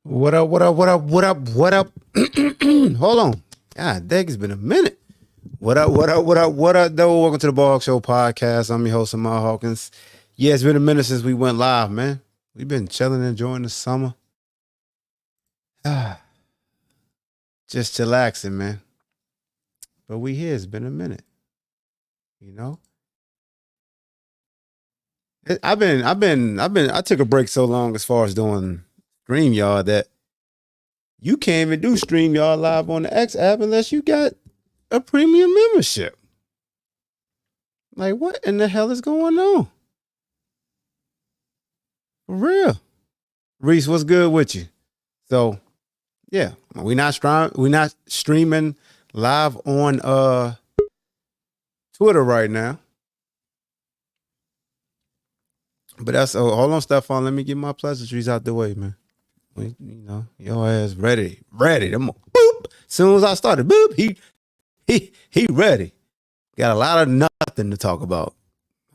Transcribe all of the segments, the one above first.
What up, what up, what up, what up, what up? Hold on. God dang, it's been a minute. What up, what up, what up, what up, though? Welcome to the Ball Show podcast. I'm your host, Amar Hawkins. Yeah, it's been a minute since we went live, man. We've been chilling, enjoying the summer. Just chillaxing, man. But we here. It's been a minute. You know? I took a break so long as far as doing StreamYard that you can't even do StreamYard live on the X app unless you got a premium membership. Like, what in the hell is going on? For real. Reese, what's good with you? So, yeah, we're not streaming live on Twitter right now. But that's hold on, Stefan. Let me get my pleasantries out the way, man. You know, your ass ready. Them boop. Soon as I started, boop. He ready. Got a lot of nothing to talk about.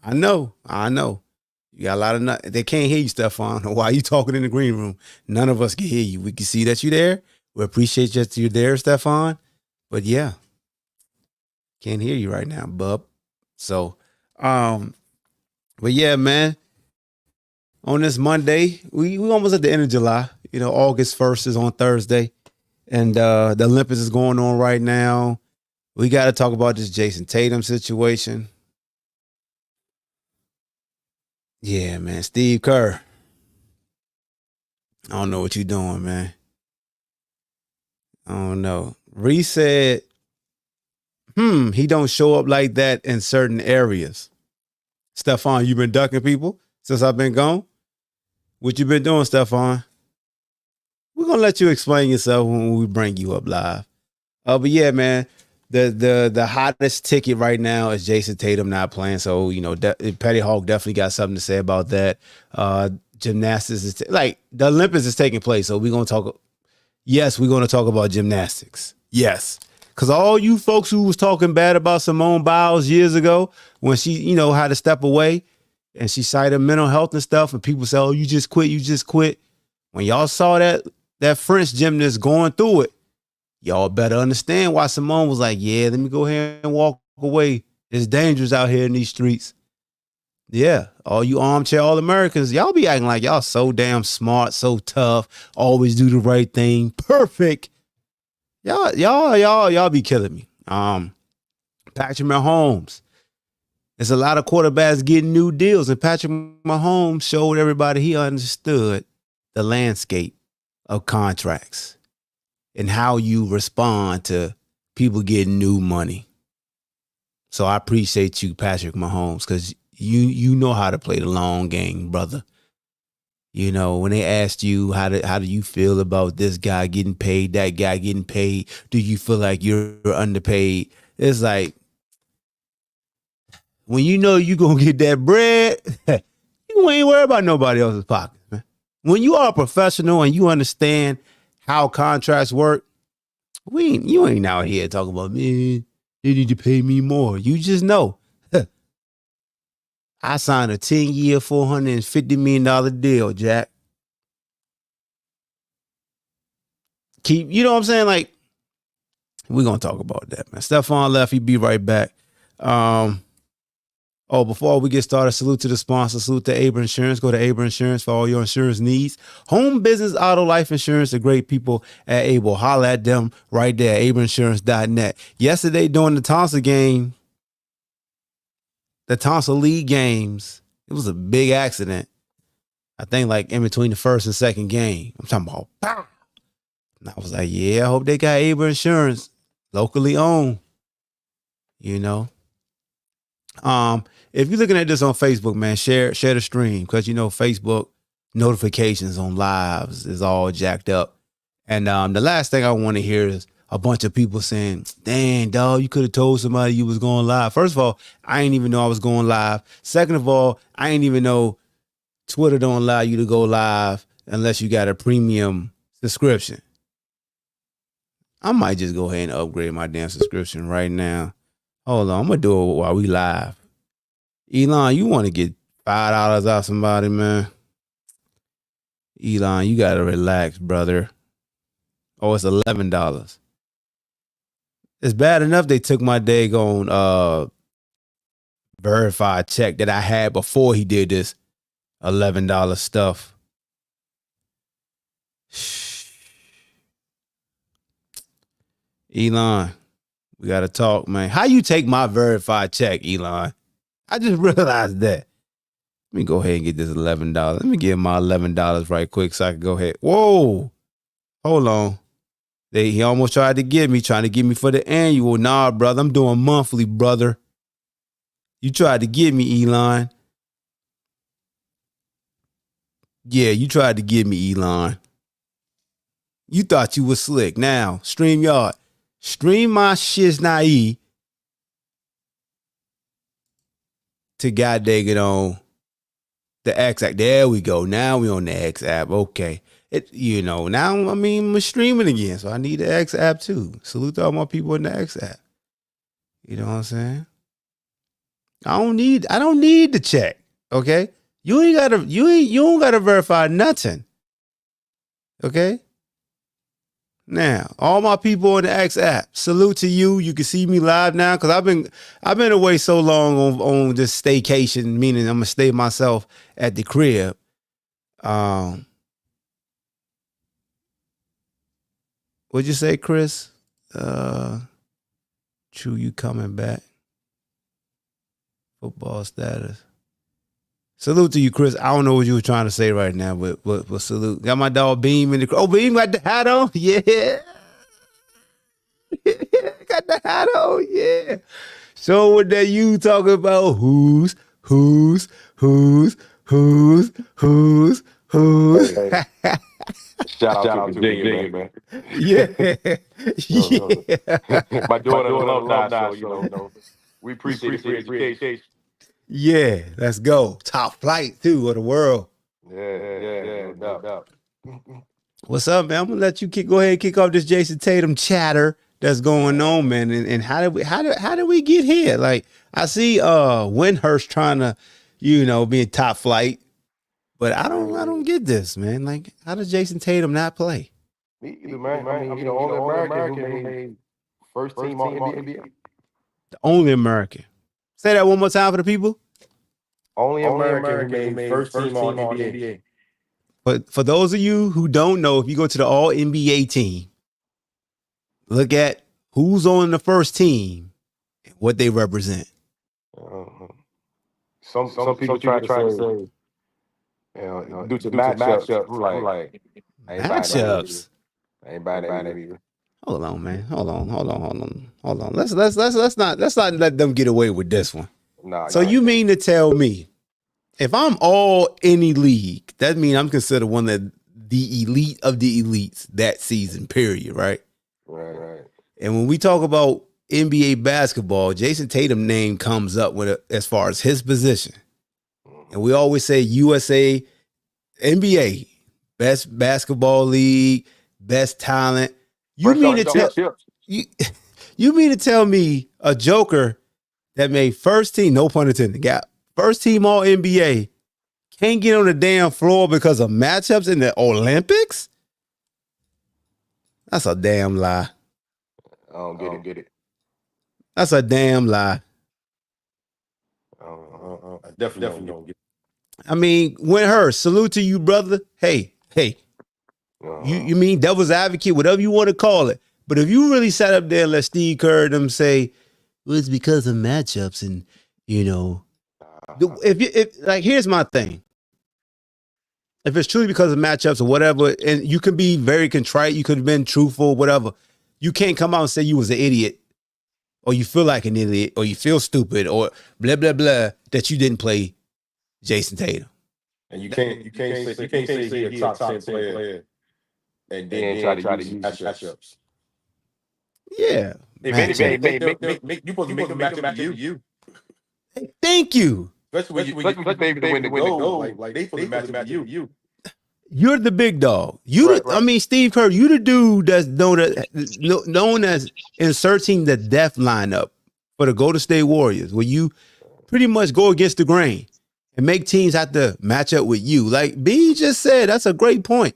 I know. You got a lot of nothing. They can't hear you, Stefan. Why are you talking in the green room? None of us can hear you. We can see that you're there. We appreciate that you're there, Stefan. But yeah, can't hear you right now, bub. So, but yeah, man. On this Monday, we almost at the end of July. You know, August 1st is on Thursday. And the Olympics is going on right now. We got to talk about this Jason Tatum situation. Yeah, man. Steve Kerr. I don't know what you're doing, man. I don't know. Reese said, he don't show up like that in certain areas. Stefan, you been ducking people since I've been gone? What you been doing, Stefan? We're going to let you explain yourself when we bring you up live. But yeah, man, the hottest ticket right now is Jason Tatum not playing. So, you know, Petty Hawk definitely got something to say about that. Gymnastics is like the Olympics is taking place. So we're going to talk. Yes, we're going to talk about gymnastics. Yes. Because all you folks who was talking bad about Simone Biles years ago when she, you know, had to step away and she cited mental health and stuff and people say, oh, you just quit. When y'all saw that French gymnast going through it, y'all better understand why Simone was like, yeah, let me go ahead and walk away. It's dangerous out here in these streets. Yeah, all you armchair All-Americans, y'all be acting like y'all so damn smart, so tough, always do the right thing, perfect. Y'all be killing me. Patrick Mahomes. There's a lot of quarterbacks getting new deals, and Patrick Mahomes showed everybody he understood the landscape of contracts and how you respond to people getting new money. So I appreciate you, Patrick Mahomes, because you know how to play the long game, brother. You know, when they asked you how do you feel about this guy getting paid, that guy getting paid, do you feel like you're underpaid? It's like, when you know you're going to get that bread, you ain't worry about nobody else's pocket, man. When you are a professional and you understand how contracts work, you ain't out here talking about, man, they need to pay me more. You just know. I signed a 10-year, $450 million deal, Jack. You know what I'm saying? Like, we're going to talk about that, man. Stefan left. He'll be right back. Before we get started, salute to the sponsor, salute to Aber Insurance. Go to Aber Insurance for all your insurance needs. Home, business, auto, life insurance, the great people at Able. Holler at them right there, aberinsurance.net. Yesterday during the Tonsil game, the Tonsil League games, it was a big accident. I think like in between the first and second game. I'm talking about, pow! And I was like, yeah, I hope they got Aber Insurance, locally owned, you know. If you're looking at this on Facebook, man, share the stream, because you know Facebook notifications on lives is all jacked up. And the last thing I want to hear is a bunch of people saying, dang, dog, you could have told somebody you was going live. First of all, I ain't even know I was going live. Second of all, I ain't even know Twitter don't allow you to go live unless you got a premium subscription. I might just go ahead and upgrade my damn subscription right now. Hold on, I'm going to do it while we live. Elon, you want to get $5 out of somebody, man? Elon, you gotta relax, brother. Oh, it's $11. It's bad enough they took my daggone verified check that I had before he did this $11 stuff. Elon, we gotta talk, man. How you take my verified check, Elon? I just realized that. Let me go ahead and get this $11. Let me get my $11 right quick so I can go ahead. Whoa. Hold on. He almost tried to get me, trying to get me for the annual. Nah, brother, I'm doing monthly, brother. You tried to get me, Elon. Yeah, you tried to get me, Elon. You thought you was slick. Now, StreamYard. Stream my shiznai to God dang it on the X app. There we go. Now we on the X app. Okay. Now I'm streaming again. So I need the X app too. Salute to all my people in the X app. You know what I'm saying? I don't need the check. Okay? You don't gotta verify nothing. Okay? Now, all my people in the X app, salute to you. You can see me live now because I've been away so long on this staycation, meaning I'm gonna stay myself at the crib. What'd you say, Chris? True, you coming back? Football status. Salute to you, Chris. I don't know what you were trying to say right now, but salute. Got my dog Beam in the crowd. Oh, Beam got the hat on? Yeah. Got the hat on, yeah. So what that you talking about? Who's? Hey. Shout out to Big, man. Yeah. My daughter alumni, so we appreciate the free education. Yeah, let's go. Top flight too of the world. Yeah, no doubt. What's up, man? I'm gonna let you go ahead and kick off this Jason Tatum chatter that's going on, man. And how did we get here? Like I see Windhurst trying to, be in top flight, but I don't get this, man. Like, how does Jason Tatum not play? Me either, man. I mean, he's the only American who made first team all NBA. The only American. Say that one more time for the people. Only American who made first team all NBA. But for those of you who don't know, if you go to the All NBA team, look at who's on the first team and what they represent. Some people try to say, due to matchups, like matchups. I ain't buying that either. Hold on, man. Hold on. Let's not let them get away with this one. Nah. So you mean to tell me, if I'm all any league, that means I'm considered one of the elite of the elites that season, period, right? Right. And when we talk about NBA basketball, Jason Tatum name comes up as far as his position. And we always say USA, NBA, best basketball league, best talent. You mean to tell me a joker that made first team, no pun intended, got first team all NBA, can't get on the damn floor because of matchups in the Olympics? That's a damn lie. I don't get it. That's a damn lie. I definitely don't get it. I mean, Windhurst, salute to you, brother. Hey. You mean devil's advocate, whatever you want to call it. But if you really sat up there and let Steve Kerr them say, well, it's because of matchups and, if here's my thing. If it's truly because of matchups or whatever, and you can be very contrite, you could have been truthful, whatever. You can't come out and say you was an idiot or you feel like an idiot or you feel stupid or blah, blah, blah, that you didn't play Jason Tatum. And you can't say he's a top 10 player and then try to use matchups. Yeah. If anything, you supposed to make them matchup to you. Hey, thank you. Especially when you win the gold. Like they supposed to match to you. You're the big dog. Right. I mean, Steve Kerr, you the dude that's known as inserting the death lineup for the Golden State Warriors, where you pretty much go against the grain. and make teams have to match up with you. Like B just said, that's a great point.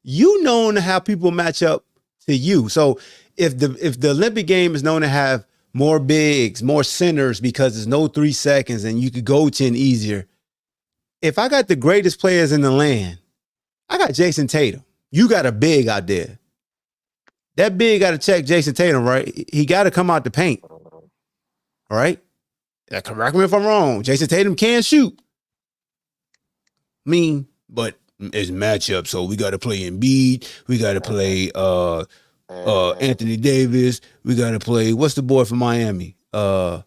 You known to have people match up to you. So if the Olympic game is known to have more bigs, more centers because there's no 3 seconds and you could go 10 easier. If I got the greatest players in the land, I got Jason Tatum. You got a big out there. That big got to check Jason Tatum, right? He got to come out the paint. All right. Correct me if I'm wrong. Jason Tatum can shoot. I mean, but it's matchup, so we got to play Embiid. We got to play Anthony Davis. We got to play what's the boy from Miami? That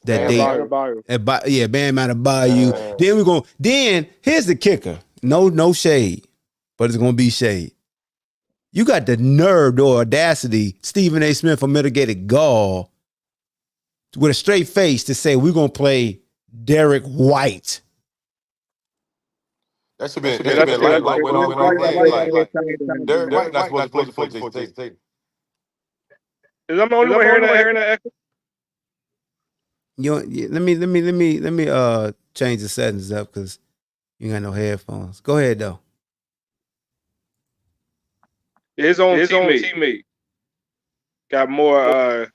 Bam they Bam Adebayo. Then we're going. Then here's the kicker. No shade, but it's gonna be shade. You got the nerve or audacity, Stephen A. Smith from Mitigated Gall, with a straight face to say we're gonna play Derek White. That should be like when Derek White not supposed to play Jason Tatum. Is I'm the only one hearing that echo? Let me change the settings up because you got no headphones. Go ahead though. His own teammate got more.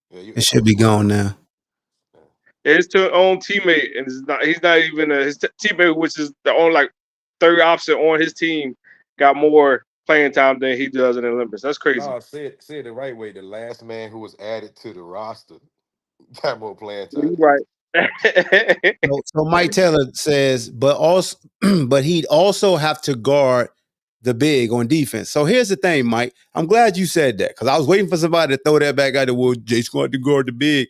It should be gone now. His own teammate, and he's not even his teammate, which is the only like third option on his team, got more playing time than he does in the Olympics. That's crazy. No, say it the right way. The last man who was added to the roster got more playing time. Right. So Mike Taylor says, but he'd also have to guard the big on defense. So here's the thing, Mike. I'm glad you said that because I was waiting for somebody to throw that back out there. Well, Jake's going to guard the big.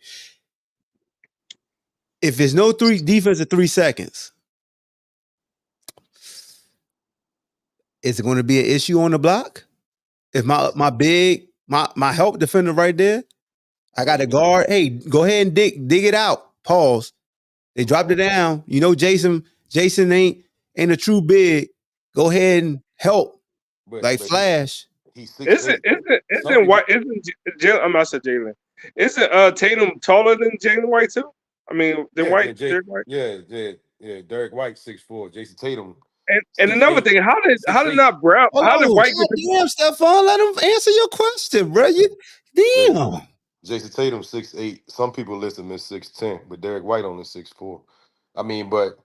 If there's no defense at 3 seconds, is it going to be an issue on the block? If my big, my help defender right there, I got a guard. Hey, go ahead and dig it out. Pause. They dropped it down. You know, Jason ain't a true big. Go ahead and help. But Flash. Isn't White? I'm not saying Jalen. Isn't Tatum taller than Jalen White too? I mean, White. Derek White. Yeah. Derek White 6'4". Jason Tatum. And another thing, how did not Brown? How did White? Damn, Stephon, let him answer your question, bro. Damn. Jason Tatum 6'8". Some people list him as 6'10", but Derek White only 6'4". I mean, but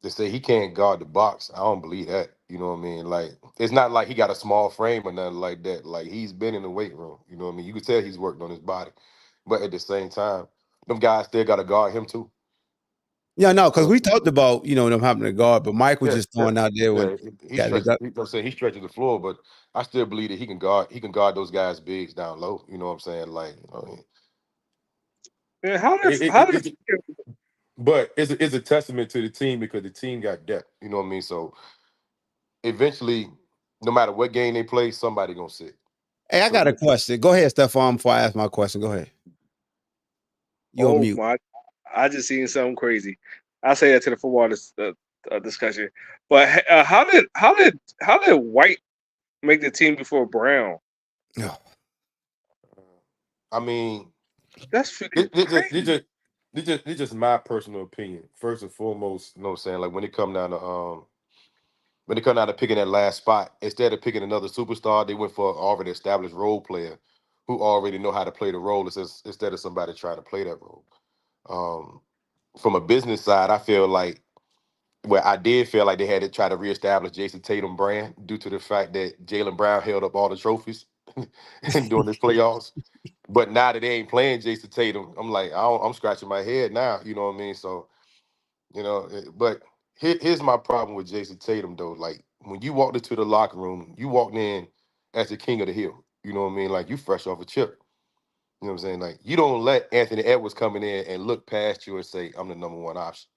they say he can't guard the box. I don't believe that. You know what I mean? Like, it's not like he got a small frame or nothing like that. Like, he's been in the weight room. You know what I mean? You can tell he's worked on his body. But at the same time, them guys still got to guard him too. Yeah, no, because we talked about, them having to guard, but Mike was just throwing out there when he stretches the floor, but I still believe that he can guard those guys' bigs down low. You know what I'm saying? Like, but it's a testament to the team because the team got depth. You know what I mean? So eventually, no matter what game they play, somebody gonna sit. Hey, I got a question. Go ahead, Stephon, before I ask my question. Go ahead. You're on mute. I just seen something crazy. I say that to the football discussion. But how did White make the team before Brown? No. I mean, that's freaking crazy. This just my personal opinion. First and foremost, you know what I'm saying? Like when it come down to picking that last spot, instead of picking another superstar, they went for an already established role player who already know how to play the role instead of somebody trying to play that role. From a business side, I feel like I did feel like they had to try to reestablish Jason Tatum brand due to the fact that Jaylen Brown held up all the trophies during the playoffs. But now that they ain't playing Jason Tatum, I'm like, I'm scratching my head now. You know what I mean? So, but here's my problem with Jason Tatum, though. Like, when you walked into the locker room, you walked in as the king of the hill. You know what I mean? Like, you fresh off a chip. You know what I'm saying? Like, you don't let Anthony Edwards come in and look past you and say, I'm the number one option.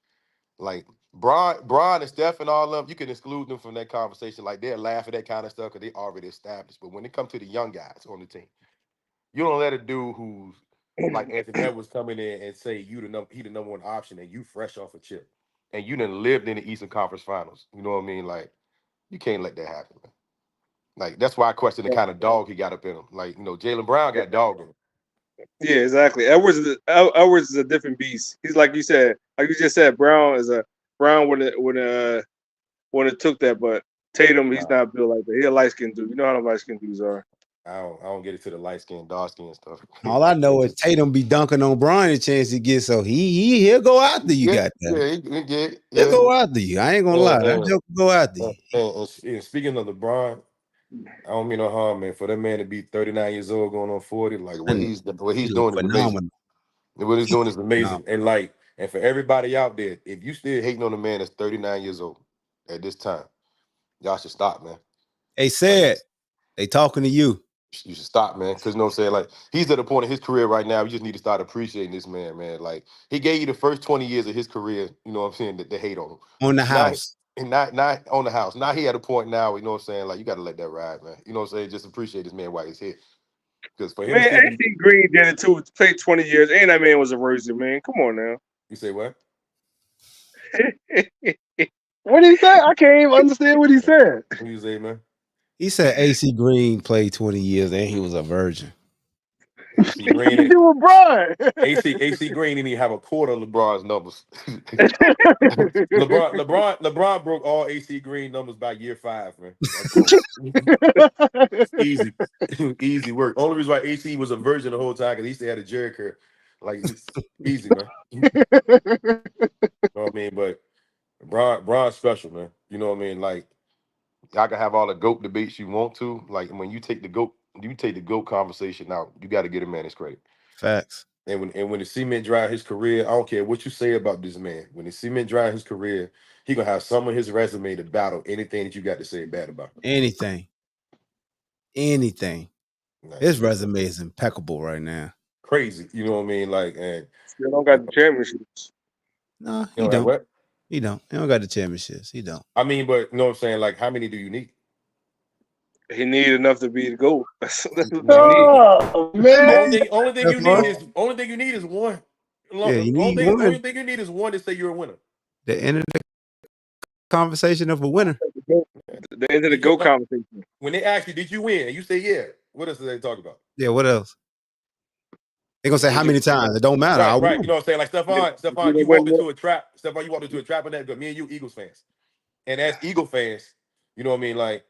Like, Bron and Steph and all of them, you can exclude them from that conversation. Like, they'll laugh at that kind of stuff because they already established. But when it comes to the young guys on the team, you don't let a dude who's like Anthony Edwards coming in and say he the number one option and you fresh off a chip. And you done lived in the Eastern Conference Finals. You know what I mean? Like, you can't let that happen, man. Like, that's why I question the kind of dog he got up in him. Like, Jaylen Brown got dog in him. Yeah, exactly. Edwards is a different beast. He's like you said, like you just said. Brown when it took that, but Tatum, he's Nah, not built like that. He's a light skinned dude. You know how the light skinned dudes are. I don't get it to the light skin, dark skin stuff. All I know is Just Tatum be dunking on Brian the chance he gets, so he'll go after you, yeah, goddamn. He'll yeah. go after you. I ain't gonna lie, that joke will go after you. And speaking of LeBron, I don't mean no harm, man. For that man to be 39 years old, going on 40, like what And he's he was doing is amazing. phenomenal. What he's He doing was is amazing. phenomenal. And for everybody out there, if you still hating on a man that's 39 years old at this time, y'all should stop, man. They Like said they talking to you. you should stop, man. Because you know what I'm saying? Like he's at a point in his career right now. You just need to start appreciating this man, man. Like he gave you the first 20 years of his career, you know what I'm saying, that they hate on him. On the Now house. and not on the house. Now he at a point now, you know what I'm saying? Like you gotta let that ride, man. You know what I'm saying? Just appreciate this man while he's here. Because for him to Man, still be AC Green did it too. Played 20 years, and that man was a virgin. Man, come on now. you say what? What did he say? I can't even understand what he said. What you say, man? He said AC Green played 20 years and he was a virgin. AC What Green to do with Brian? AC Green didn't even have a quarter of LeBron's numbers. LeBron broke all AC Green numbers by year 5, man. That's all. Easy. Easy work. Only reason why AC was a virgin the whole time because he still had a Jerry curl. Like it's easy, man. You know what I mean? But Bron's special, man. You know what I mean? Like y'all can have all the GOAT debates you want to. Like when you take the GOAT conversation out, you got to get a man his credit. Facts. And when the cement dry his career, I don't care what you say about this man. When the cement dry his career, he gonna have some of his resume to battle anything that you got to say bad about him. Anything. Nah, His resume is impeccable right now. crazy. You know what I mean? Like, and Still don't got the championships. No, you he know, like don't. what? He don't. He don't got the championships. He don't. I mean, but you know what I'm saying? Like, how many do you need? He needed enough to be the GOAT. That's what he No, need. Oh man, only thing you need Stephon? is one. Yeah, you need Only one. thing you need is one to say you're a winner. The end of the conversation of a winner. The end of the GOAT conversation. When they ask you, did you win? And you say, yeah. What else do they talk about? Yeah, what else? They're gonna say how many times? It don't matter. I Right. You won. know what I'm saying? Like You Stephon, you didn't walked win more. into a trap. Stephon, you walked into a trap in that because me and you Eagles fans. And as Eagle fans, you know what I mean? Like,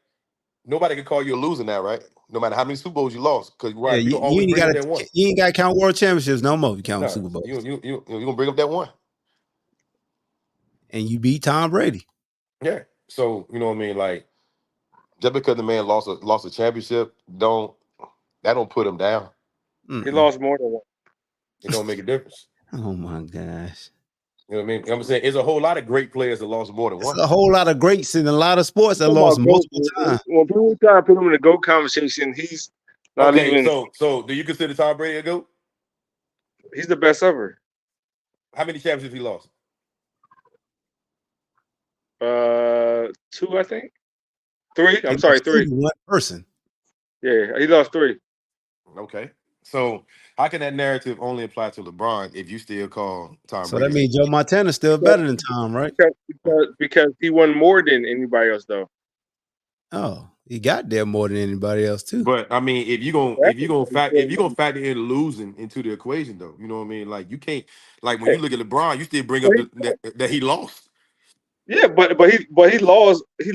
nobody can call you a loser now, right? No matter how many Super Bowls you lost. Because Yeah, you you, don't you always ain't bring up gotta that one. you ain't gotta count world championships no more. You count No, Super Bowls. you gonna bring up that one. And you beat Tom Brady. Yeah. So, you know what I mean? Like, just because the man lost a championship, don't put him down. He Mm-mm. lost more than one. It don't make a difference. Oh my gosh. You know what I mean? I'm saying there's a whole lot of great players that lost more than It's one. a whole lot of greats in a lot of sports that Talking lost about GOAT, multiple times. when people try to put him in the GOAT conversation, he's not Okay, even. so do you consider Tom Brady a GOAT? He's the best ever. How many championships he lost? 2, I think. 3. He I'm sorry, lost 3. to one person. Yeah, he lost 3. Okay. So how can that narrative only apply to LeBron if you still call Tom So that Brady? means Joe Montana's still better than Tom, right? Because he won more than anybody else, though. Oh, he got there more than anybody else too. But I mean, if you gonna factor in losing into the equation, though, you know what I mean. Like you can't, like when you look at LeBron, you still bring up that he lost. Yeah, but he lost. He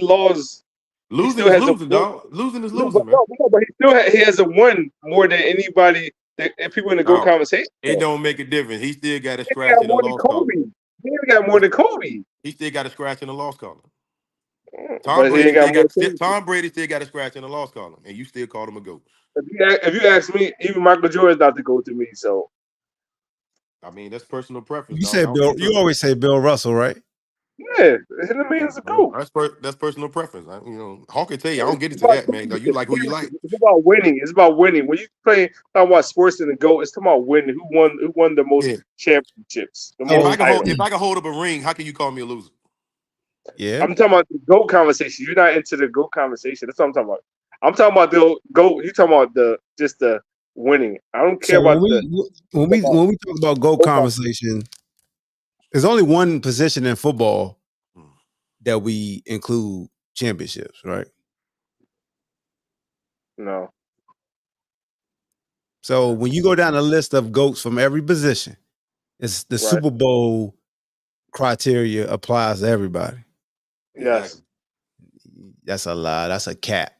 Losing still is has a losing, win. dog. Losing is No, but losing, man. he has a win more than anybody that and people in the GOAT Oh, conversation. it don't make a difference. He still got a He scratch got in the more than loss column. Kobe. He ain't got more than Kobe. He still got a scratch in the loss column. But he ain't got more than Kobe. Tom Brady still got a scratch in the loss column, and you still called him a GOAT. If you ask me, even Michael Jordan's not the GOAT to me. So I mean, that's personal preference, You dog. I said don't Bill. care. You always say Bill Russell, right? yeah, the man's a GOAT. That's personal preference. Hawk can tell you, I don't It's get it to about that, man. You like who you like. It's about winning. It's about winning. When you talking about sports in the GOAT, it's talking about winning. Who won the most Yeah. championships, the If most I So can hold, titles. up a ring, how can you call me a loser? yeah. I'm talking about the GOAT conversation. You're not into the GOAT conversation. That's what I'm talking about. I'm talking about the GOAT. You talking about the winning. I don't care So about when we talk about GOAT conversation, there's only one position in football that we include championships, right? no. So when you go down the list of GOATs from every position, it's the Super Bowl criteria applies to everybody. Yes. That's a lie. That's a cap.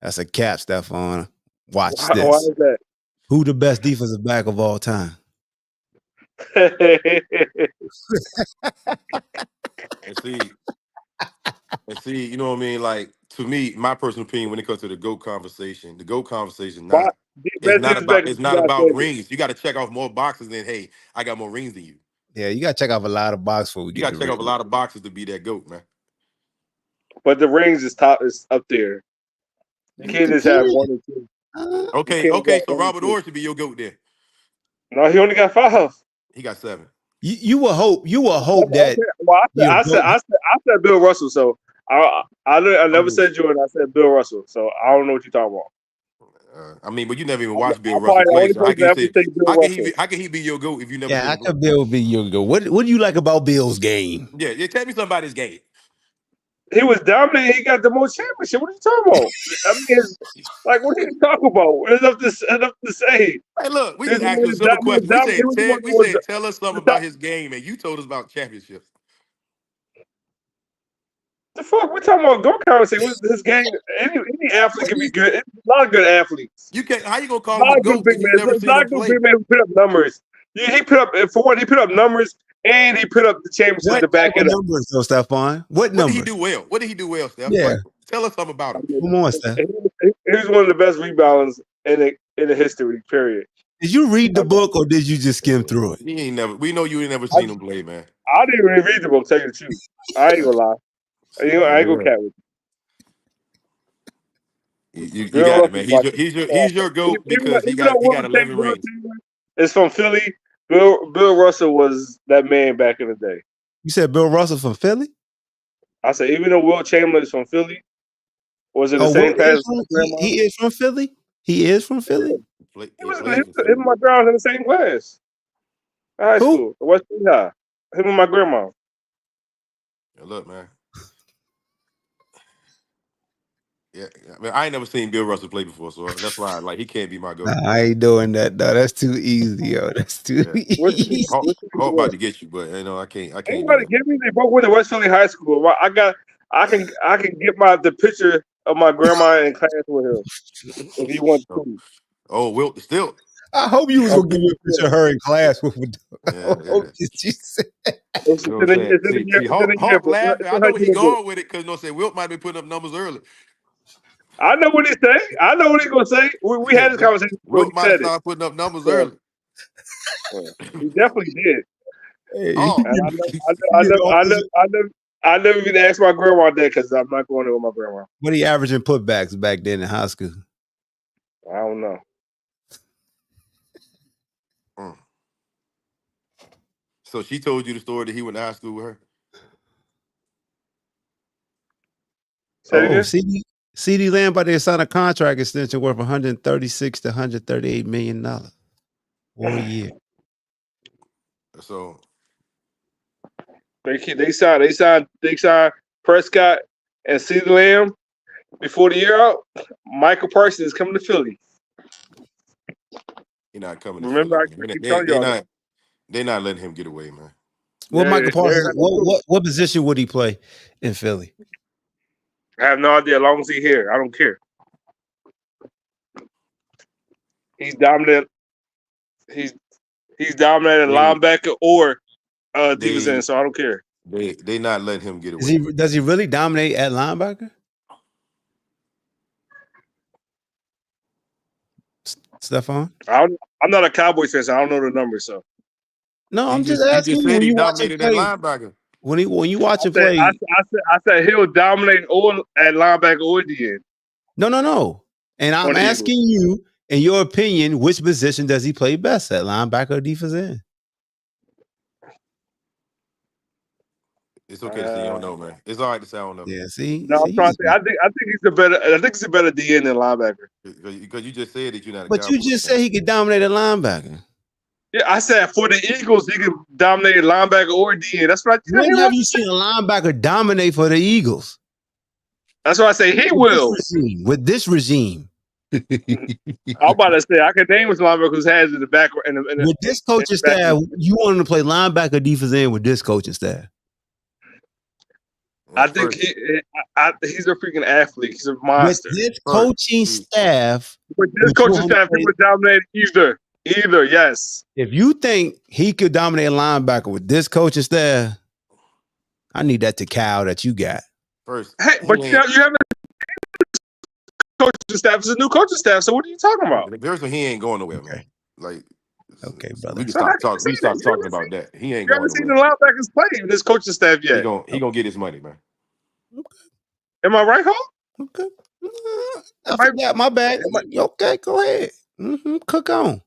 That's a cap, Stephon. Watch Why this. is that? Who the best defensive back of all time? And see, you know what I mean? Like, to me, my personal opinion, when it comes to the GOAT conversation, Why? Best defensive back. it's not about rings. You got to check off more boxes than, hey, I got more rings than you. Yeah, you got to check off a lot of boxes before we You get got to to check off a rings. lot of boxes to be that GOAT, man. But the rings is up there. You can't just have one or two. Okay. So Robert Orr should be your GOAT there. No, he only got 5. He got 7. You will hope that. Well, I said Bill Russell. So I never said Jordan. I said Bill Russell. So I don't know what you're talking about. I mean, but you never even watched Bill Russell play. So how can he be your GOAT if you never? Yeah, I could Bill be your GOAT. What do you like about Bill's game? Yeah, tell me something about his game. He was dominating. He got the most championship. What are you talking about? I mean, what are you talking about? Enough to say. Hey, look, we just asked you a simple question. We said, tell us something about his game, and you told us about championships. The fuck? We're talking about GOAT conversation. His game. Any athlete can be good. A lot of good athletes. You can't. How you gonna call him a GOAT if you never seen him play? Big man who put up numbers. He put up He put up numbers, and he put up the championship to back it up. Numbers, though, Stephon? What numbers? What did he do well, Steph? Yeah. Tell us something about him. Come on, Steph. He was one of the best rebounders in the history. Period. Did you read the book or did you just skim through it? We know you ain't never seen him play, man. I didn't even read the book. Tell you the truth, I ain't gonna lie. I ain't gonna cat with you. You got it, man. He's your GOAT because he got 11 rings. It's from Philly. Bill Russell was that man back in the day. You said Bill Russell from Philly? I said even though Wilt Chamberlain is from Philly, was it the same class? He is from Philly. He is from Philly. Him and my grandma was in the same class. High school, West High. Him and my grandma. Yeah, look, man. Yeah, I mean, I ain't never seen Bill Russell play before, so that's why he can't be my GOAT. I ain't doing that. No, that's too easy, yo. That's too easy. Hard about to get you, but I can't. Anybody get me? They both went to West Philly High School. I can get the picture of my grandma in class with him if you want to. Oh, Wilt still. I hope you was gonna give me a picture of her in class with. Hawk laughing. I know he going with it because Wilt might be putting up numbers early. I know what he say. I know what he gonna say. We had this conversation. Wilt might start putting up numbers early. He definitely did. Hey, I never even asked my grandma that because I'm not going there with my grandma. What are you averaging putbacks back then in high school? I don't know. So she told you the story that he went to high school with her? CD Lamb by they signed a contract extension worth $136 to $138 million for a year. So they signed Prescott and CD Lamb before the year out. Michael Parsons is coming to Philly. He's not coming. Remember, they're not letting him get away, man. Well, Michael Parsons, what position would he play in Philly? I have no idea. As long as he's here, I don't care. He's dominant. He's dominant linebacker or defensive end, so I don't care. They not letting him get away. Does he really dominate at linebacker? Stephon? I'm not a Cowboys fan, so I don't know the numbers. So no, I'm just asking. When he dominated at linebacker. When you watch him play, I said he'll dominate at linebacker or DN. No. And I'm asking you, in your opinion, which position does he play best at, linebacker or defensive end? It's okay to say you don't know, man. It's all right to say I don't know. Yeah, see. No, I'm trying to say, I think he's a better DN than linebacker. Because you just said that you're not. But you just said he could dominate a linebacker. Yeah, I said for the Eagles, he can dominate linebacker or DN. That's what I When have you seen a linebacker dominate for the Eagles? That's why I say he will. With this regime. I'm about to say I could name some linebackers who's has in the back With this coaching back staff, you want him to play linebacker, defense end with this coaching staff. I think he's a freaking athlete. He's a With monster. this coaching staff, With this coaching staff, he would dominate either. Yes. If you think he could dominate a linebacker with this coaching staff, I need that to Cal that you got. First, hey, but you haven't coaching staff. It's a new coaching staff. So what are you talking about? First, he ain't going nowhere, man. Like, okay, brother. We can stop talking. We stop talking about that. He ain't going nowhere. You haven't seen the linebackers play in this coaching staff yet. He gonna get his money, man. Okay. Am I right, Hall? Okay. I forgot my bad. Okay, go ahead. Cook on.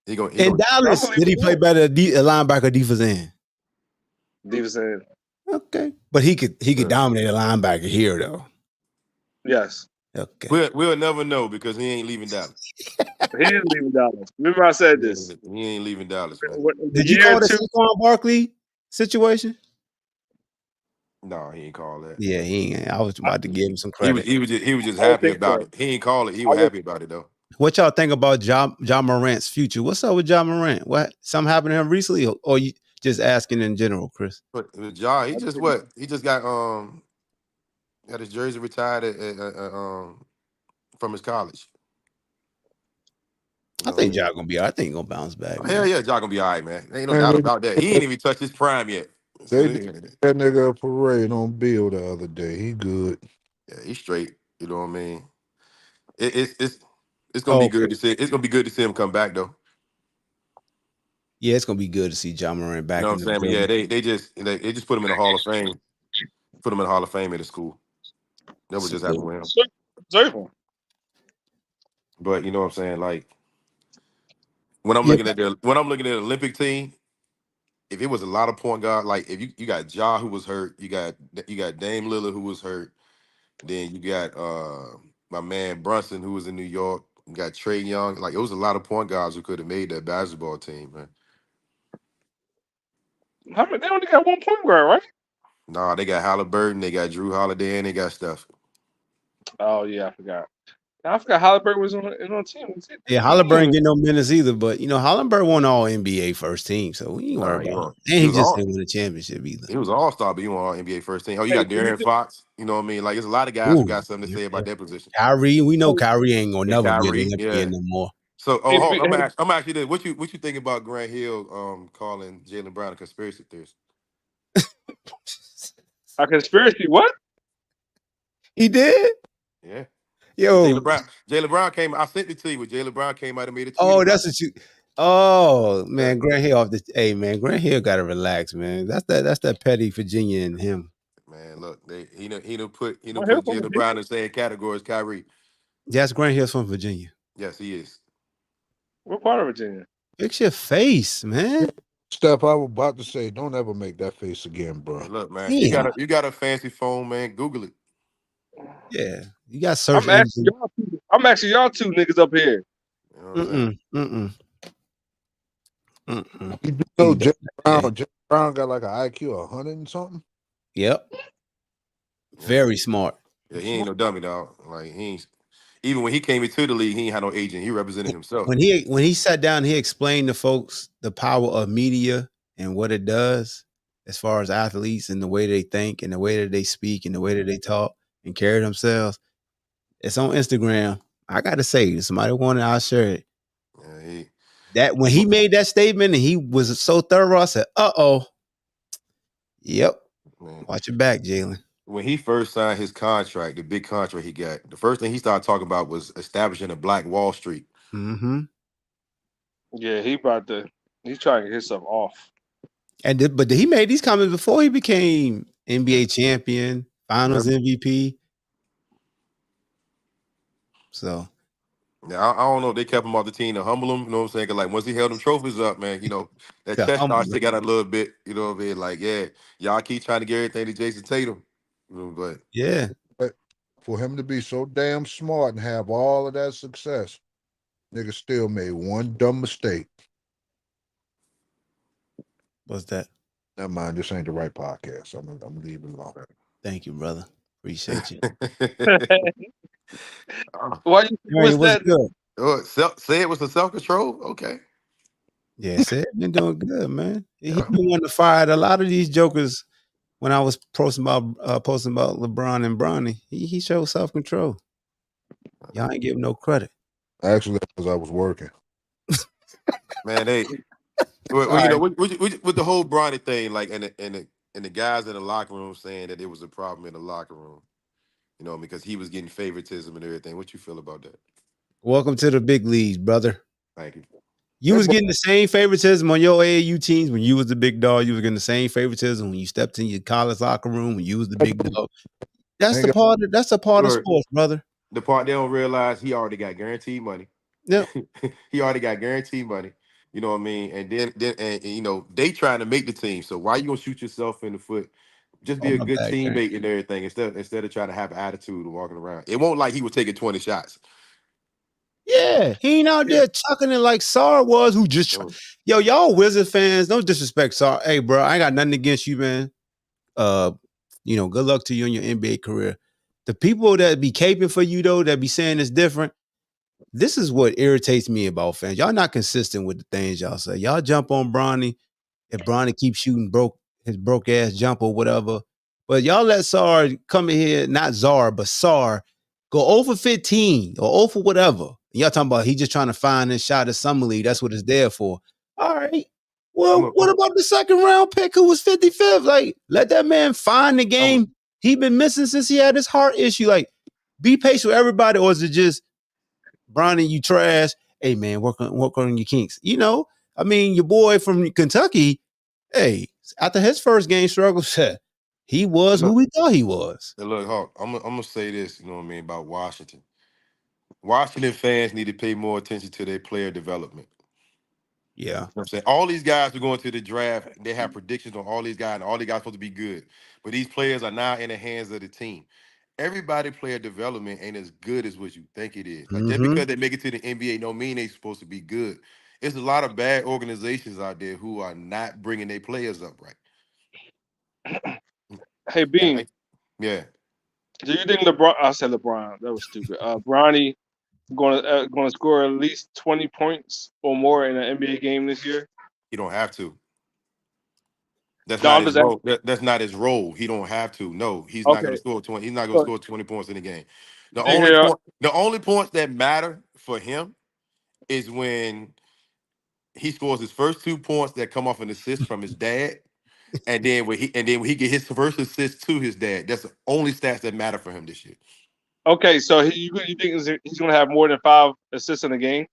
In Dallas, did he play better a linebacker defense end? Defense end. Okay, but he could dominate a linebacker here though. Yes. Okay. We'll never know because he ain't leaving Dallas. He ain't leaving Dallas. Remember I said this. He ain't leaving Dallas, man. Did you call the Saquon Barkley situation? No, he ain't call that. Yeah, he ain't. I was about to give him some credit. He was just happy about it. He ain't call it. He was happy about it though. What y'all think about Ja Morant's future? What's up with Ja Morant? What something happened to him recently, or you just asking in general, Chris? But Ja, he just got his jersey retired from his college. I think Ja gonna be all right. I think he's gonna bounce back. Hell yeah, Ja gonna be all right, man. Ain't no doubt about that. He ain't even touched his prime yet. They did that nigga a parade on Bill the other day. He good. Yeah, he's straight. You know what I mean? It's gonna be good to see. It's gonna be good to see him come back though. Yeah, it's gonna be good to see Ja Morant back. You know what I'm saying? But yeah, they just put him in the Hall of Fame. Put him in the Hall of Fame at the school. That was just happened with him. But you know what I'm saying? Like when I'm looking at the Olympic team, if it was a lot of point guard, like if you got Ja who was hurt, you got Dame Lillard who was hurt, then you got my man Brunson who was in New York, you got Trey Young, like it was a lot of point guards who could have made that basketball team, man. They only got 1 point guard, right? Nah, they got Halliburton, they got Drew Holiday, and they got Steph. Oh yeah, I forgot. I forgot Halliburton was on the team. Yeah, Halliburton get no minutes either, but you know Halliburton won all NBA first team, so we ain't worry about it. And he just ain't win a championship either. He was an all-star, but he won all NBA first team. Oh, you got De'Aaron Fox. You know what I mean? Like there's a lot of guys who got something to say about that position. Kyrie, we know Kyrie ain't gonna never be an Olympian no more. So, I'm actually this. What you think about Grant Hill calling Jaylen Brown a conspiracy theorist? A conspiracy? What? He did? Yeah. Yo, Jaylen Brown came. I sent it to you. When Jaylen Brown came out and made a tweet. Oh, that's what you. Oh man, Grant Hill off the. Hey man, Grant Hill gotta relax, man. That's that petty Virginia in him. Man, look, he done put Jaylen Brown in the same category as Kyrie. Yes, Grant Hill's from Virginia. Yes, he is. What part of Virginia? Fix your face, man. Steph, I was about to say, don't ever make that face again, bro. Hey, look, man, you got a fancy phone, man. Google it. Yeah, you got search. I'm actually y'all two niggas up here. You know You know, Jaylen Brown got like an IQ of 100 and something. Yep. Very smart. Yeah, he ain't no dummy, dog. Like he ain't. Even when he came into the league, he ain't had no agent. He represented himself. When he sat down, he explained to folks the power of media and what it does as far as athletes and the way they think and the way that they speak and the way that they talk and carry themselves. It's on Instagram. I got to say, if somebody wanted, I'll share it. Yeah, that when he made that statement and he was so thorough, I said, yep. Man. Watch your back, Jaylen. When he first signed his contract, the big contract he got, the first thing he started talking about was establishing a Black Wall Street. Mm-hmm. Yeah, he's trying to get himself off. But he made these comments before he became NBA champion, Finals MVP. So, yeah, I don't know if they kept him off the team to humble him. You know what I'm saying? Cause like once he held them trophies up, man, you know that chest started to get a little bit. You know what I mean? Like, yeah, y'all keep trying to get everything to Jason Tatum. But yeah, but for him to be so damn smart and have all of that success, nigga still made one dumb mistake. What's that? Never mind, this ain't the right podcast. I'm leaving alone. Thank you, brother. Appreciate you. Oh, Why you Aaron, what's what's that? good? say it was a self-control. Okay. Yeah, said been doing good, man. He Yeah. been wanting to fire a lot of these jokers. When I was posting about LeBron and Bronny, he showed self control. Y'all ain't give him no credit. Actually, because I was working. Man, All right. with the whole Bronny thing, like, and the guys in the locker room saying that it was a problem in the locker room, because he was getting favoritism and everything. What you feel about that? Welcome to the big leagues, brother. Thank you. You was getting the same favoritism on your AAU teams when you was the big dog. You was getting the same favoritism when you stepped in your college locker room when you was the big dog. That's Ain't the got part. That's a part of Look, sports, brother. the part they don't realize, he already got guaranteed money. Yep. He already got guaranteed money. You know what I mean? And then they trying to make the team. So why you gonna shoot yourself in the foot? Just Oh be a my good bad, Karen. teammate and everything instead of trying to have an attitude and walking around. It won't like he was taking 20 shots. Yeah, he ain't out Yeah. there chucking it like Sar was, who just So, yo, y'all Wizard fans, don't disrespect Sar. Hey, bro, I ain't got nothing against you, man. Uh, good luck to you in your NBA career. The people that be caping for you though, that be saying it's different. This is what irritates me about fans. Y'all not consistent with the things y'all say. Y'all jump on Bronny if Bronny keeps shooting his broke ass jump or whatever. But y'all let Sar come in here, not Czar, but Sar, go 0 for 15 or 0 for whatever. Y'all talking about he just trying to find his shot at Summer League. That's what it's there for. All right. I'm Well, a, what about the second round pick who was 55th? Like, let that man find the I'm a, game he been missing since he had his heart issue. Like, be patient with everybody, or is it just Bronny, you trash? Hey man, work on your kinks. I mean, your boy from Kentucky, hey, after his first game struggle, he was look, who we thought he was. look, Hawk, I'm gonna say this, you know what I mean, about Washington. Washington fans need to pay more attention to their player development. Yeah. You know what I'm saying? All these guys are going to the draft, they have predictions on all these guys, and all these guys are supposed to be good. But these players are now in the hands of the team. Everybody player development ain't as good as what you think it is. Like, just Mm-hmm. because they make it to the NBA don't mean they supposed to be good. There's a lot of bad organizations out there who are not bringing their players up right. Hey And Bean, yeah, do you think LeBron? I said LeBron. That was stupid. Bronny going to score at least 20 points or more in an NBA game this year? he don't have to. That's No, not I'm his just asking. role. That's not his role. He don't have to. No, he's not going Okay. to score 20. He's not going to So, score 20 points in the game. The you only hear? point, the only points that matter for him is when he scores his first 2 points that come off an assist from his dad, and then when he get his first assist to his dad. That's the only stats that matter for him this year. Okay, so you think he's going to have more than 5 assists in a game?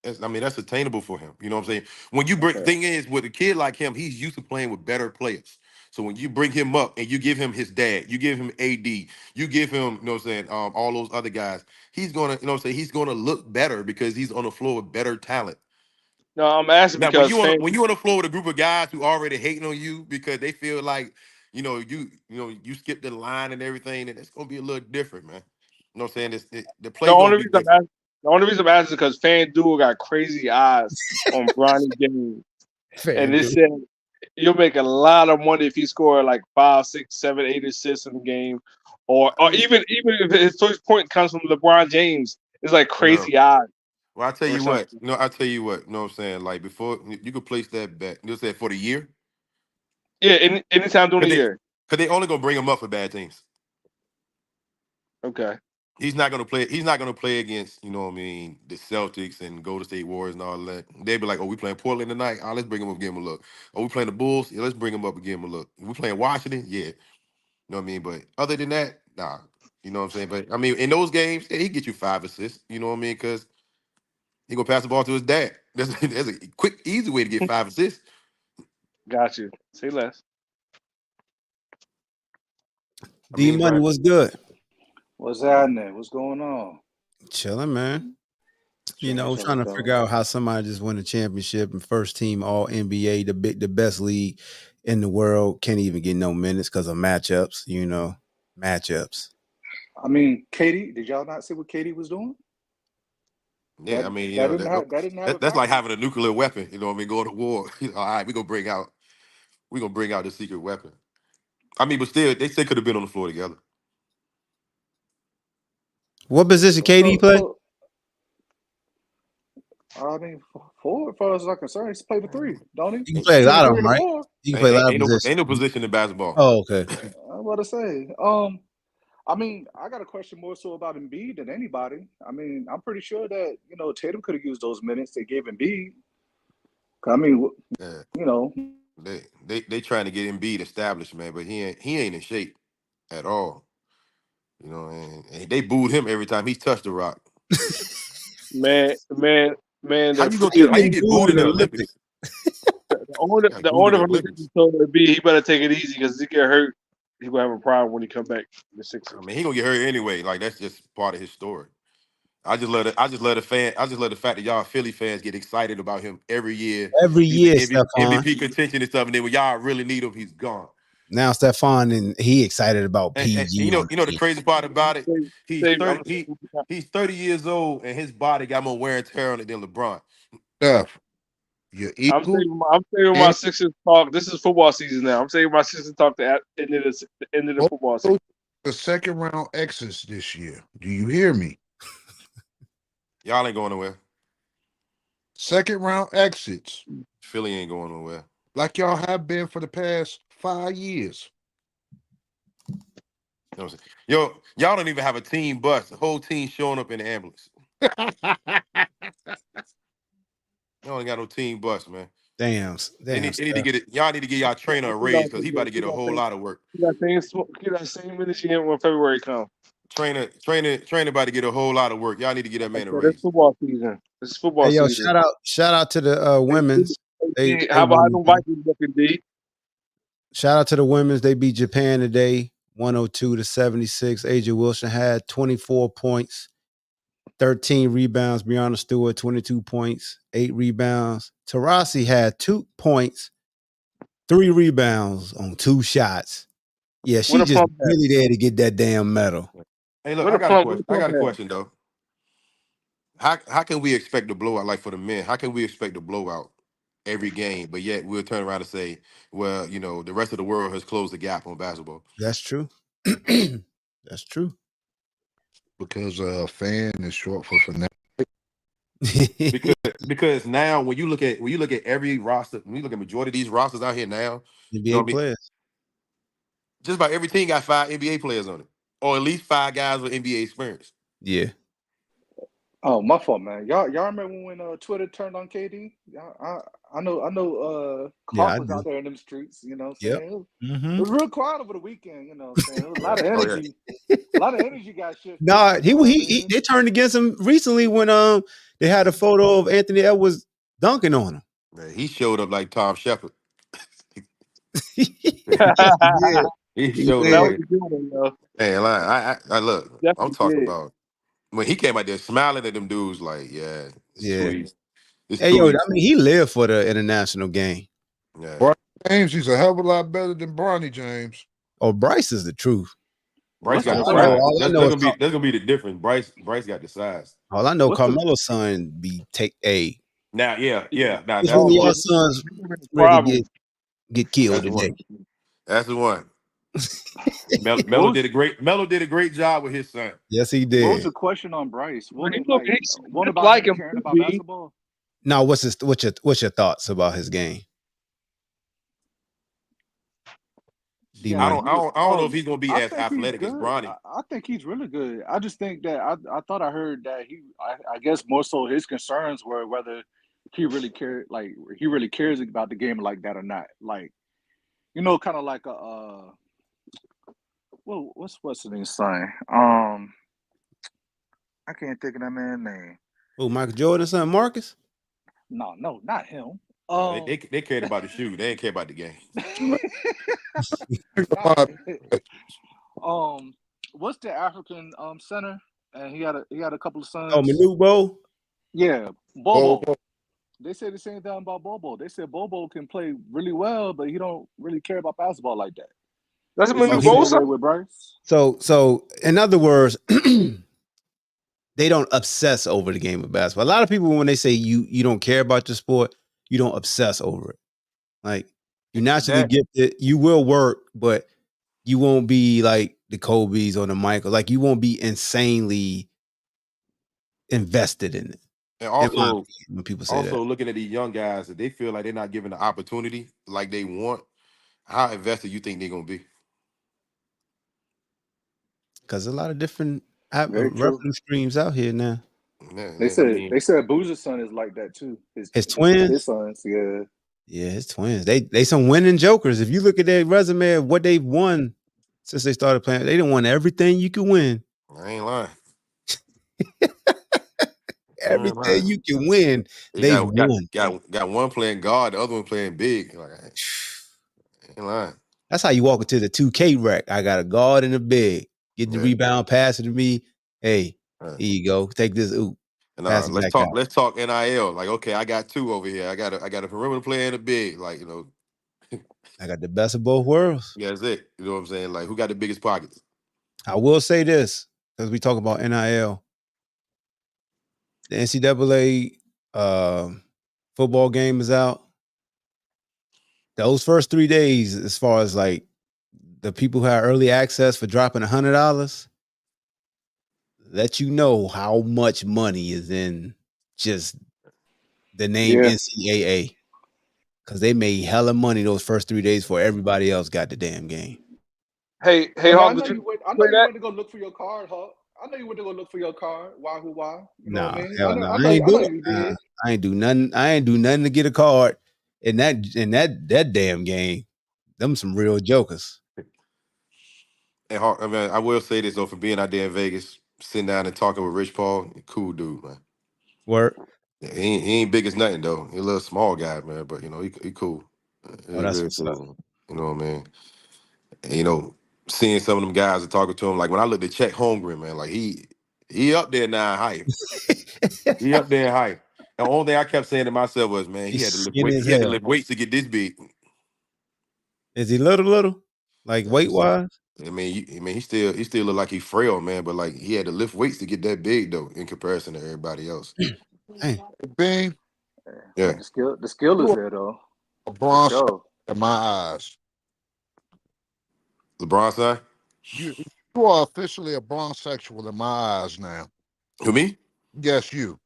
That's attainable for him. You know what I'm saying? When you bring Okay. thing is with a kid like him, he's used to playing with better players. So when you bring him up and you give him his dad, you give him AD, you give him, you know what I'm saying, all those other guys, he's gonna, you know what I'm saying, he's gonna look better because he's on the floor with better talent. No, I'm asking Now, when because you on fans. when you on the floor with a group of guys who already hating on you because they feel like, you skipped the line and everything, and it's gonna be a little different, man. You know what I'm saying? The The play gonna only be reason I'm different. asking, the only reason I'm asking is because FanDuel got crazy eyes on Bronny James, and Fan it dude. said you'll make a lot of money if he score like 5, 6, 7, 8 assists in the game, or I mean, even if his first point comes from LeBron James, it's like you know. crazy odds Well, I tell or you what, something. I tell you what, you know what I'm saying? Like, before you could place that bet, you say for the year, Yeah, anytime during the because they year. because they only gonna bring him up for bad teams. Okay. He's not gonna play. He's not gonna play against, you know what I mean, the Celtics and Golden State Warriors and all that. They'd be like, "Oh, we playing Portland tonight. Oh, let's bring him up, give him a look. Oh, we playing the Bulls. Yeah, let's bring him up and give him a look. We playing Washington. Yeah, you know what I mean. But other than that, nah. You know what I'm saying. But I mean, in those games, yeah, he get you 5 assists. You know what I mean? Because he gonna pass the ball to his dad. That's a quick, easy way to get 5 assists. Got you. Say less. I D mean, Money but was good. What's happening? What's going on? Chilling, man. Chilling, Trying chilling, to figure though. out how somebody just win a championship and first team all NBA, the best league in the world, can't even get no minutes because of matchups, matchups. I mean, Katie, did y'all not see what Katie was doing? yeah, I mean, That didn't have a that's like problem. having a nuclear weapon. You know what I mean? Going to war. All right, we gonna bring out the secret weapon. I mean, but still, they still could have been on the floor together. What position KD play? I mean, four, as far as I'm concerned, he's played with three, don't he? You can play a Between lot of three them, and the right? four. You can play a lot of positions. Ain't no position in basketball. Oh, okay. I'm about to say. I mean, I got a question more so about Embiid than anybody. I mean, I'm pretty sure that Tatum could have used those minutes they gave Embiid. I mean, Yeah. you know, They trying to get Embiid established, man, but he ain't in shape at all. You know, and they booed him every time he touched the rock. Man. How The you gonna He get? How you been get booed booed in in the the Olympics. Olympics? the Got booed in owner the from the Olympics. Sixers told Embiid he better take it easy because he get hurt, he gonna have a problem when he come back. The Sixers. I mean, he gonna get hurt anyway. Like that's just part of his story. I just love the fact that y'all Philly fans get excited about him every year. Every He's in year, Stephon. MVP contention and stuff, and then when y'all really need him, he's gone. Now Stephon and he excited about And PG on you know the the team. crazy part about it, he's I'm 30 he's 30 years old and his body got more wear and tear on it than LeBron. Stuff. Your Eagles I'm saving my and Sixers talk. This is football season now. I'm saving my Sixers talk to end of the both football those season. the second round exits this year. Do you hear me? Y'all ain't going nowhere. Second round exits, Philly ain't going nowhere. like y'all have been for the past 5 years. You know what I'm saying? Yo, y'all don't even have a team bus. The whole team showing up in the ambulance. Y'all ain't got no team bus, man. Damn. They need to get it. Y'all need to give y'all trainer a raise because he about to get a whole lot of work. Keep that same energy in when February comes. Trainer about to get a whole lot of work. Y'all need to get that man a So this raise. football season. This is football Hey, yo, season. shout out to the women's. They How about won. them Vikings looking, D? Shout out to the women's. They beat Japan today, 102-76. AJ Wilson had 24 points, 13 rebounds. Breonna Stewart, 22 points, 8 rebounds. Taurasi had 2 points, 3 rebounds on 2 shots. Yeah, she What a just pump at? really there to get that damn medal. Hey, look, What I a got a pump! question. I got a question though. How can we expect a blowout like for the men? How can we expect a blowout every game, but yet we'll turn around and say, well, you know, the rest of the world has closed the gap on basketball. That's true. That's true. Because fan is short for fanatic. Because now when you look at every roster, when you look at majority of these rosters out here now, you know NBA what I mean? players. Just about every team got 5 NBA players on it, or at least 5 guys with NBA experience. Yeah. oh, my fault, man. Y'all remember when Twitter turned on KD? I know. Yeah, Hawk I was do. out there in them streets. You know what I'm Yep. saying? Mm-hmm. It was real quiet over the weekend. You know what I'm saying? It was a lot of Oh yeah, energy. A lot of energy got shifted. No, You know what I mean? they turned against him recently when they had a photo of Anthony Edwards dunking on him. man, he showed up like Tom Shepard. Yeah, He he showed up That did. was like, a good one, yo. man. I look. I'm Definitely talking did. about when he came out there smiling at them dudes like, yeah, it's Yeah. too easy. It's Hey, too yo, I easy. mean, he lived for the international game. Yeah. Bronny James, he's a hell of a lot better than Bronny James. Oh, Bryce is the truth. Bryce What's got the the All I know, size. all I know is That's gonna be the difference. Bryce got the size. what's the Carmelo's son be take a. Now, yeah. Now Which that's one the of y'all one. sons ready to Problem. get killed That's the today? one. That's the one. what Melo was did a great job with his son. Yes, he what was did. the question on Bryce? But What he it look, like? he's What just about like him him caring too, about B. basketball? Now, what's your thoughts about his game, D Yeah, Money? I don't know if he's gonna be I as think he's athletic as good. Bronny. I think he's really good. I just think that I thought I heard that I guess more so his concerns were whether he really cared, like he really cares about the game like that or not. Like kind of like a well, what's the name son? I can't think of that man's name. Oh, Michael Jordan's son, Marcus. No, not him. No, they cared about the shoe. They didn't care about the game. not what's the African center? And he had a couple of Oh, sons. Manute Bo. Yeah, Oh, Bobo. They say the same thing about Bobo. They said Bobo can play really well, but he don't really care about basketball like that. That's Is it Oh, Manu the he. same Bosa. way with Bryce? So in other words, they don't obsess over the game of basketball. A lot of people, when they say you don't care about your sport, you don't obsess over it. Like you're naturally That gifted, you will work, but you won't be like the Kobe's or the Michael. Like you won't be insanely invested in it. And In my also, opinion, when people say that, looking at these young guys, that they feel like they're not given the opportunity like they want, how invested you think they're gonna be? because a lot of different Very true. revenue streams out here now. They I said mean, Boozer's son is like that too. His twins, His sons, yeah. yeah, his twins. They some winning jokers. If you look at their resume of what they've won since they started playing, they done won everything you can win. I ain't lying. I ain't Everything lying. you can win, They they've won. got one playing guard, the other one playing big. Like, I ain't lying. That's how you walk into the 2K rack. I got a guard and a big. Get the Yeah. rebound, pass it to me. Hey, Right. here you go. Take this. Ooh, And pass it let's back talk. out. Let's talk NIL. Like, okay, I got two over here. I got a perimeter player and a big. Like, you know, I got the best of both worlds. yeah, that's it. You know what I'm saying? Like, who got the biggest pockets? I will say this because we talk about NIL. The NCAA football game is out. Those first 3 days, as far as like the people who had early access for dropping $100, let you know how much money is in just the name Yeah. NCAA. Because they made hella money those first 3 days before everybody else got the damn game. Hey, Oh, no, I Hawk, know did you you went. I know play you that? went to go look for your card, Hawk. I know you went to go look for your card. Why? Who? Why? You know what I Nah, mean? hell no. I I ain't do know it. you did. I ain't do nothing. I ain't do nothing to get a card in that damn game. Them some real jokers. And I mean, I will say this though, for being out there in Vegas, sitting down and talking with Rich Paul, cool dude, man. Work. Yeah, he ain't big as nothing though. He a little small guy, man. But you know, he cool. Oh, He that's very what's up. cool. You know what I mean? And, you know, seeing some of them guys and talking to him, like when I looked at Chet Holmgren, man, like he up there now in height. He up there in height. The only thing I kept saying to myself was, man, he He's had to lift skinny weight. as He had to hell. lift weights to get this big. Is he little? Like Yeah, weight wise? he still look like he frail, man. But like he had to lift weights to get that big though, in comparison to everybody else. Hey, Bean, But Yeah, the skill is you there though, a for bronze sure. in my eyes. LeBron side. You are officially a bronzexual in my eyes now. Who me? Yes, you.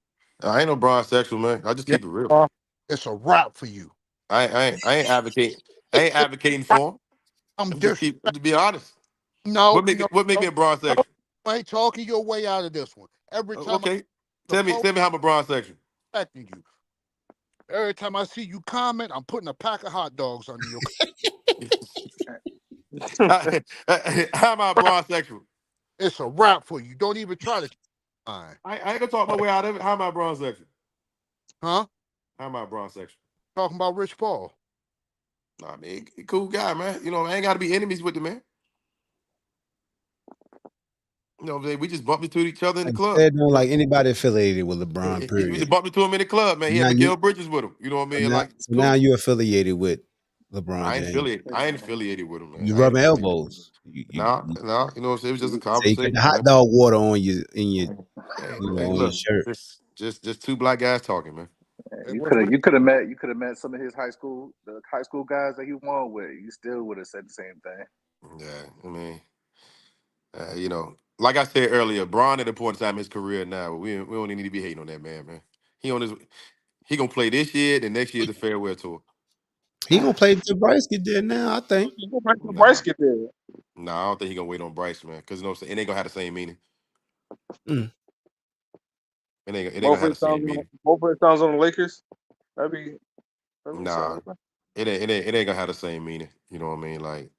I ain't no bronze sexual, man. I just Yeah, keep it real. you are. It's a wrap for you. I ain't advocating. I ain't advocating for him. I'm I'm just just keep to be honest. no, no, What make no, me a bronze no. sexual? I ain't talking your way out of this one. Every time I Okay, the phone tell me how I'm a bronze sexual. expecting you. Every time I see you comment, I'm putting a pack of hot dogs under your How am I a bronze sexual? It's a wrap for you. Don't even try to mine. I ain't gonna talk my way out of it. How am I a bronze sexual? Huh? How am I a bronze sexual? Talking about Rich Paul. Nah, I mean, he cool guy, man. You know, I ain't gotta be enemies with the man. You know what I'm saying? We just bumped into each other in the like club. said, don't like anybody affiliated with LeBron. We Period. just bumped into him in the club, man. He had Now you, Miguel Bridges with him. You know what I mean? Like, so now cool. you affiliated with LeBron I ain't James. affiliated. I ain't affiliated with him, man. You I ain't rubbing affiliated. elbows. Nah, nah. You know what I'm saying? It was just a Say you got the conversation, hot man. dog water on your Hey, hey, on your look, shirt. just two black guys talking, man. Hey, You what's could have met some of his the high school guys that he won with. You still would have said the same thing. Yeah, I mean, you know, like I said earlier, Braun at the point in time in his career now, we don't even need to be hating on that man, man. He gonna play this year, the next year the farewell tour. He gonna play till Bryce get there now, I think. Nah, Bryce get there. nah, I don't think he gonna wait on Bryce, man, because you know, it ain't gonna have the same meaning. Mm. It ain't gonna have the same meaning. Both of his times on the Lakers. That'd be Nah, solid. Man. it ain't gonna have the same meaning. You know what I mean? Like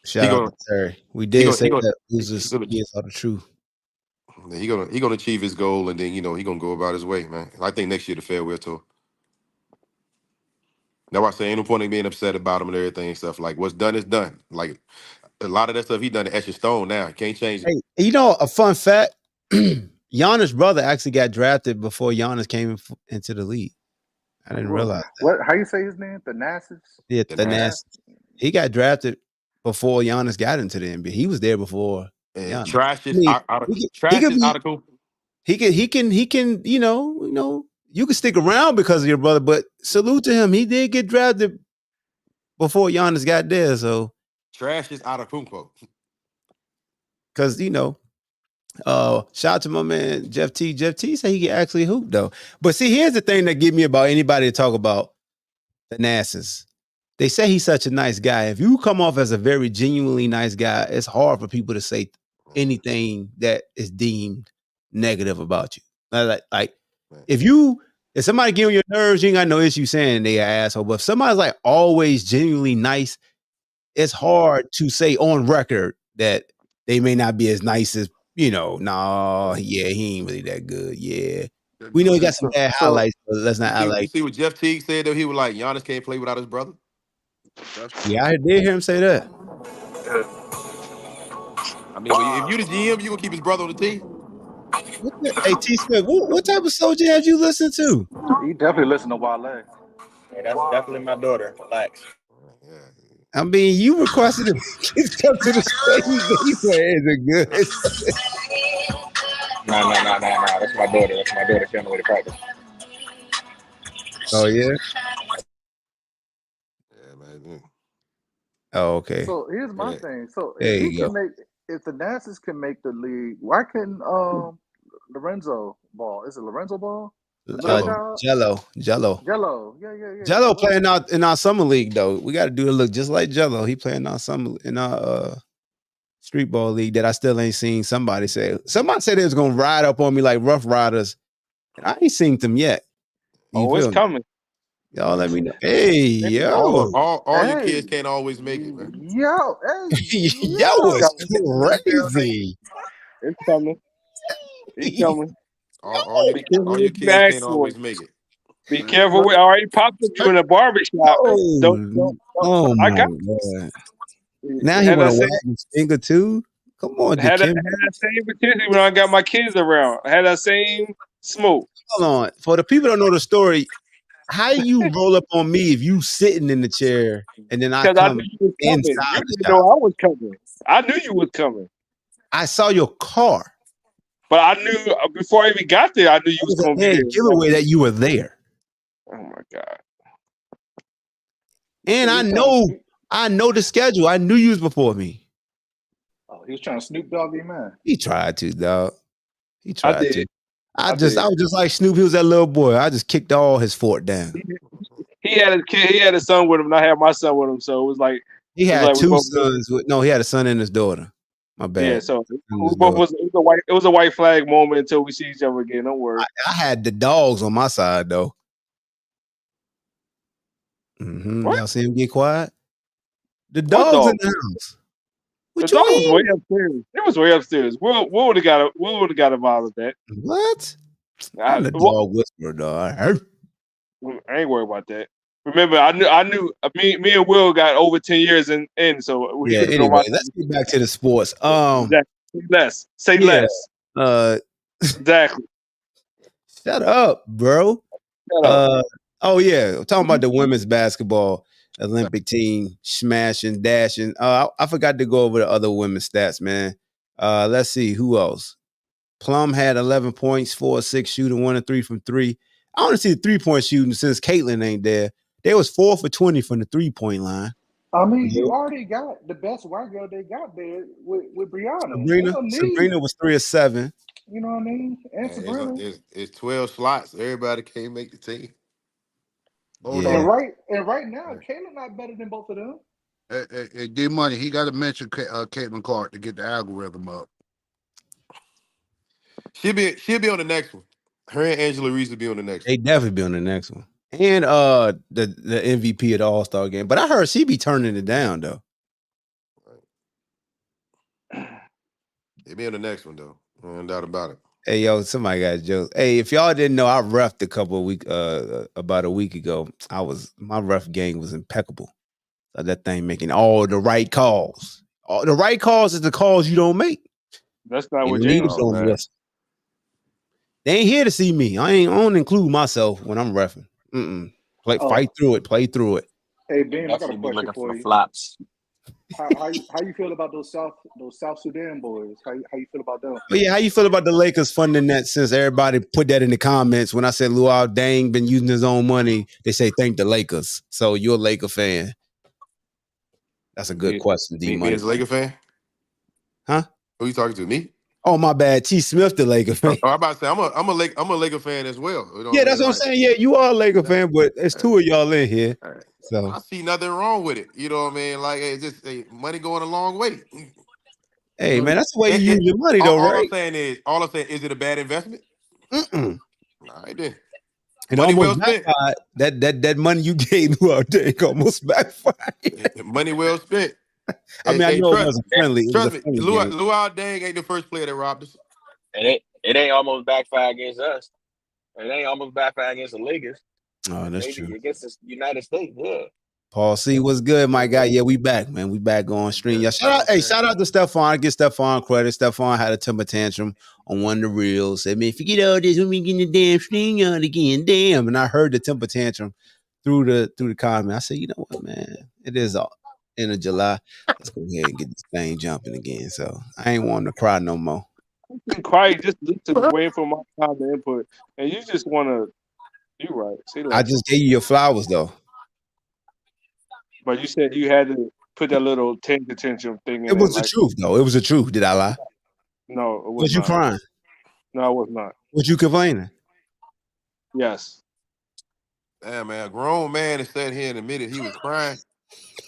he Shout out gonna to Terry. We he did gonna say he gonna that he losers gonna he saw the truth. he gonna achieve his goal, and then you know he gonna go about his way, man. I think next year the farewell tour. That's why I say ain't no point in being upset about him and everything and stuff. Like what's done is done. Like a lot of that stuff he done to etch in stone now. Can't change it. Hey, you know a fun fact? Giannis' brother actually got drafted before Giannis came into the league. I didn't realize that. What? How you say his name? Thanasis? Yeah, The the nasty. nasty. He got drafted before Giannis got into the NBA. He was there before And Giannis. trash I is mean, out of he trash could is be out of cool. he can, you can stick around because of your brother, but salute to him. He did get drafted before Giannis got there. So Trash is out of Kumpo. because Shout out to my man Jeff T. Jeff T said he can actually hoop though. But see, here's the thing that get me about anybody to talk about the Nassas. They say he's such a nice guy. If you come off as a very genuinely nice guy, it's hard for people to say anything that is deemed negative about you. Like if somebody get on your nerves, you ain't got no issue saying they an asshole. But if somebody's like always genuinely nice, it's hard to say on record that they may not be as nice as, yeah, he ain't really that good. Yeah. We know he got some bad highlights, but let's not You highlight. see what Jeff Teague said though? He was like, Giannis can't play without his brother. Yeah, I did hear him say that. I mean, but if you the GM, you gonna keep his brother on the team. Hey, T. Smith, what type of soldier have you listened to? He definitely listened to Wale. Hey, that's definitely my daughter. Relax. Yeah. I mean, you requested him to come to the stage. He said, "Is it good?" No. That's my daughter. That's my daughter. She on the way to practice. Oh yeah. Yeah, man. Oh okay. So here's my Yeah. thing. So There if he you can go. make, if the Nassas can make the league, why couldn't Lorenzo Ball? Is it Lorenzo Ball? The middle child? Jello. Jello. Jello What? playing out in our summer league though. We got to do it look just like Jello. He playing our street ball league that I still ain't seen. Somebody said they was gonna ride up on me like Rough Riders, and I ain't seen them yet. You Oh, it's feel me? coming. Y'all let me know. Hey All, yo, all, all your Hey, kids can't always make it, man. yo It's is coming. crazy. It's coming. It's coming. All your Be careful all what your you kids ask can't for. always make it. Be careful. I already popped up you in a barbershop. Don't. Oh I my got god. Now he had want that to same wag his finger too. Come on, had Jakim. that same intensity when I got my kids around. I had that same smoke. Hold on. For the people that don't know the story, how you roll up on me if you sitting in the chair and then I Because I knew come you was coming. inside You the didn't shop? know I was coming. I knew you was coming. I saw your car. But I knew before I even got there, I knew you That was was gonna a be dead there. giveaway that you were there. Oh my God. And so I he trying to. know the schedule. I knew you was before me. Oh, he was trying to Snoop Doggy, man. He tried to, dog. He I tried to. did. I I was did. just like Snoop. He was that little boy. I just kicked all his fort down. He had a kid. He had a son with him, and I had my son with him. So it was like He had we two both. sons. He had a son and his daughter. My Yeah. bad. So And we his both daughter. was. It was a white flag moment until we see each other again. Don't worry. I had the dogs on my side though. What? Y'all see him get quiet? The What dogs in dog? the house. The What you dog was way mean? upstairs. It was way upstairs. Will would have got. Will would have got involved with that. What? I'm the dog whisperer, dog. I ain't worried about that. Remember, I knew. Me and Will got over 10 years in, so he Yeah. could have been on Anyway, my let's team. get back to the sports. Less. Say Yeah. less. Uh, Exactly. shut up, bro. Shut up. Oh yeah, talking about the women's basketball Olympic team smashing, dashing. I forgot to go over the other women's stats, man. Let's see who else. Plum had 11 points, 4 or 6 shooting, 1 and 3 from 3. I want to see the 3-point shooting since Caitlin ain't there. They was 4 for 20 from the 3-point line. I mean, you already got the best white girl they got there with Brianna. Sabrina was 3 or 7. You know what I mean? And Sabrina. It's 12 slots. Everybody can't make the team. Hold Yeah. on. And right now, Kayla not better than both of them. Hey, D Money, he got to mention Caitlin Clark to get the algorithm up. She'll be on the next one. Her and Angela Reese will be on the next They one. definitely be on the next one. And the MVP of the All-Star game. But I heard she be turning it down though. They'll be on the next one though. No doubt about it. Hey yo, somebody got jokes. Hey, if y'all didn't know, I refed about a week ago. My ref game was impeccable. So that thing making all the right calls. All the right calls is the calls you don't make. That's not You what don't need to James blow said. the whistle. They ain't here to see me. I don't include myself when I'm reffing. Fight through it. Play through it. Hey Ben, I got a Definitely be question looking for for you. flops. How you feel about those South Sudan boys? How you feel about them? But yeah, how you feel about the Lakers funding that since everybody put that in the comments? When I said Luau Dang been using his own money, they say thank the Lakers. So you're a Laker fan. That's a good question, D Me Money. as a Laker fan? Huh? Who you talking to? Me? Oh, my bad. T. Smith, the Laker fan. I'm about to say I'm a Laker fan as well. You know what Yeah, I that's mean? what I'm Like, saying. Yeah, you are a Laker yeah, fan, but it's two of y'all in here. So, I see nothing wrong with it. You know what I mean? Like, it's just money going a long way. hey, man, that's the way you use your money, though, All I'm right? saying is, is it a bad investment? Mm-mm. All right then. It Money well almost spent. backfired. That money you gave me out there almost backfired. Money well spent. I mean, I Hey, know it wasn't friendly. It was a trust me, friendly game. Luau Dang ain't the first player that robbed us. And it ain't almost backfire against us. It ain't almost backfire against the Lakers. Oh, that's Maybe true. against the United States, yeah. Paul C, what's good, my guy? Yeah, we back, man. We back on stream. Yeah, shout out to Stephon. Give Stephon credit. Stephon had a temper tantrum on one of the reels. Said, man, forget all this. When we get the damn string on again, damn. And I heard the temper tantrum through the comment. I said, you know what, man? It is end of July. Let's go ahead and get this thing jumping again. So I ain't wanting to cry no more. Quiet, just listen, waiting for my time to input, and you just want to. You right. See, I just gave you your flowers though. but you said you had to put that little attention thing in It there. was the Like, truth, though. It was the truth. Did I lie? no, it was Was you not. crying? No, it was not. Was you complaining? Yes. Damn, man, a grown man that sat here and admitted he was crying.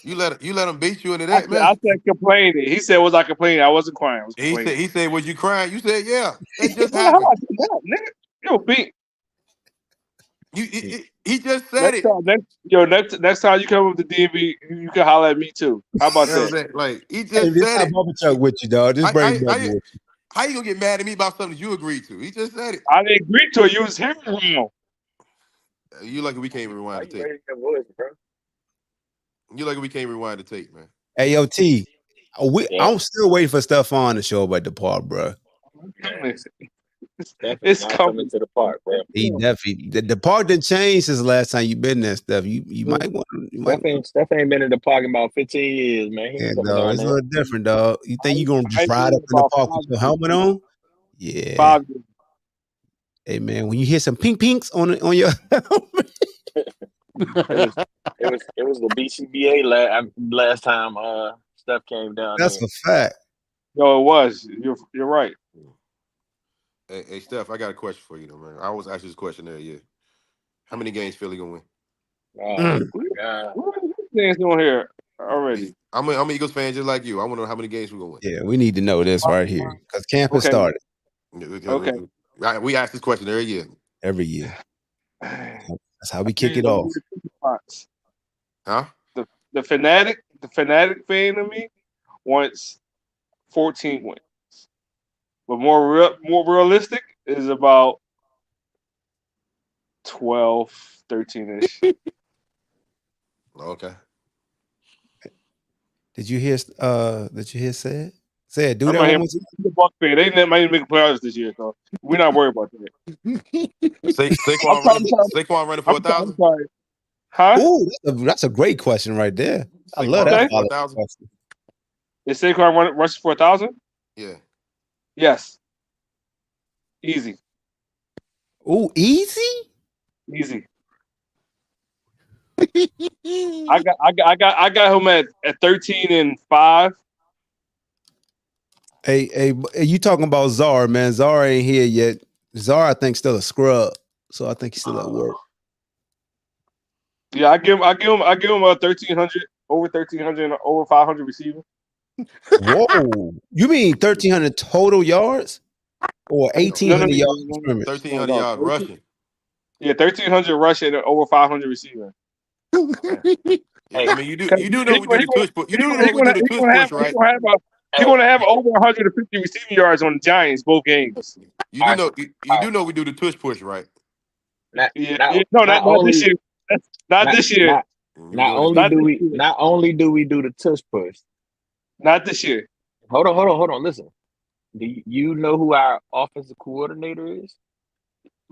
You let him beat you into I that, man. said complaining. He said, "Was I complaining?" I wasn't crying. I was complaining. He said, was you crying? You said, yeah. That just How happened. I do that, nigga? Yo, beat. He just said it. Next time you come up to DMV, you can holler at me too. How about You know what I'm that? saying? Like, he Hey, just this said not it. Bubba Chuck with you, dog. Just bring Bubba with you. How you gonna get mad at me about something you agreed to? He just said it. I didn't agree to it. You was hearing wrong. You lucky we can't rewind the tape. You lucky we can't rewind the tape, man. Hey, yo, T. I'm still waiting for Stephon to show up at the park, bro. It's coming to the park, bro. He definitely the park didn't change since the last time you been there, Steph. You might want. Steph ain't been in the park in about 15 years, man. Yeah, dog. It's a little different, dog. You think you gonna just ride up in the park with your helmet on? Yeah. 5 years. Hey man, when you hear some pink pinks on your helmet. it was the BCBA last time Steph came down. That's a fact. No, it was. You're right. Hey, Steph, I got a question for you, though, man. I always ask you this question every year. How many games Philly gonna win? What things on here already? I'm an Eagles fan just like you. I want to know how many games we're gonna win. Yeah, we need to know this right here because camp has started. Okay. We ask this question every year. Every year. That's how we kick it off. Huh? The fanatic fan of me wants 14 wins. But more realistic is about 12, 13-ish. Okay. Did you hear said? Say it, do I'm that not one more the Buck fan. They might even make playoffs this year, so we're not worried about that. Saquon running for 1,000? Huh? Ooh, that's a great question right there. I love that. 1,000? Is Saquon rushing for 1,000? Yeah. Yes. Easy. Ooh, easy? Easy. I got him at 13-5. Hey, you talking about Czar, man. Czar ain't here yet. Czar, I think, still a scrub. So I think he's still at work. Yeah, I give him a 1,300, over 1,300, over 500 receiving. Whoa. You mean 1,300 total yards? Or 1,800 yards from scrimmage? 1,300 yards rushing. Yeah, 1,300 rushing and over 500 receiving. I mean, you do know we do the tush push. You do know we do the tush push, right? He's going to have over 150 receiving yards on the Giants both games. You do know we do the tush push, right? Not this year. Not this year. Not only do we do the tush push. Not this year. Hold on. Listen. Do you know who our offensive coordinator is?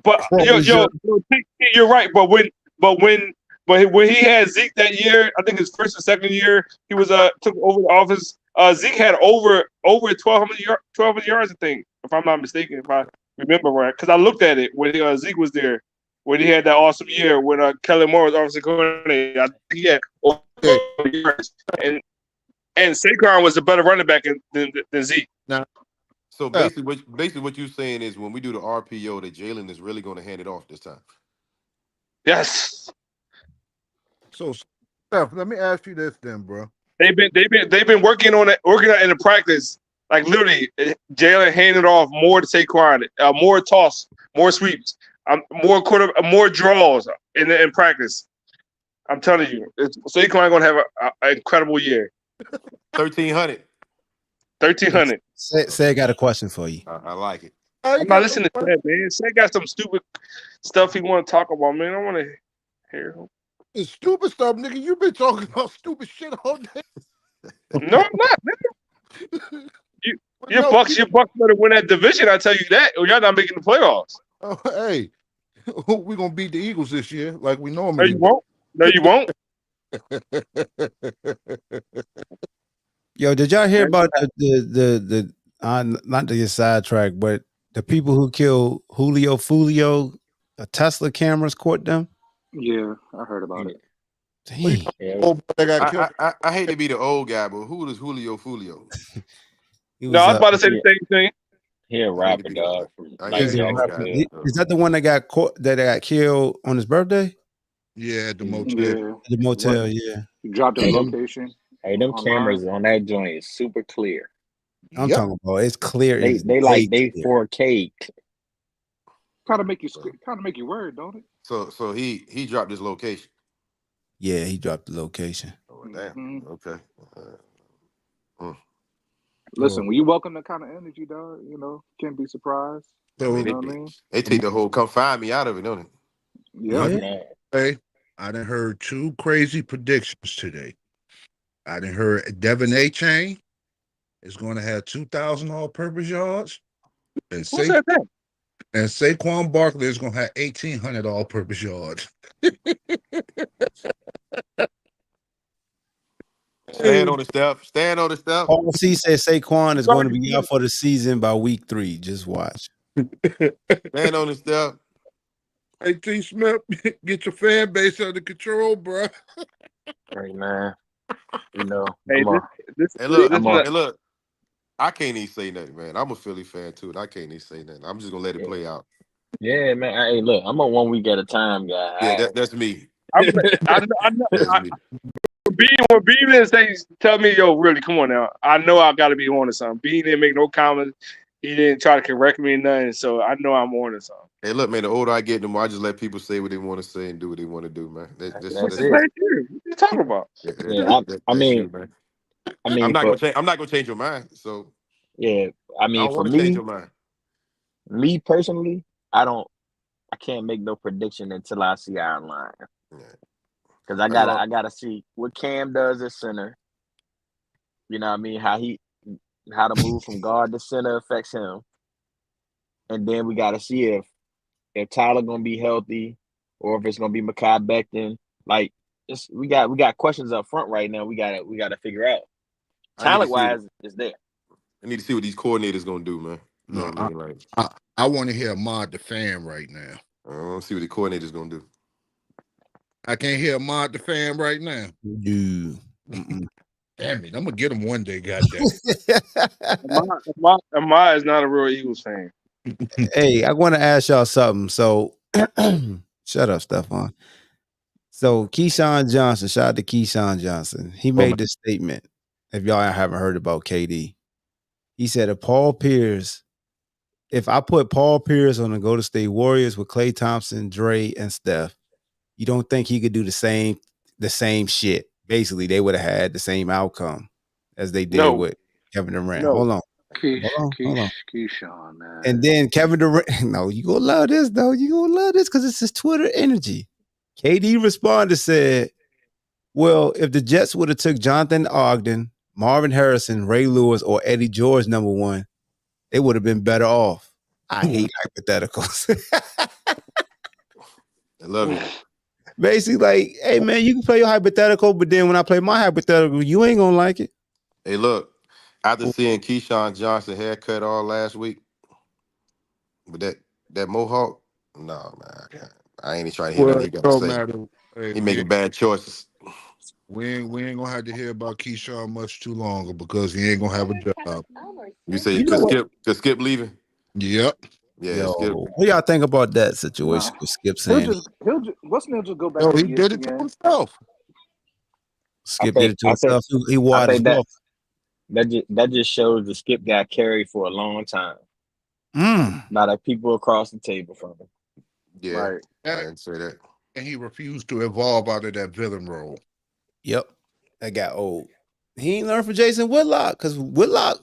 But you're right. But when he had Zeke that year, I think his first or second year, he was took over the office. Zeke had over 1,200 yards, I think, if I'm not mistaken, if I remember right. Because I looked at it when Zeke was there, when he had that awesome year when Kellen Moore was offensive coordinator. I think he had over 1,200 yards, and Saquon was a better running back than Zeke. Now, So basically what you're saying is when we do the RPO, that Jalen is really going to hand it off this time. Yes. So, Steph, let me ask you this then, bro. They've been working on it in the practice. Like literally, Jalen handed off more to Saquon, more toss, more sweeps, more draws in practice. I'm telling you, Saquon gonna have an incredible year. 1,300. 1,300. Say I got a question for you. I like it. I'm not listening to that, man. Say got some stupid stuff he want to talk about, man. I want to hear him. It's stupid stuff, nigga. You've been talking about stupid shit all day. No, I'm not, man. Your Bucks better win that division. I tell you that, or y'all not making the playoffs. Oh, hey, we're gonna beat the Eagles this year, like we No, normally. you won't. No, you won't. Yo, did y'all hear about the not to get sidetracked, but the people who killed Julio Fulio, Tesla cameras caught them? Yeah, I heard about it. Dang. Oh, they got killed. I hate to be the old guy, but who is Julio Fulio? No, I was about to say the same thing. He a rapper, dog. Is that the one that got caught that got killed on his birthday? Yeah, at the motel. Yeah. The motel, yeah. He dropped his location. Hey, them cameras on that joint is super clear. I'm talking about it's clear. They 4K. Kind of make you worried, don't it? So he dropped his location. Yeah, he dropped the location. Oh damn. Okay. Listen, when you welcome that kind of energy, dog, can't be surprised. So, you know what I mean? They take the whole come find me out of it, don't it? Yeah. Hey, I done heard two crazy predictions today. I done heard Devin A. Chain is going to have 2,000 all-purpose yards, and Saquon Barkley is going to have 1,800 all-purpose yards. Stand on the step. Stand on the step. Paul C said Saquon is going to be out for the season by week 3. Just watch. Stand on the step. Hey, T. Smith, get your fan base under control, bro. Hey, man. Hey, look. I can't even say nothing, man. I'm a Philly fan, too, and I can't even say nothing. I'm just going to let it play out. Yeah, man. Hey, look, I'm a 1 week at a time guy. Yeah, that's me. I know. When Bean didn't tell me, yo, really, come on now. I know I got to be on to something. Bean didn't make no comments. He didn't try to correct me or nothing, so I know I'm on to something. Hey, look, man, the older I get, the more I just let people say what they want to say and do what they want to do, man. That's it. What you talking about? I'm not gonna change your mind. So yeah, I mean, for me, change your mind. Me personally, I can't make no prediction until I see our line. Because I gotta see what Cam does at center. You know what I mean? How the move from guard to center affects him. And then we gotta see if Tyler gonna be healthy or if it's gonna be Mekhi Becton. Like we got questions up front right now. We gotta figure out. Talent wise, it's there. I need to see what these coordinators gonna do, man. You know what I mean? Like I want to hear Ahmad the fan right now. I want to see what the coordinators gonna do. I can't hear Ahmad the fan right now. Damn it, I'm gonna get him one day, goddamn. Ahmad is not a real Eagles fan. Hey, I want to ask y'all something. So shut up, Stephon. So Keyshawn Johnson, shout out to Keyshawn Johnson. He made this statement. If y'all haven't heard about KD, he said if I put Paul Pierce on the Golden State Warriors with Klay Thompson, Dre, and Steph, you don't think he could do the same shit? Basically, they would have had the same outcome as they did with Kevin Durant. No. Hold on. Keyshawn, man. And then Kevin Durant, no, you gonna love this though. You gonna love this because it's his Twitter energy. KD responded, said, well, if the Jets would have took Jonathan Ogden, Marvin Harrison, Ray Lewis, or Eddie George number 1, they would have been better off. I hate hypotheticals. I love it. Basically, like, hey man, you can play your hypothetical, but then when I play my hypothetical, you ain't gonna like it. Hey, look, after seeing Keyshawn Johnson haircut all last week, with that mohawk, no man, I ain't even trying to hear nothing he got to say. Hey, he making bad choices. We ain't gonna have to hear about Keyshawn much too longer because he ain't gonna have a job. You say You know what? Skip leaving? Yep. Yeah, Yo, Skip. what y'all think about that situation Nah, with Skip saying what's name just go back Yo, to he did it to ESPN. himself. I Skip did think it to I think himself? He I wired his think that wealth. that just shows the Skip got carried for a long time by the people across the table from him. Yeah, Right. I didn't say that. And he refused to evolve out of that villain role. Yep, that got old. He ain't learned from Jason Whitlock because Whitlock.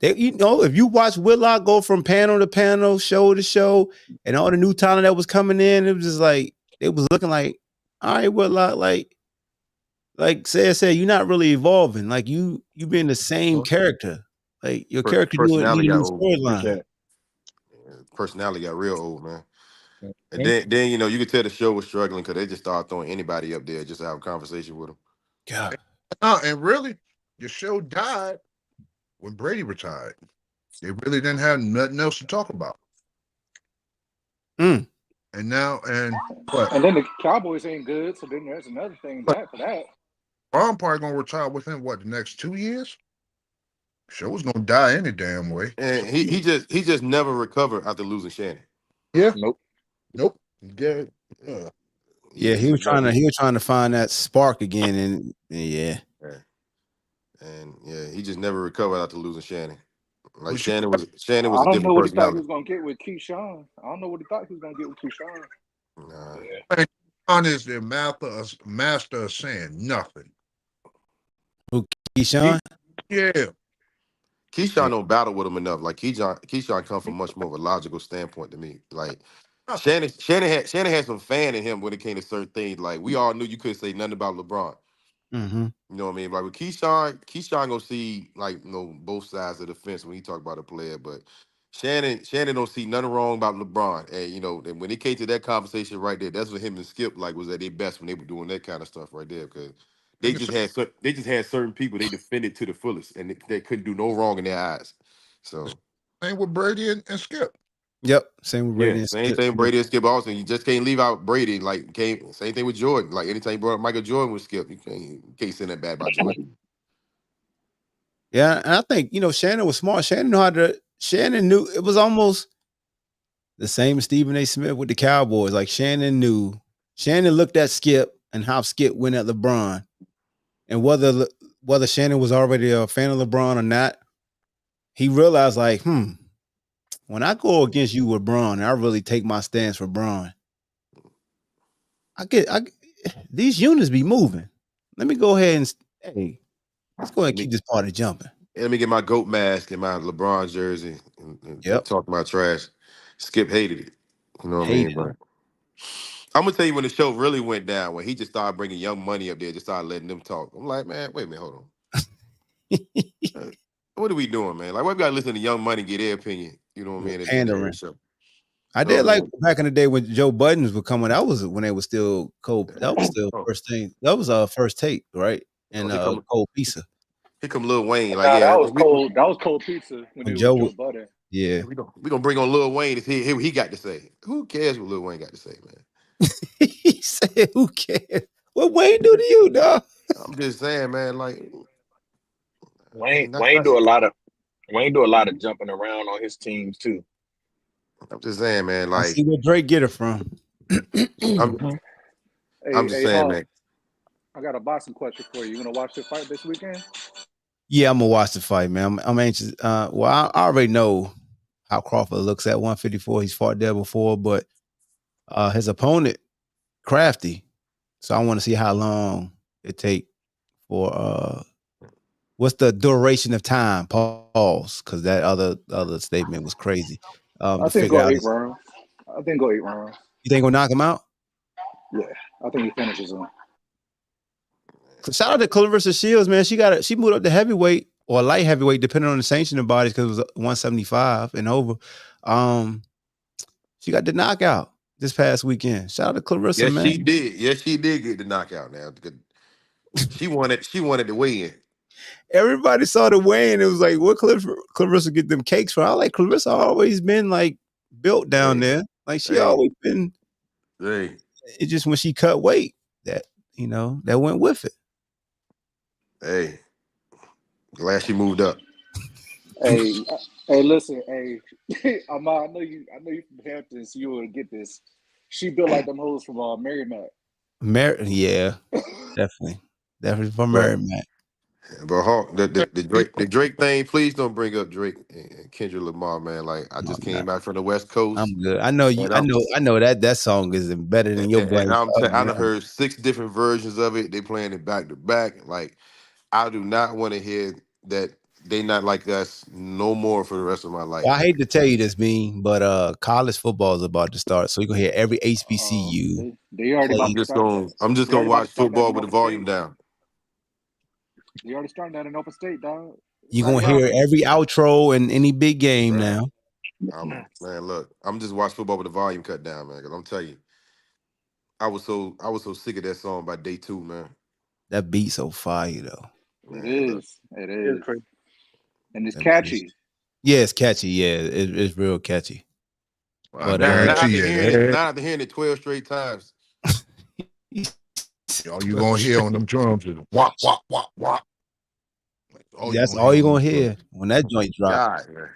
They, if you watch Whitlock go from panel to panel, show to show, and all the new talent that was coming in, it was just like it was looking like, all right, Whitlock, like said, you're not really evolving. Like you being the same character. Like your character Personality need a got new old. storyline. Personality got real old, man. And Mhm. then you could tell the show was struggling because they just started throwing anybody up there just to have a conversation with them. God. And really, the show died when Brady retired. They really didn't have nothing else to talk about. Mm. And now, what? And then the Cowboys ain't good, so then there's another thing But for that. I'm probably gonna retire within the next 2 years. Show's gonna die any damn way. And he just never recovered after losing Shannon. Yeah. Nope. Nope. Yeah. Yeah, He just never. he was trying to find that spark again, and yeah. And yeah, he just never recovered after losing Shannon. Like We should, Shannon was I a don't know different what he thought he personality. was gonna get with Keyshawn. I don't know what he thought he was gonna get with Keyshawn. Nah. Yeah. Keyshawn is the master of saying nothing. Who, Keyshawn? Yeah. Keyshawn don't battle with him enough. Like Keyshawn come from much more of a logical standpoint to me. Like Shannon had some fan in him when it came to certain things. Like we all knew you couldn't say nothing about LeBron. Mm-hmm. You know what I mean? Like with Keyshawn gonna see like both sides of the fence when he talk about a player, but Shannon don't see nothing wrong about LeBron. And and when it came to that conversation right there, that's what him and Skip like was at their best when they were doing that kind of stuff right there because they And just had certain people they defended to the fullest and they couldn't do no wrong in their eyes. the So same with Brady and Skip. Yep. Same with Brady yeah, and same Skip. thing Brady and Skip Austin. You just can't leave out Brady. Same thing with Jordan. Like anytime you brought up Michael Jordan with Skip, you can't say that bad about Jordan. Yeah, and I think Shannon was smart. Shannon knew it was almost the same as Stephen A. Smith with the Cowboys. Like Shannon looked at Skip and how Skip went at LeBron, and whether Shannon was already a fan of LeBron or not, he realized like, when I go against you with Braun, I really take my stance for Braun. These units be moving. Let me go ahead and let's go ahead and keep this party jumping. Let me get my goat mask and my LeBron jersey and Yep. talk about trash. Skip hated it. You know what I Hate mean? But I'm gonna tell you when the show really went down, when he just started bringing Young Money up there, just started letting them talk. I'm like, man, wait a minute, hold on. What are we doing, man? Like, why we gotta listen to Young Money get their opinion? You know what I mean? At the end of every Pandering. show. I So did like man, back in the day when Joe Buttons would come on. That was when they were still cold. That was still oh, first thing. That was our first tape, right? And here come cold pizza. Lil Wayne. Like, Nah, yeah, that was cold. That was cold pizza when When it was Joe, Joe Budden. yeah, we gonna bring on Lil Wayne to hear what he got to say. Who cares what Lil Wayne got to say, man? he said, "Who cares? What Wayne do to you, dog?" I'm just saying, man. Like, I Wayne mean, Wayne do a lot of jumping around on his teams too. I'm just saying, man. I Like, see where Drake get it from. I'm Hey, just hey, saying, Hawk, man. I got a boxing question for you. You gonna watch the fight this weekend? Yeah, I'm gonna watch the fight, man. I'm anxious. Well, I already know how Crawford looks at 154. He's fought there before, but his opponent, crafty. So I want to see how long it take for what's the duration of time? Pause, because that other statement was crazy. I To think figure go out, 8 rounds. I think go 8 rounds. you think we'll knock him out? Yeah, I think he finishes him. So shout out to Clarissa Shields, man. She moved up to heavyweight or light heavyweight, depending on the sanctioning bodies, because it was 175 and over. She got the knockout this past weekend. Shout out to Clarissa, Yes, man. she did. Yes, she did get the knockout. Now, she wanted to weigh in. Everybody saw the weigh in. It was like, what Clarissa get them cakes from? I like Clarissa always been like built down Hey, there. Like she hey, always been. hey, It just when she cut weight that that went with it. hey. Glad she moved up. Hey, listen, hey, Ahmad, I know you from Hampton, so you will get this. She built like them hoes from Mary Matt. Yeah, definitely from But Mary, man. Hawk, the Drake thing. Please don't bring up Drake and Kendrick Lamar, man. Like I No, just no, came back from the West Coast, I'm good. I know you. and I know that song is better than your boy. I'm saying I done heard 6 different versions of it. They playing it back to back. Like I do not want to hear that they not like us no more for the rest of my Well, life. I hate to tell you this, Bean, but college football is about to start, so you're gonna hear every HBCU They already play. about to start that. I'm just They gonna already about to watch start that football in with the Open volume State. down. They already starting that in Open State, dog. You're Grand gonna hear Rapids. every outro in any big game Right. now. Man, look, I'm just watch football with the volume cut down, man. Because I'm telling you, I was so sick of that song by day 2, man. That beat so fire though. It Man, look, is. It It's is. crazy. And it's That beat catchy. Yeah, it's catchy. Yeah, it's real catchy. I But now guarantee after you hearing it, that now after hearing it 12 straight times, all you gonna hear on them drums is wop, wop, wop, wop. All you that's gonna all hear you're on gonna them drums. hear when that joint drop. God, man.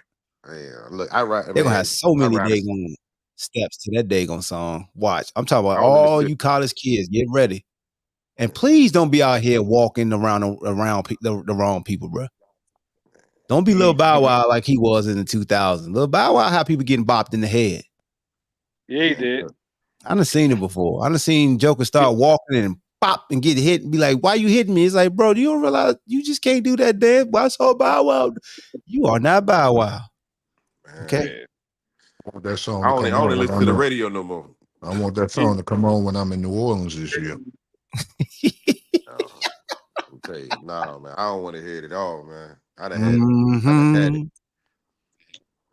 Yeah, look, I ride, They're gonna have man. so I many ride. daggone steps to that daggone song. Watch. I'm talking about I don't even all sit. you college kids. Get ready. And please don't be out here walking around the wrong people, bro. Don't be Lil Bow Wow like he was in the 2000s. Lil Bow Wow how people getting bopped in the head. Yeah, he did. I done seen it before. I done seen Joker start walking and pop and get hit and be like, "Why you hitting me?" It's like, bro, do you don't realize you just can't do that, Dad? Why so Bow Wow? You are not Bow Wow. Okay. Yeah. I want that song I to only come I only on when listen to I'm the in. radio no more. I want that song to come on when I'm in New Orleans this year. I'll tell you, nah, man. I don't want to hear it at all, man. I done had it. I done had it. Mm-hmm.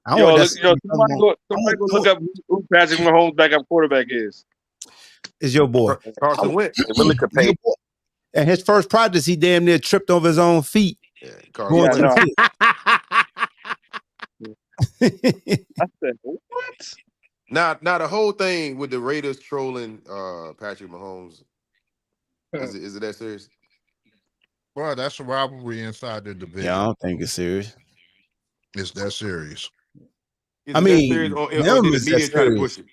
I want Yo, that look, song to come on. somebody go look up who Patrick Mahomes' backup quarterback is. Is your boy. Carson Wentz. They really could Your pay. boy. And his first practice, he damn near tripped over his own feet Yeah, Carson going Yeah, I to Wentz. know. the field. I said, what? Now the whole thing with the Raiders trolling Patrick Mahomes, is it that serious? Well, that's a rivalry inside the Yeah, I division. don't think it's serious. It's that serious. Is I it that serious, mean, or them did the is that media try to serious. push it?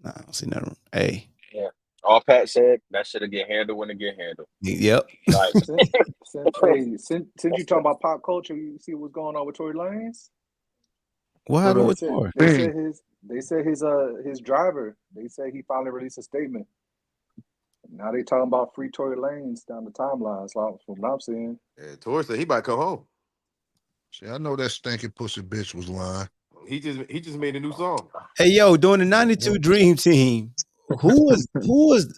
Nah, I don't see nothing. Hey. Yeah. All Pat said, that should have get handled when it get handled. Yep. Like, Since you talking about pop culture, you see what's going on with Tory Lanez? What happened with Tory? They said his driver. They said he finally released a statement. Now they talking about free Tory Lanez down the timeline. So from what I'm seeing, Yeah, Torres said he might come home. See, I know that stinking pussy bitch was lying. He just made a new song. Hey, yo, during the 92 Dream Team, who was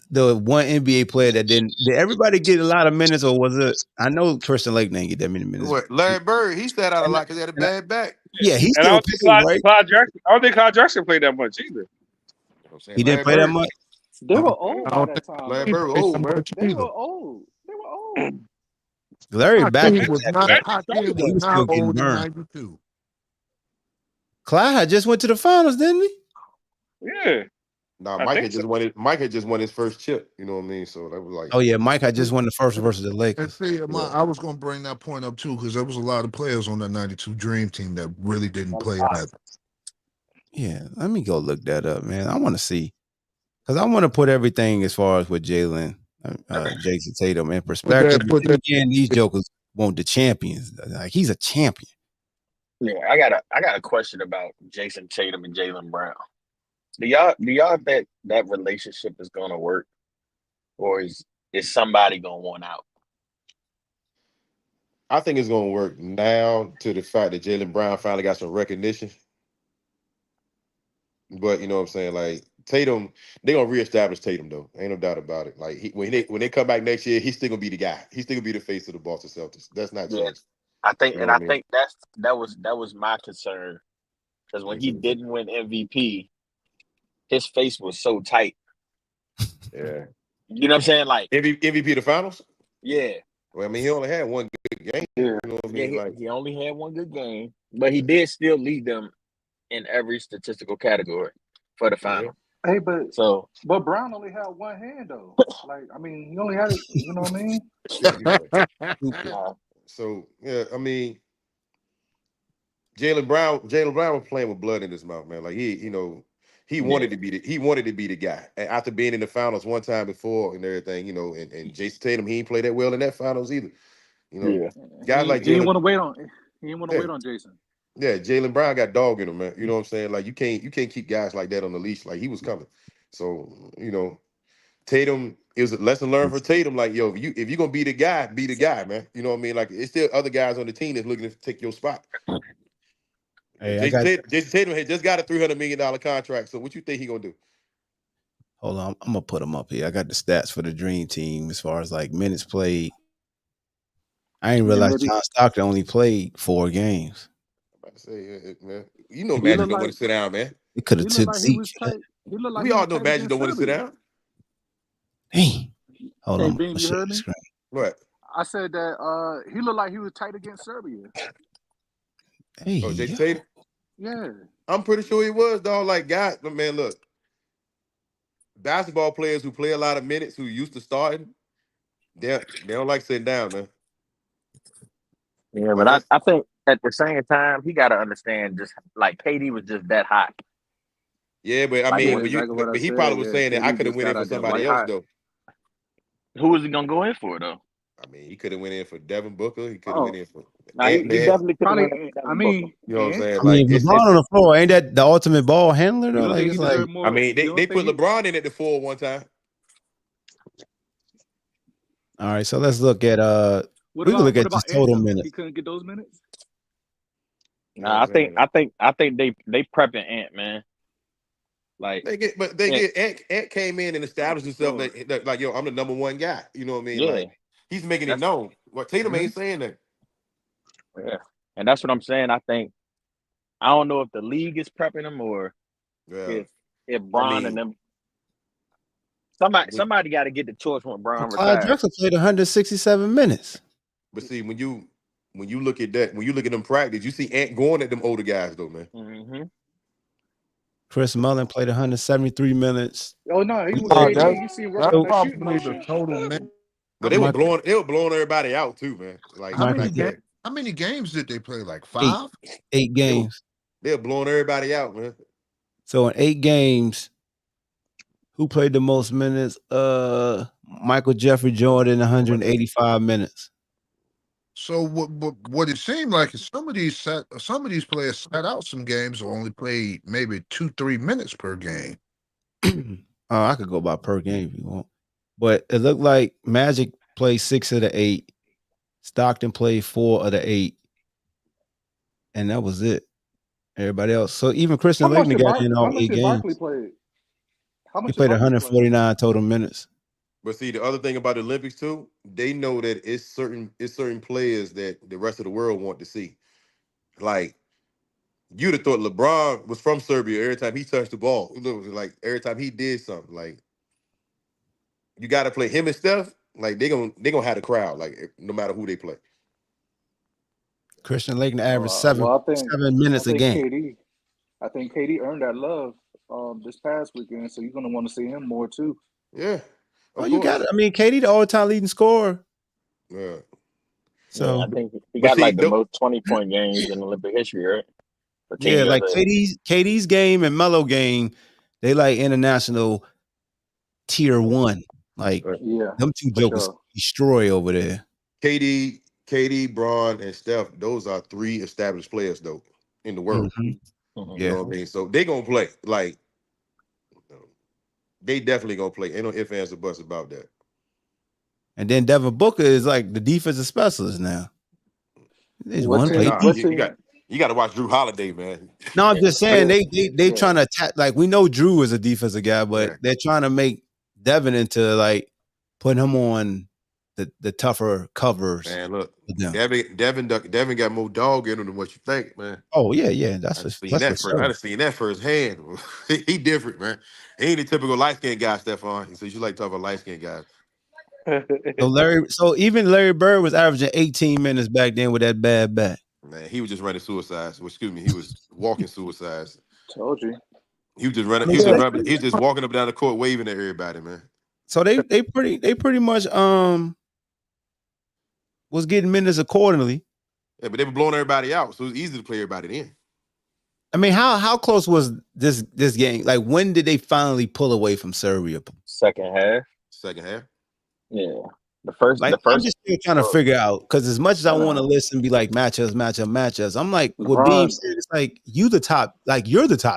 the one NBA player that did everybody get a lot of minutes, or was it? I know Christian Lake didn't get that many minutes. What, Larry Bird, he sat out a lot because he had a bad back. Yeah, he And I still don't think played, right? Clyde Jackson. I don't think Clyde Jackson played that much either. He didn't play that much. they were Okay. old I by don't that think time. Larry he Bird was played old, that man. much They either. were old. They were old. Larry back Hakeem was not Hakeem he was was still not getting old in burned. '92. Clyde had just went to the finals, didn't he? Yeah. Nah, I Mike think had just won it. Mike had just won his first chip. You know what I mean? So that was like, Oh yeah, Mike had just won the first versus the And Lakers. see, yeah. I was going to bring that point up too because there was a lot of players on that '92 Dream Team that really didn't play either. Yeah, let me go look that up, man. I want to see because I want to put everything as far as with Jalen, Jason Tatum in perspective. Put that, Again, these jokers want the champions. Like he's a champion. yeah, I got a question about Jason Tatum and Jaylen Brown. Do y'all think that relationship is gonna work, or is somebody gonna want out? I think it's gonna work now to the fact that Jaylen Brown finally got some recognition. But you know what I'm saying? Like Tatum, they're gonna reestablish Tatum though. Ain't no doubt about it. Like when they come back next year, he's still gonna be the guy. He's still gonna be the face of the Boston Celtics. That's not Yeah, changed. I think, You know and what I I mean? think that was my concern because when he didn't win MVP, his face was so tight. Yeah. You know what I'm saying? Like MVP of the finals? Yeah. Well, I mean, he only had one good game. Yeah. You know what I mean? Yeah, he only had one good game, but he did still lead them in every statistical category for the final. Hey, but Brown only had one hand though. Like, I mean, he only had it. You know what I mean? So yeah, I mean, Jaylen Brown was playing with blood in his mouth, man. Like he wanted to be the guy. And after being in the finals one time before and everything, and Jason Tatum, he ain't played that well in that finals either. Yeah. Guys like He didn't Jalen, want to wait on. He didn't want to yeah, wait on Jason. yeah, Jaylen Brown got dog in him, man. You know what I'm saying? Like you can't keep guys like that on the leash. Like he was coming. So Tatum, it was a lesson learned for Tatum. Like yo, if you're gonna be the guy, man. You know what I mean? Like it's still other guys on the team that's looking to take your spot. Hey, Jason Tatum had just got a $300 million contract. So what you think he gonna do? hold on, I'm gonna put him up here. I got the stats for the Dream Team as far as like minutes played. I didn't realize John Stockton only played 4 games. I'm about to say, man, Magic don't want to sit down, man. It could have took Zeke. He looked like we all know Magic don't want to sit down. Hey, hold on. Ben, you heard me? What? I said that he looked like he was tight against Serbia. Hey, Jason Tatum? Yeah. I'm pretty sure he was, dog. Like, God, man, look. Basketball players who play a lot of minutes, who used to starting, they don't like sitting down, man. Yeah, but I think at the same time, he got to understand just like KD was just that hot. Yeah, but I mean, but he probably was saying that I could have went in for somebody else, though. Who was he going to go in for, though? I mean, he could have went in for Devin Booker. He could have went in for he definitely could have went in for I mean, Booker. You know what I'm saying? I mean, LeBron on the floor, ain't that the ultimate ball handler, though? Like, it's like, I mean, they put LeBron in at the 4 one time. All right, so let's look at we can look at just total minutes. He couldn't get those minutes. Nah, I think they prepping Ant, man. Like Ant came in and established himself like, yo, I'm the number 1 guy. You know what I mean? Yeah. Like he's making it known. Well, Tatum ain't saying that. Yeah, and that's what I'm saying. I don't know if the league is prepping him or if Bron and them. Somebody got to get the torch when Bron Clyde retires. Drexler played 167 minutes. But see, when you look at that, when you look at them practice, you see Ant going at them older guys, though, man. Mm-hmm. Chris Mullin played 173 minutes. Oh no, he was that's you see probably the total minutes. But they were blowing everybody out too, man. Like how many games did they play? Like 5? 8 games. They were blowing everybody out, man. So in 8 games, who played the most minutes? Michael Jeffrey Jordan, 185 minutes. So what it seemed like is some of these players sat out some games or only played maybe 2-3 minutes per game. I could go by per game if you want. But it looked like Magic played 6 of the 8. Stockton played 4 of the 8. And that was it. Everybody else. So even Christian Laettner got in all 8 games. He played 149 total minutes. But see, the other thing about the Olympics too, they know that it's certain players that the rest of the world want to see. Like you'd have thought LeBron was from Serbia every time he touched the ball. Like every time he did something, like you got to play him and Steph. Like they gonna have the crowd. Like no matter who they play. Christian Laettner averaged 7 minutes a game. I think KD earned that love this past weekend, so you're gonna want to see him more too. Yeah. Oh, you got it. I mean, KD the all-time leading scorer. Yeah. So I think he got the most 20-point games in Olympic history, right? Yeah, like KD's game and Melo game, they like international tier 1. Like them two jokers destroy over there. KD, Bron, and Steph, those are 3 established players though in the world. Mm-hmm. You know what I mean? So they gonna play. Like they definitely gonna play. Ain't no ifs, ands, or buts about that. And then Devin Booker is like the defensive specialist now. He's one play. You got to watch Drew Holiday, man. No, I'm just saying they trying to attack. Like we know Drew is a defensive guy, but they're trying to make Devin into like putting him on the tougher covers. Man, look, Devin got more dog in him than what you think, man. Oh yeah, that's I done seen that firsthand. He different, man. He ain't a typical light skinned guy, Stephon. So you like talking about light skinned guys. So even Larry Bird was averaging 18 minutes back then with that bad back. Man, he was just running suicides. Well, excuse me, he was walking suicides. Told you. He was just running. He was just walking up down the court waving at everybody, man. So they pretty much was getting minutes accordingly. Yeah, but they were blowing everybody out, so it was easy to play everybody in. I mean, how close was this game? Like, when did they finally pull away from Serbia? Second half. Second half. Yeah. The first. I'm just still trying to figure out, because as much as I want to listen, be like matchups, I'm like, with Bleav said, it's like you're the top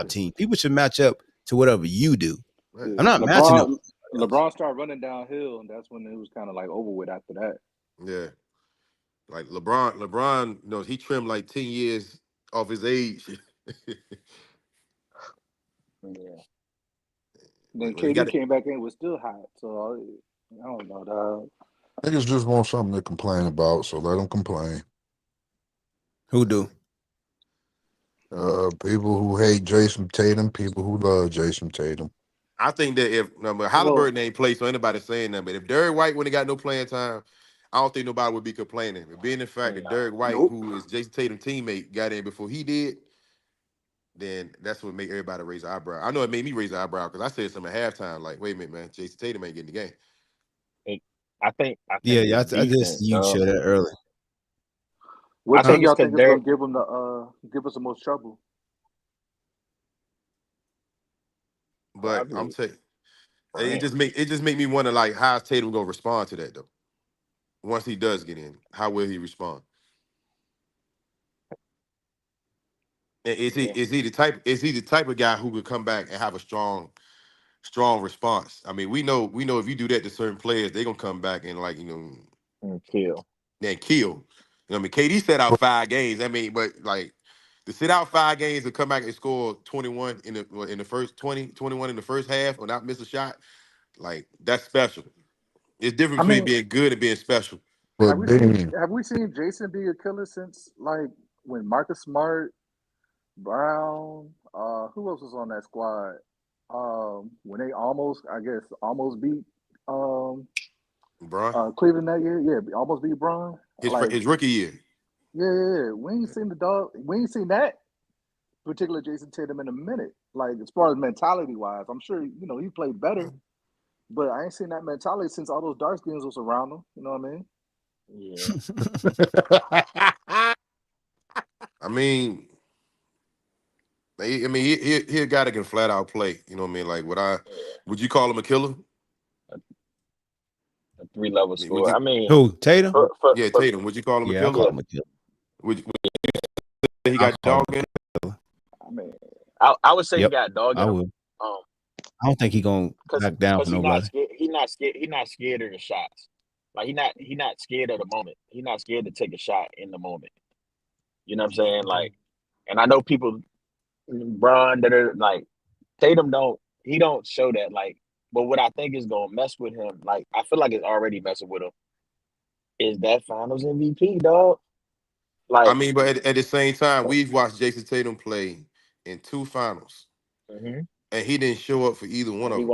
team. People should match up to whatever you do. Yeah. I'm not matching up. LeBron started running downhill, and that's when it was kind of like over with after that. Yeah, like LeBron, you know, he trimmed like 10 years off his age. Yeah. Then KD came back in, was still hot. So I don't know, dog. Niggas just want something to complain about, so let them complain. Who do? People who hate Jason Tatum, people who love Jason Tatum. I think that if Halliburton ain't played, so anybody saying that, but if Derek White wouldn't got no playing time, I don't think nobody would be complaining. But being the fact that Derek White, who is Jason Tatum's teammate, got in before he did, then that's what made everybody raise their eyebrow. I know it made me raise the eyebrow because I said something at halftime, like, wait a minute, man, Jason Tatum ain't getting the game. I think I just you showed that early. What team y'all think is gonna give us the most trouble? But I'm saying it just make me wonder, like, how's Tatum gonna respond to that though? Once he does get in, how will he respond? And is he the type of guy who could come back and have a strong response? I mean, we know if you do that to certain players, they're gonna come back and, like, and kill. And kill. You know what I mean? KD set out 5 games. I mean, but like to sit out 5 games and come back and score 21 in the first 21 in the first half or not miss a shot, like, that's special. It's different between being good and being special. Have we seen Jason be a killer since, like, when Marcus Smart, Brown, who else was on that squad? When they almost beat Cleveland that year. Yeah, almost beat Bron. His rookie year. Yeah. We ain't seen that particular Jason Tatum in a minute. Like, as far as mentality wise, I'm sure he played better, but I ain't seen that mentality since all those dark skins was around him. You know what I mean? Yeah. I mean, he a guy that can flat out play. You know what I mean? Like, would you call him a killer? A 3-level scorer. I mean, who, Tatum? Tatum. Would you call him a killer? I'll call him a killer. Would you say he got dog in? I mean, I would say he got dog in. I would. I don't think he gonna back down for nobody. He's not scared of the shots. Like, he not scared of the moment. He's not scared to take a shot in the moment. You know what I'm saying? Like, and I know people, Bron, that are like, Tatum don't show that. Like, but what I think is gonna mess with him, like, I feel like it's already messing with him, is that Finals MVP, dog. Like, I mean, but at the same time, we've watched Jason Tatum play in 2 finals, and he didn't show up for either one of them.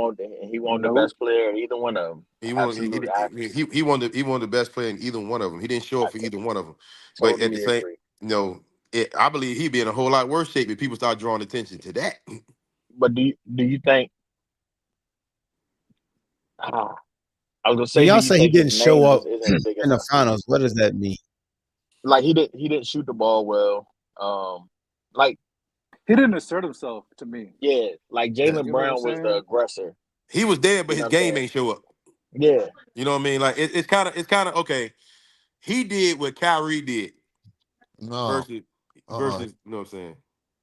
He won the best player in either one of them. He won the best player in either one of them. He didn't show up for either one of them. But at the same, I Bleav he'd be in a whole lot worse shape if people start drawing attention to that. But do you think? I was gonna say, y'all say he didn't show up in the finals. What does that mean? Like, he didn't shoot the ball well. Like, he didn't assert himself to me. Yeah, like Jaylen Brown was the aggressor. He was there, but his game ain't show up. Yeah, you know what I mean. Like, it's kind of okay. He did what Kyrie did. Versus, you know what I'm saying.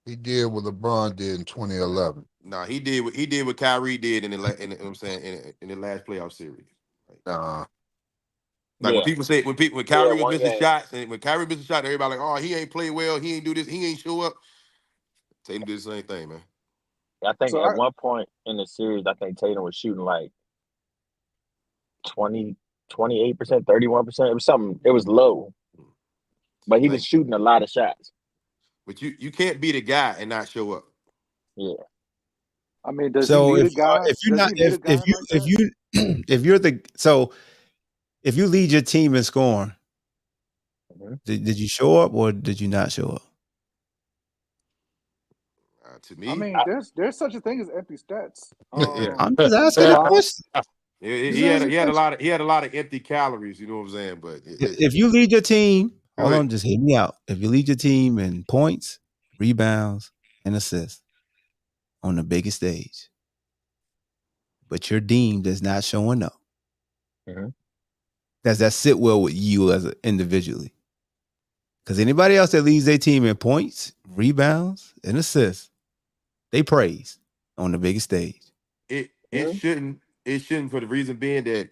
He did what LeBron did in 2011. Nah, he did what Kyrie did in the last playoff series. Like, when people say when Kyrie was missing shots, and when Kyrie missing shots, everybody like, oh, he ain't play well, he ain't do this, he ain't show up. Tatum did the same thing, man. I think at one point in the series, I think Tatum was shooting like 28%, 31%. It was something. It was low, but he was shooting a lot of shots. But you can't be the guy and not show up. Yeah. I mean, does he need a guy? If you lead your team in scoring, did you show up or did you not show up? To me, I mean, there's such a thing as empty stats. I'm just asking a question. He had a lot of empty calories. You know what I'm saying? But if you lead your team, hold ahead. on, just hear me out. If you lead your team in points, rebounds, and assists on the biggest stage, but your team is not showing up, does that sit well with you as individually? Because anybody else that leads their team in points, rebounds, and assists, they praise on the biggest stage. It shouldn't for the reason being that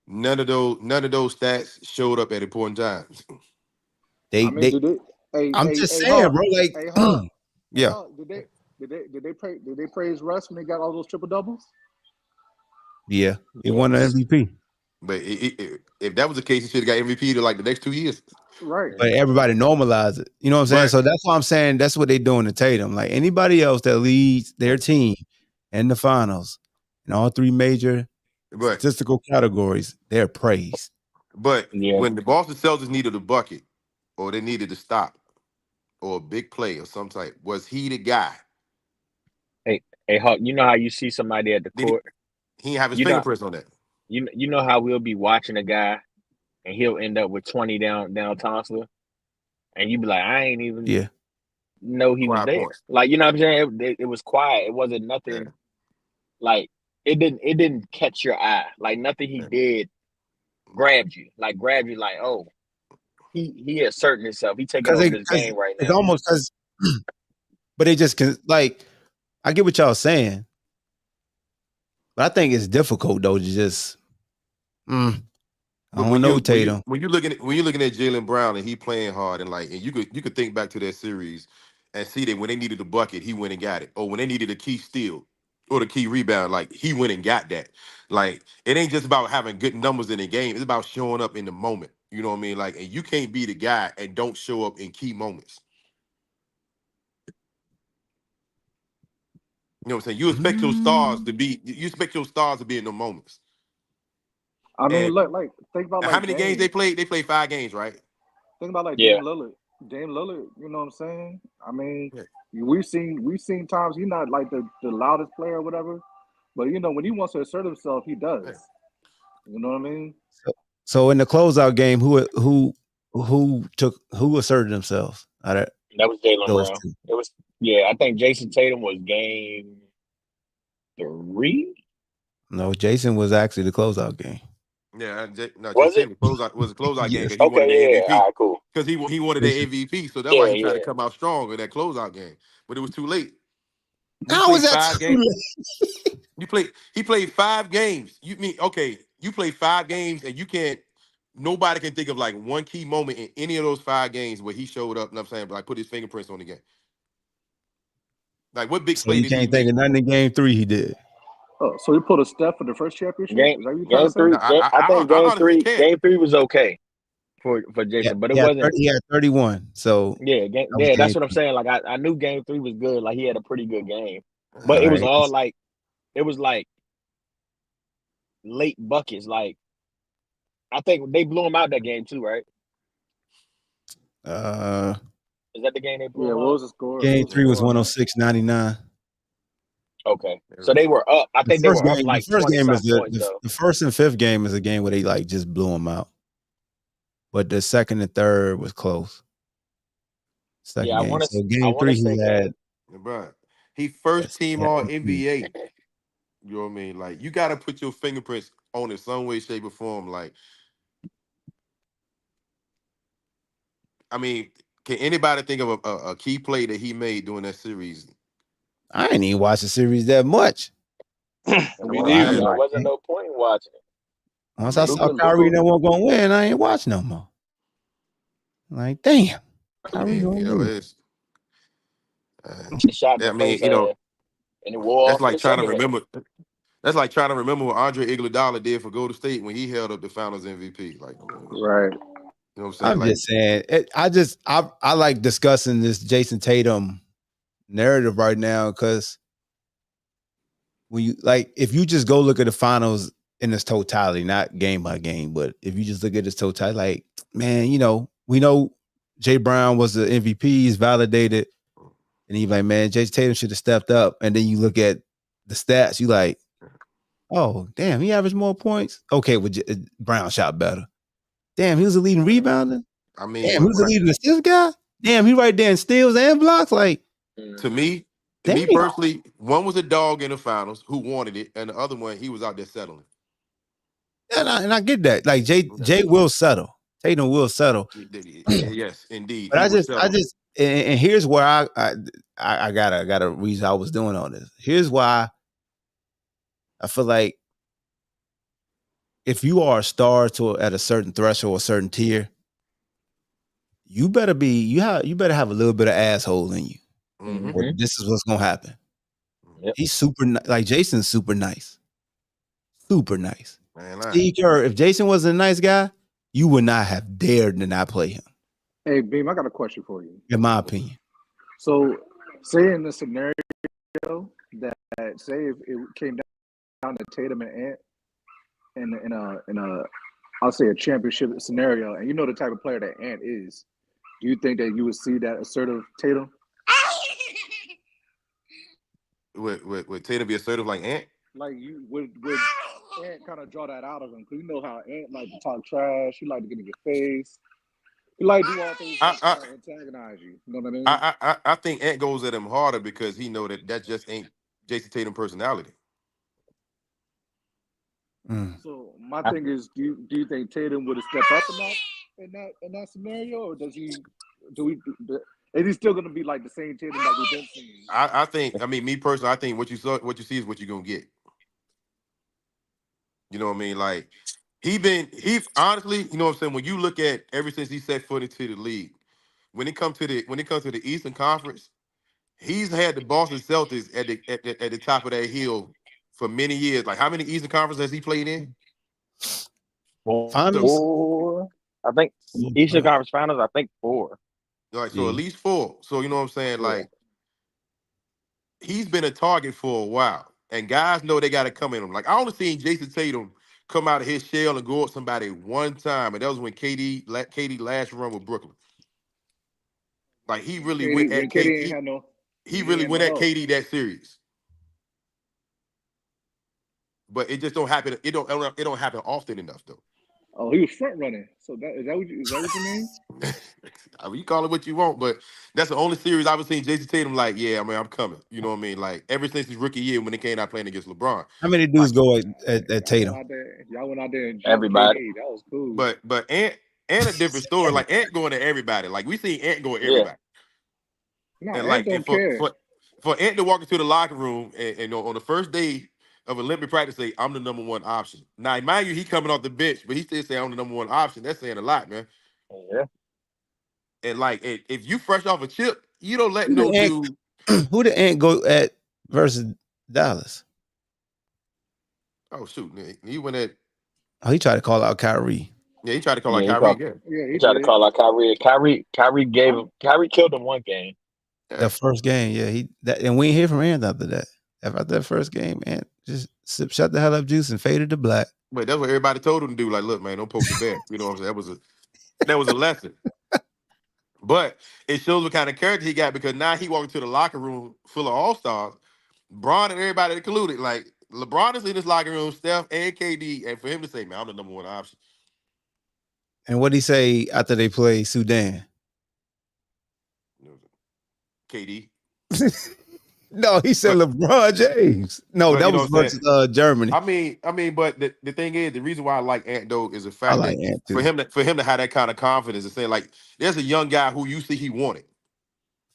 none of those stats showed up at important times. Did they? I'm just saying, bro. Like, yeah. Did they praise Russ when they got all those triple doubles? Yeah, he won the MVP. But if that was the case, he should have got MVP to like the next 2 years. Right. But everybody normalize it. You know what I'm saying? So that's why I'm saying that's what they're doing to Tatum. Like anybody else that leads their team in the finals in all three major statistical categories, they're praised. But when the Boston Celtics needed a bucket or they needed to stop or a big play or some type, was he the guy? Hey, Hawk, you know how you see somebody at the court? He didn't have his fingerprints on that. You know how we'll be watching a guy and he'll end up with 20 down Thompson, and you be like, I ain't even know he was there. Like, you know what I'm saying? It was quiet. It wasn't nothing like it didn't catch your eye. Like nothing he did grabbed you. Like oh, he asserting himself. He taking over this game right now. It's almost because, but they just can like. I get what y'all saying, but I think it's difficult though to just. I don't know, Tatum. When you're looking at Jaylen Brown and he playing hard and you could think back to that series and see that when they needed a bucket, he went and got it. Or when they needed a key steal or the key rebound, like he went and got that. Like it ain't just about having good numbers in the game. It's about showing up in the moment. You know what I mean? Like, and you can't be the guy and don't show up in key moments. You know what I'm saying? You expect your stars to be in the moments. I mean, think about how many games they played? They played 5 games, right? Think about Dame Lillard. Dame Lillard, you know what I'm saying? I mean, we've seen times he's not like the loudest player or whatever, but you know when he wants to assert himself, he does. You know what I mean? So in the closeout game, who asserted themselves? That was Jaylen Brown. It was I think Jason Tatum was game 3. No, Jason was actually the closeout game. Yeah, Jason was a closeout game because he wanted the MVP. All right, cool. Because he wanted the MVP, so that's why he tried to come out strong in that closeout game. But it was too late. How was that too late? He played 5 games. You played 5 games and you can't. Nobody can think of like one key moment in any of those 5 games where he showed up. And I'm saying, like, put his fingerprints on the game. Like, what big play did he make? You can't think of nothing in game 3 he did. Oh, so he put a step for the first championship? Game 3. I think game 3 was okay for Jason, but it wasn't. He had 31. So that's what I'm saying. Like I knew game 3 was good. Like he had a pretty good game, but it was all like late buckets. Like I think they blew him out that game too, right? Is that the game they blew him out? What was the score? Game 3 was 106-99. Okay, so they were up. I think they were up like the first game is points, the first and fifth game is a game where they like just blew them out, but the second and third was close. Second game. So game 3 he had. Bro, he first team all NBA. You know what I mean? Like you got to put your fingerprints on it some way, shape, or form. Like, I mean, can anybody think of a key play that he made during that series? I ain't even watched the series that much. There wasn't no point in watching it. Once I saw Kyrie that wasn't gonna win, I ain't watch no more. Like, damn, Kyrie gonna lose. Shot I mean, you know, and it wore that's like trying to remember. That's like trying to remember what Andre Iguodala did for Golden State when he held up the Finals MVP. Like, right. You know what I'm saying? I'm just saying. I like discussing this Jason Tatum narrative right now because when you if you just go look at the finals in its totality, not game by game, but if you just look at its totality, like, man, you know, we know Jay Brown was the MVP, he's validated, and he's like, man, Jason Tatum should have stepped up. And then you look at the stats, you like, Oh, damn, he averaged more points. Okay, Brown shot better. Damn, he was the leading rebounder. I mean, Damn, he was the leading assist guy. Damn, he right there in steals and blocks. Like, to me damn. personally, one was a dog in the finals who wanted it, and the other one he was out there settling. And I get that. Like Jay will settle. Tatum will settle. Yes, indeed. But I just, and here's where I got a reason I was doing all this. Here's why I feel like if you are a star at a certain threshold, a certain tier, you better have a little bit of asshole in you. Or this is what's gonna happen. Yep. He's super like Jason's super nice. Super nice. Man, Steve Kerr, if Jason wasn't a nice guy, you would not have dared to not play him. Hey, Beam, I got a question for you. In my opinion. So, say in the scenario that say if it came down to Tatum and Ant in a I'll say a championship scenario, and you know the type of player that Ant is, do you think that you would see that assertive Tatum? Would Tatum be assertive like Ant? Like you would Ant kind of draw that out of him? Because you know how Ant like to talk trash. He like to get in your face. He like to do all things like antagonize you. You know what I mean? I think Ant goes at him harder because he know that just ain't Jason Tatum personality. So my thing is, do you think Tatum would have stepped up in that scenario, or is he still going to be like the same Tatum that we've been seeing? I think, me personally, I think what you see is what you're gonna get. You know what I mean? Like he honestly, you know what I'm saying. When you look at ever since he set foot into the league, when it comes to the Eastern Conference, he's had the Boston Celtics at the top of that hill for many years. Like how many Eastern Conference has he played in? Four. I think Eastern Conference Finals. I think 4. Like so, at least 4. So you know what I'm saying? Like he's been a target for a while, and guys know they got to come in him. Like I only seen Jason Tatum come out of his shell and go at somebody one time, and that was when KD last run with Brooklyn. Like he really went at KD. He really went at KD that series. But it just don't happen. It don't happen often enough though. Oh, he was front running. So is that what you mean? I mean, you call it what you want, but that's the only series I've seen Jason Tatum like, yeah, I mean, I'm coming. You know what I mean? Like ever since his rookie year when he came out playing against LeBron. How many dudes go at Tatum? Y'all went out there and everybody. KD. That was cool. But Ant a different story. Like Ant going to everybody. Like we see Ant go at everybody. No, and Ant like don't care. For Ant to walk into the locker room and on the first day of Olympic practice say, I'm the number one option. Now, mind you, he coming off the bench, but he still say I'm the number one option. That's saying a lot, man. Yeah. And like, if you fresh off a chip, you don't let no dude. Who did Ant go at versus Dallas? Oh shoot, he went at. Oh, he tried to call out Kyrie. Yeah, he tried to call out Kyrie. He tried to call out Kyrie. Kyrie killed him one game. The first game, yeah. And we ain't hear from Ant after that. After that first game, Ant just shut the hell up, juice, and faded to black. But that's what everybody told him to do. Like, look, man, don't poke the bear. You know what I'm saying? That was a lesson. But it shows what kind of character he got because now he walked into the locker room full of all-stars, Bron and everybody included. Like, LeBron is in this locker room, Steph and KD, and for him to say, man, I'm the number one option. And what did he say after they play Sudan? KD. No, he said LeBron James. No, that was versus Germany. I mean, but the thing is, the reason why I like Ant though is the fact like that for him to have that kind of confidence and saying like, there's a young guy who you see he wanted.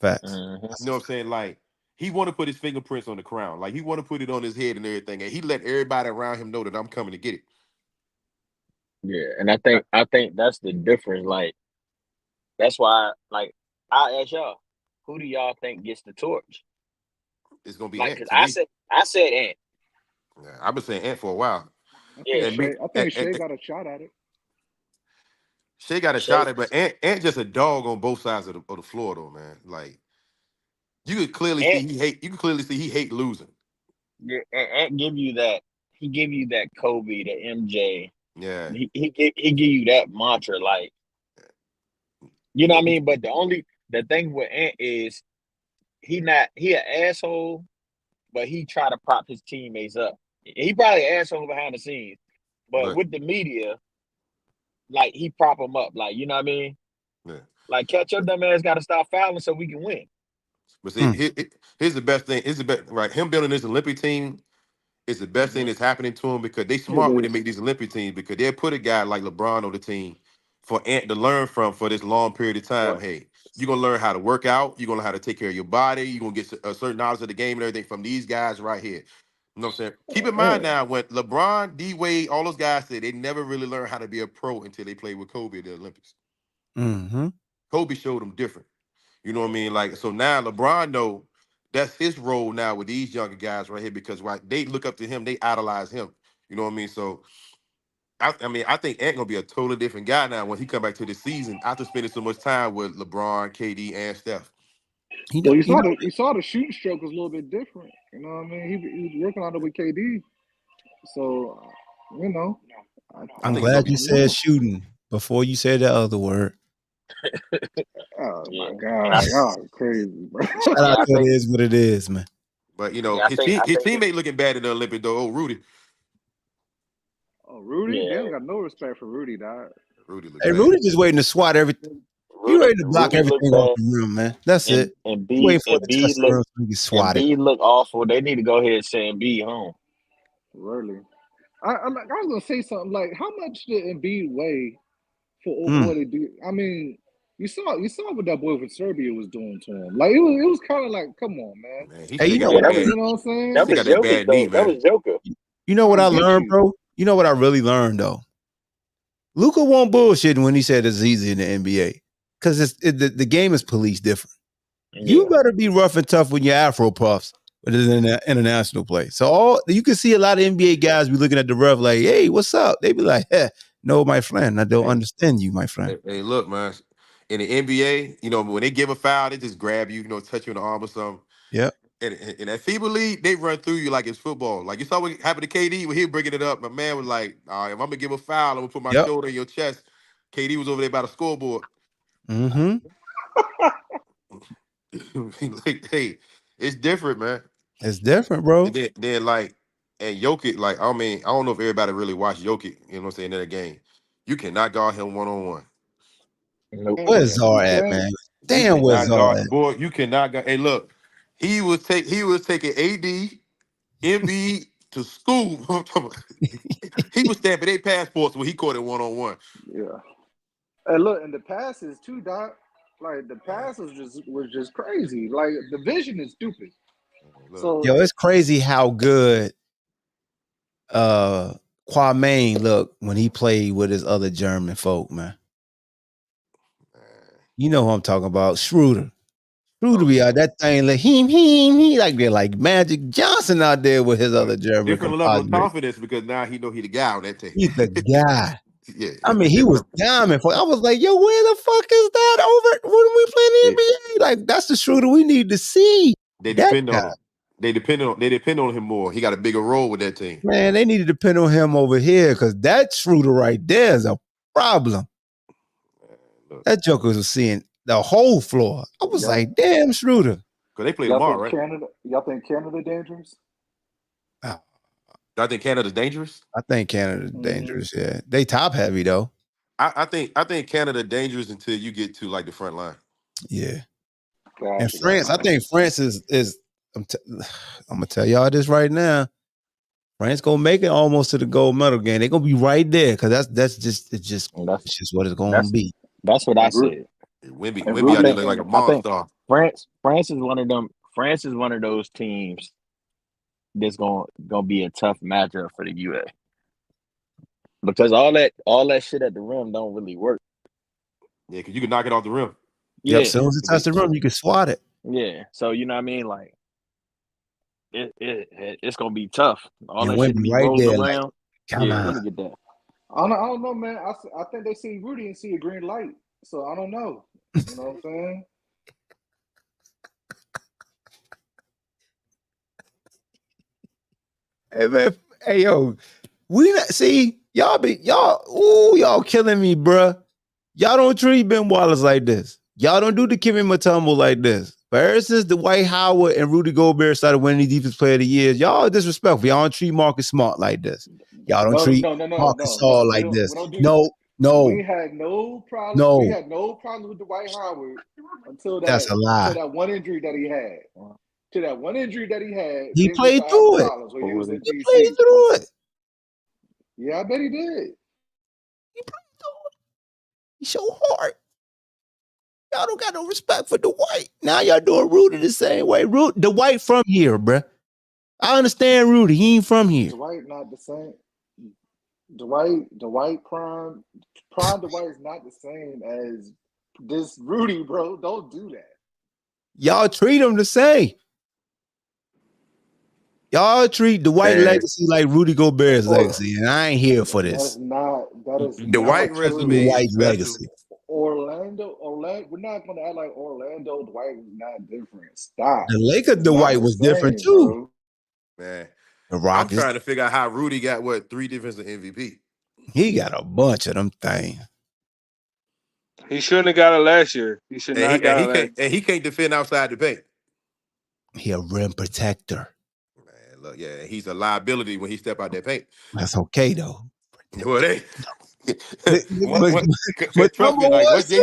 Facts. You know what I'm saying? Like he want to put his fingerprints on the crown. Like he want to put it on his head and everything, and he let everybody around him know that I'm coming to get it. Yeah, and I think that's the difference. Like that's why, like I ask y'all, who do y'all think gets the torch? It's gonna be like, Ant. I said Ant. Yeah, I've been saying Ant for a while. I think Shea got a shot at it. Shea got a shot at it, but Ant just a dog on both sides of the floor, though, man. Like you could clearly see he hate. You can clearly see he hate losing. Yeah, Ant give you that. He give you that Kobe, the MJ. Yeah, he give you that mantra, like you know what I mean. But the thing with Ant is he an asshole, but he try to prop his teammates up. He probably asked something behind the scenes, but with the media, like he prop him up, like you know what I mean. Yeah. Like catch your dumb ass got to stop fouling so we can win. But see, here's the best thing. Here's the best, right? Him building this Olympic team is the best thing that's happening to him because they smart when they make these Olympic teams because they'll put a guy like LeBron on the team for Ant to learn from for this long period of time. Right. Hey, you're gonna learn how to work out. You're gonna learn how to take care of your body. You're gonna get a certain knowledge of the game and everything from these guys right here. You know what I'm saying? Keep in mind now when LeBron, D Wade, all those guys said they never really learned how to be a pro until they played with Kobe at the Olympics. Mm-hmm. Kobe showed them different. You know what I mean? Like so now LeBron know that's his role now with these younger guys right here because right they look up to him, they idolize him. You know what I mean? So I mean I think Ant gonna be a totally different guy now when he come back to the season after spending so much time with LeBron, KD, and Steph. Well, you saw the shooting stroke was a little bit different. You know what I mean? He was working on it with KD. So, you know, I'm glad you said shooting before you said the other word. Oh my God, y'all crazy, bro. Shout out to it is what it is, man. But you know his teammate looking bad in the Olympic though. Oh, Rudy. Oh, Rudy? They don't got no respect for Rudy, dog. Rudy look bad. Rudy just waiting to swat everything. He ready to block everything off the rim, man. That's it. And waiting for it to touch the rim so he can swat it. Embiid look awful. They need to go ahead and send Embiid home. Really? I was gonna say something like, how much did Embiid weigh for what he do? I mean, you saw what that boy from Serbia was doing to him. Like it was kind of like, come on, man. Hey, you know what I'm saying? That was Joker, though. That was Joker. You know what I learned, bro? You know what I really learned though? Luka won't bullshit when he said it's easy in the NBA because the game is policed different. Yeah. You better be rough and tough when your Afro puffs, but it's in an international play. So you can see a lot of NBA guys be looking at the ref like, "Hey, what's up?" They be like, "Hey, no, my friend, I don't understand you, my friend." Hey, look, man. In the NBA, you know when they give a foul, they just grab you, touch you in the arm or something. Yeah. And in that FIBA league, they run through you like it's football. Like you saw what happened to KD when he was bringing it up. My man was like, "All right, if I'm gonna give a foul, I'm gonna put my shoulder in your chest." KD was over there by the scoreboard. Mm-hmm. Like, hey, it's different, man. It's different, bro. And then like, and Jokic, like, I mean, I don't know if everybody really watched Jokic. You know what I'm saying? In that game, you cannot guard him 1-on-1. Nope. Where's Czar at, man? Damn, where's Czar at? Boy, you cannot guard. Hey, look, he was taking AD, Embiid to school. He was stamping their passports when he caught it 1-on-1. Yeah. And look, and the passes too, Doc. Like the passes was just crazy. Like the vision is stupid. So it's crazy how good Kwame looked when he played with his other German folk, man. You know who I'm talking about, Schroeder. Schroeder be out that thing like he like they're like Magic Johnson out there with his other German. Different level of confidence because now he know he the guy on that team. He's the guy. Yeah. I mean, he was diamond for. I was like, yo, where the fuck is that over when we play in the NBA? Like, that's the Schroeder we need to see. They depend on him. They depend on him more. He got a bigger role with that team. Man, they need to depend on him over here because that Schroeder right there is a problem. That Joker was seeing the whole floor. I was like, damn, Schroeder. Because they play tomorrow, right? Y'all think Canada dangerous? I think Canada's dangerous. I think Canada's dangerous. Yeah, they top heavy though. I think Canada dangerous until you get to like the front line. Yeah, and France. I think France is. I'm gonna tell y'all this right now. France gonna make it almost to the gold medal game. They're gonna be right there because that's just what it's gonna be. That's what I said. Wimby out there look like a monster. France is one of them. France is one of those teams that's gonna be a tough matchup for the UA because all that shit at the rim don't really work. Yeah, because you can knock it off the rim. Yeah, as soon as it touches the rim, you can swat it. Yeah, so you know what I mean, like it's gonna be tough. All that shit be right rolling there, around. Like, come on. Let me get that. I don't know, man. I think they see Rudy and see a green light. So I don't know. You know what I'm saying? Hey man, hey yo, we not see y'all killing me, bruh. Y'all don't treat Ben Wallace like this. Y'all don't do the Kimmy Mutombo like this. But ever since Dwight Howard and Rudy Gobert started winning the Defensive Player of the Year, y'all disrespectful. Y'all don't treat Marcus Smart like this. Y'all don't treat Marcus Hall like this. No. We had no problem. No. We had no problem with Dwight Howard until That's a lie. until that one injury that he had. To that one injury that he had, he played through it. When he was in DC. Played through it. Yeah, I bet he did. He played through it. He showed hard. Y'all don't got no respect for Dwight. Now y'all doing Rudy the same way. Dwight from here, bruh. I understand Rudy. He ain't from here. Dwight not the same. Dwight prime Dwight is not the same as this Rudy, bro. Don't do that. Y'all treat him the same. Y'all treat Dwight legacy like Rudy Gobert's legacy, and I ain't here for this. That is Dwight resume Dwight's legacy. Orlando, we're not going to act like Orlando Dwight was not different. Stop. The Lakers Dwight was different too. Bro. Man, the Rockets. I'm trying to figure out how Rudy got 3 defensive MVP. He got a bunch of them things. He shouldn't have got it last year. He should not have got it last year. And he can't defend outside the paint. He a rim protector. Man, look, yeah, he's a liability when he step out that paint. That's okay though. Well, trust me, like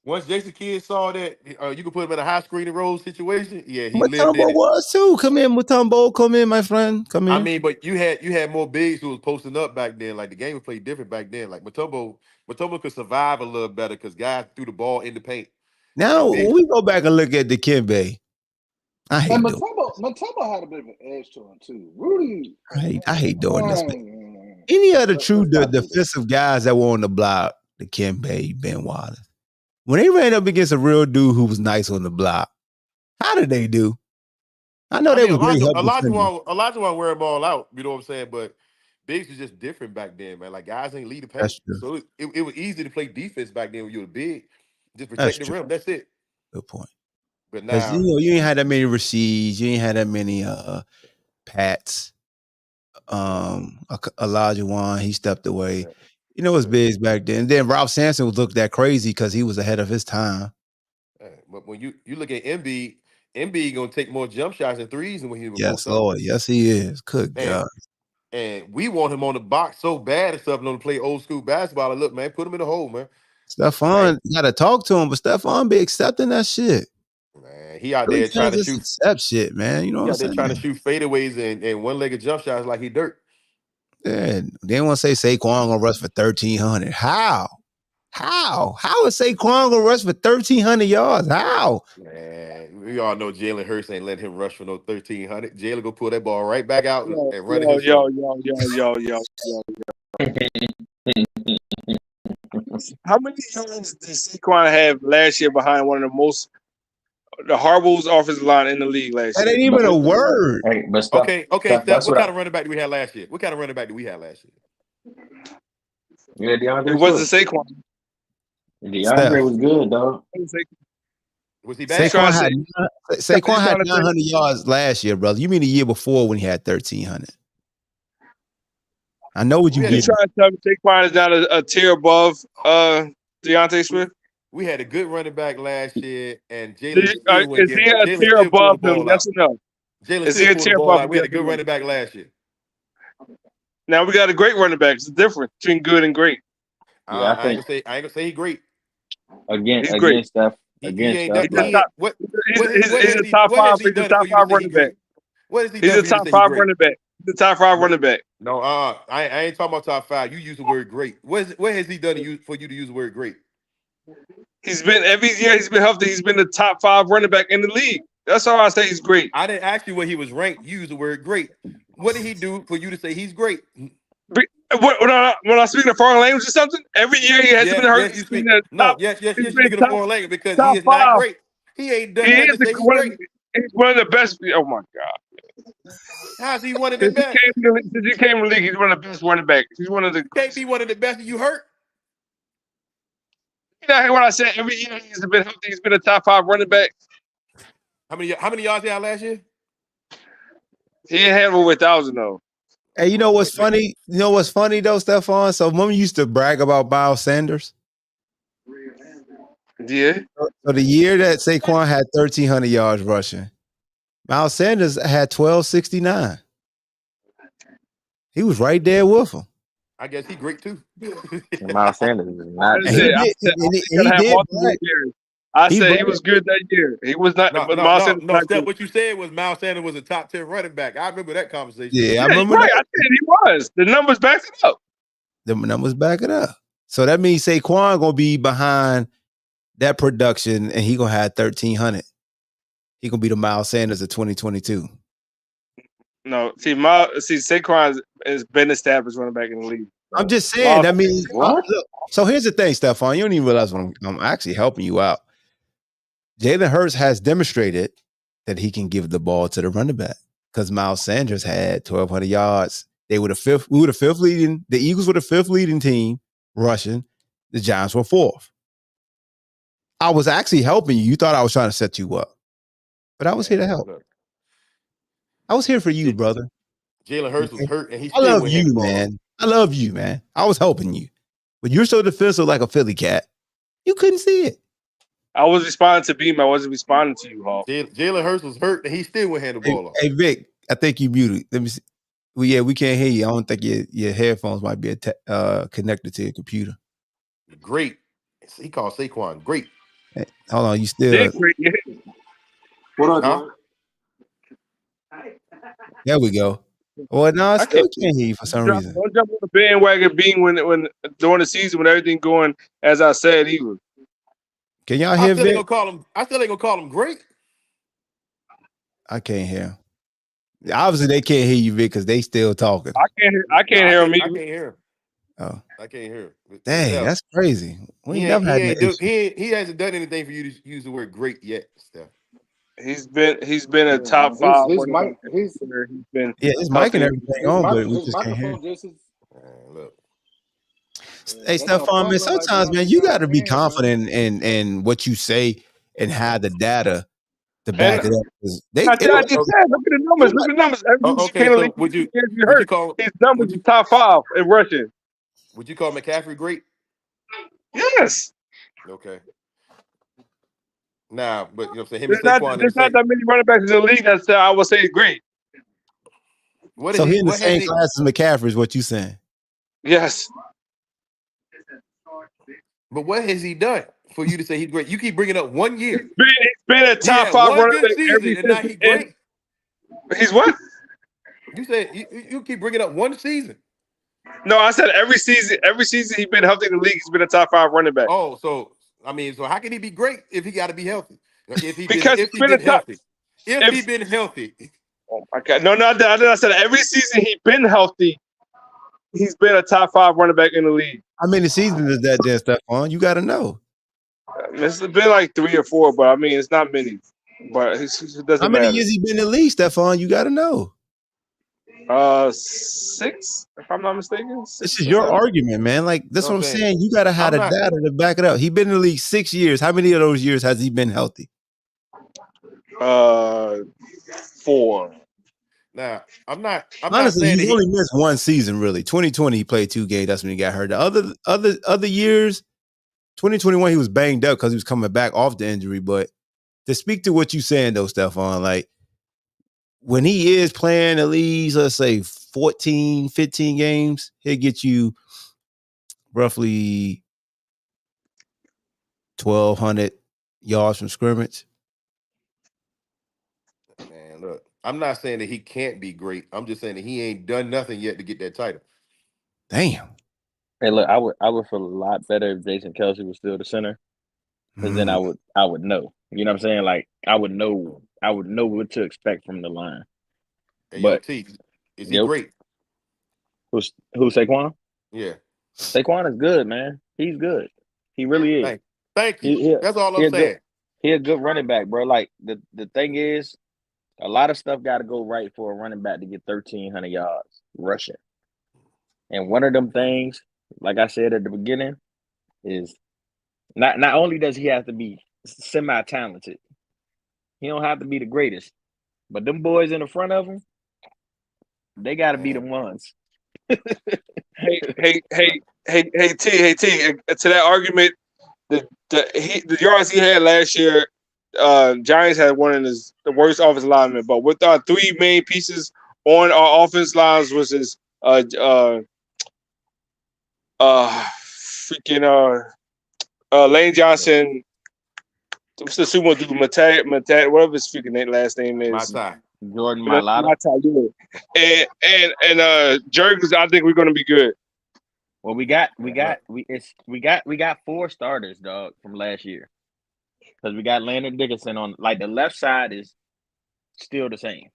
once Jason Kidd saw that you could put him in a high screening role situation, yeah, he lived in it. was too. Come in, Mutombo. Come in, my friend. Come in. I mean, but you had more bigs who was posting up back then. Like the game was played different back then. Like Mutombo could survive a little better because guys threw the ball in the paint. Now when we go back and look at the Dikembe, I hate doing Mutombo had a bit of an edge to him too. Rudy, I hate doing this. Any other true defensive guys that were on the block, Dikembe, Ben Wallace, when they ran up against a real dude who was nice on the block, how did they do? I know they were great. Elijah won't wear them all out. You know what I'm saying? But bigs was just different back then, man. Like guys ain't lead the paint, so it was easy to play defense back then when you were big. Just protect the rim. That's it. Good point. But now you ain't had that many Rasheeds. You ain't had that many Pats. Elijah Wan, he stepped away. You know, it was bigs back then. And then Ralph Sampson was looked that crazy because he was ahead of his time. But when you look at Embiid gonna take more jump shots and threes than when he was. Yes, Lord. Yes, he is. Good God. And we want him on the box so bad and stuff, to play old school basketball. Like, look, man, put him in the hole, man. Stephon, you gotta talk to him, but Stephon be accepting that shit. Man, he out there trying to shoot accept shit, man. You know what I'm saying? Trying to shoot fadeaways and one-legged jump shots like he dirt. Yeah, they want to say Saquon gonna rush for 1,300. How? How is Saquon gonna rush for 1,300 yards? How? Man, we all know Jalen Hurts ain't letting him rush for no 1,300. Jalen go pull that ball right back out and run it himself. How many yards did Saquon have last year behind one of the horrible offensive line in the league last year? That ain't even a word. Hey, but okay, Steph, what kind of running back do we have last year? Yeah, DeAndre. It wasn't Saquon. DeAndre was good, dog. Was he bad? Saquon had 900 yards last year, brother. You mean the year before when he had 1,300? I know what you mean. You trying to tell me Saquon is not a tier above DeAndre Smith? We had a good running back last year, and Jalen is he a tier above him? Yes or no? Is he a tier above him? We had a good running back last year. Now we got a great running back. It's the difference between good and great. Yeah, I ain't gonna say he's great. Against Steph. He's a top 5. He's a top 5 running back. What is he? He's a top 5 running back. He's a top 5 running back. No, I ain't talking about top 5. You use the word great. What has he done for you to use the word great? He's been every year. He's been healthy. He's been the top 5 running back in the league. That's how I say he's great. I didn't ask you where he was ranked. You used the word great. What did he do for you to say he's great? When I speak a foreign language or something, every year he has been hurt. You're speaking a foreign language because he is not great. He ain't done nothing to say he's great. He's one of the best. Oh my God! How's he one of the best? Since he came in the league, he's one of the best running backs. He's one of the. Can't be one of the best. You hurt. You know what I said? Every year he's been healthy. He's been a top 5 running back. How many yards he had last year? He ain't had over 1,000 though. Hey, you know what's funny? You know what's funny though, Stephon? So, remember you used to brag about Miles Sanders? Yeah. So the year that Saquon had 1,300 yards rushing, Miles Sanders had 1,269. He was right there with him. I guess he great too. Miles Sanders is not And he good. did. He's And he gonna have did multiple brag. years. I He said he bragged. was good that year. He was not, No, but no, Miles no, Sanders was no. not Steph, good. what you said was Miles Sanders was a top 10 running back. I remember that conversation. Yeah, I Yeah, you're remember right. that. I said he was. The numbers backed it up. The numbers back it up. So that means Saquon gonna be behind that production, and he gonna have 1,300. He gonna be the Miles Sanders of 2022. No, Saquon has been established running back in the league. I'm just saying. I mean, What? look, so here's the thing, Stephon. You don't even realize what I'm actually helping you out. Jalen Hurts has demonstrated that he can give the ball to the running back because Miles Sanders had 1,200 yards. They were the fifth. We were the fifth leading. The Eagles were the fifth leading team rushing. The Giants were fourth. I was actually helping you. You thought I was trying to set you up, but I was here to help. Look, I was here for you, brother. Jalen Hurts was hurt, and he I still love went hand the you, ball man. I love you, man. I was helping you, but you're so defensive like a Philly cat. You couldn't see it. I was responding to Beam. I wasn't responding to you, Hall. Jalen Hurts was hurt, and he still went hand the ball off. Hey, Vic, I think you muted. Let me see. Well, yeah, we can't hear you. I don't think your headphones might be connected to your computer. Great. He called Saquon great. Hey, hold on, you still? What up, Huh? John? There we go. Well, no, I still can't hear you for some reason. Don't jump on the bandwagon Beam when during the season when everything going as I said he was. Can y'all I hear still ain't Vic? gonna call him great. I can't hear. Obviously, they can't hear you, Vic, because they still talking. I can't hear him. I can't hear him. Oh, I can't hear him. dang, Steph, that's crazy. We he never had that issue. he hasn't done anything for you to use the word great yet, Steph. He's been a top five. His mic, He's been Yeah, his mic and everything on, but we his just can't hear. microphone just is. Look, Hey, That nigga Stephon, man, fumbling like sometimes, man, DeAndre you got to Hopkins' be hands, man. confident in what you say and have the data to back it up. 'Cause I just said, look at the numbers. Look at the numbers. Every okay, came in the so league, would you hurt. call His numbers are top 5 in rushing. would you call McCaffrey great? Yes. Okay. Nah, but you know what I'm saying? Him and Saquon There's not that many running backs in the league that I would say is great. So he in the same class as McCaffrey is what you saying? Yes. But what has he done for you to say he's great? You keep bringing up 1 year. He's been a top 5 one running good back season, every and now he's great. He's what? You said you keep bringing up one season. No, I said every season he's been healthy in the league. He's been a top 5 running back. Oh, so I mean, so how can he be great if he got to be healthy? If he Because been, if he been healthy, if he been healthy. Oh my God! No, I said every season he's been healthy. He's been a top 5 running back in the league. How many seasons is that there, Stephon? You got to know. It's been like 3 or 4, but I mean it's not many. But it doesn't How many matter. years he been in the league, Stephon? You got to know. 6, if I'm not mistaken. This is your argument, man. Like that's what I'm saying. You got to have the data to back it up. He been in the league 6 years. How many of those years has he been healthy? 4. Now, I'm not Honestly, saying he's only missed one season, really. 2020, he played 2 games. That's when he got hurt. The other years, 2021, he was banged up because he was coming back off the injury. But to speak to what you're saying, though, Stephon, like when he is playing at least, let's say 14, 15 games, he'll get you roughly 1,200 yards from scrimmage. Man, look, I'm not saying that he can't be great. I'm just saying that he ain't done nothing yet to get that title. Damn. Hey, look, I would feel a lot better if Jason Kelce was still the center, because then I would know. You know what I'm saying? Like I would know what to expect from the line. Hey, but T, is he great? Who's Saquon? Yeah, Saquon is good, man. He's good. He really is. Thank you. That's all I'm saying. He's a good running back, bro. Like the thing is, a lot of stuff got to go right for a running back to get 1,300 yards rushing. And one of them things, like I said at the beginning, is not only does he have to be semi-talented, he don't have to be the greatest, but them boys in the front of him, they got to be the ones. Hey, T. To that argument, the the yards he had last year, Giants had one of the worst offensive linemen. But with our three main pieces on our offense lines was his Lane Johnson. What's the sumo dude? Matat, whatever his freaking last name is. Jordan Mailata. And Jurgens, I think we're gonna be good. Well, we got 4 starters, dog, from last year. Because we got Landon Dickinson on, like, the left side is still the same.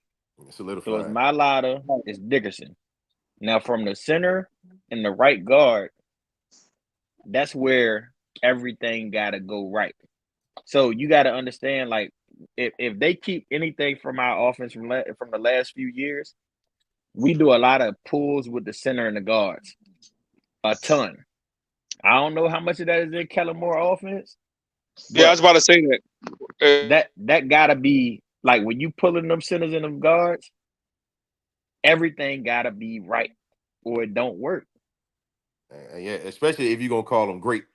Solidified. So it's Mailata, it's Dickinson. Now from the center and the right guard, that's where everything gotta go right. So you gotta understand, like, if they keep anything from our offense from the last few years, we do a lot of pulls with the center and the guards. A ton. I don't know how much of that is in Kellen Moore offense. Yeah, I was about to say that. That gotta be, like, when you pulling them centers and them guards, everything gotta be right, or it don't work. Yeah, especially if you're gonna call them great.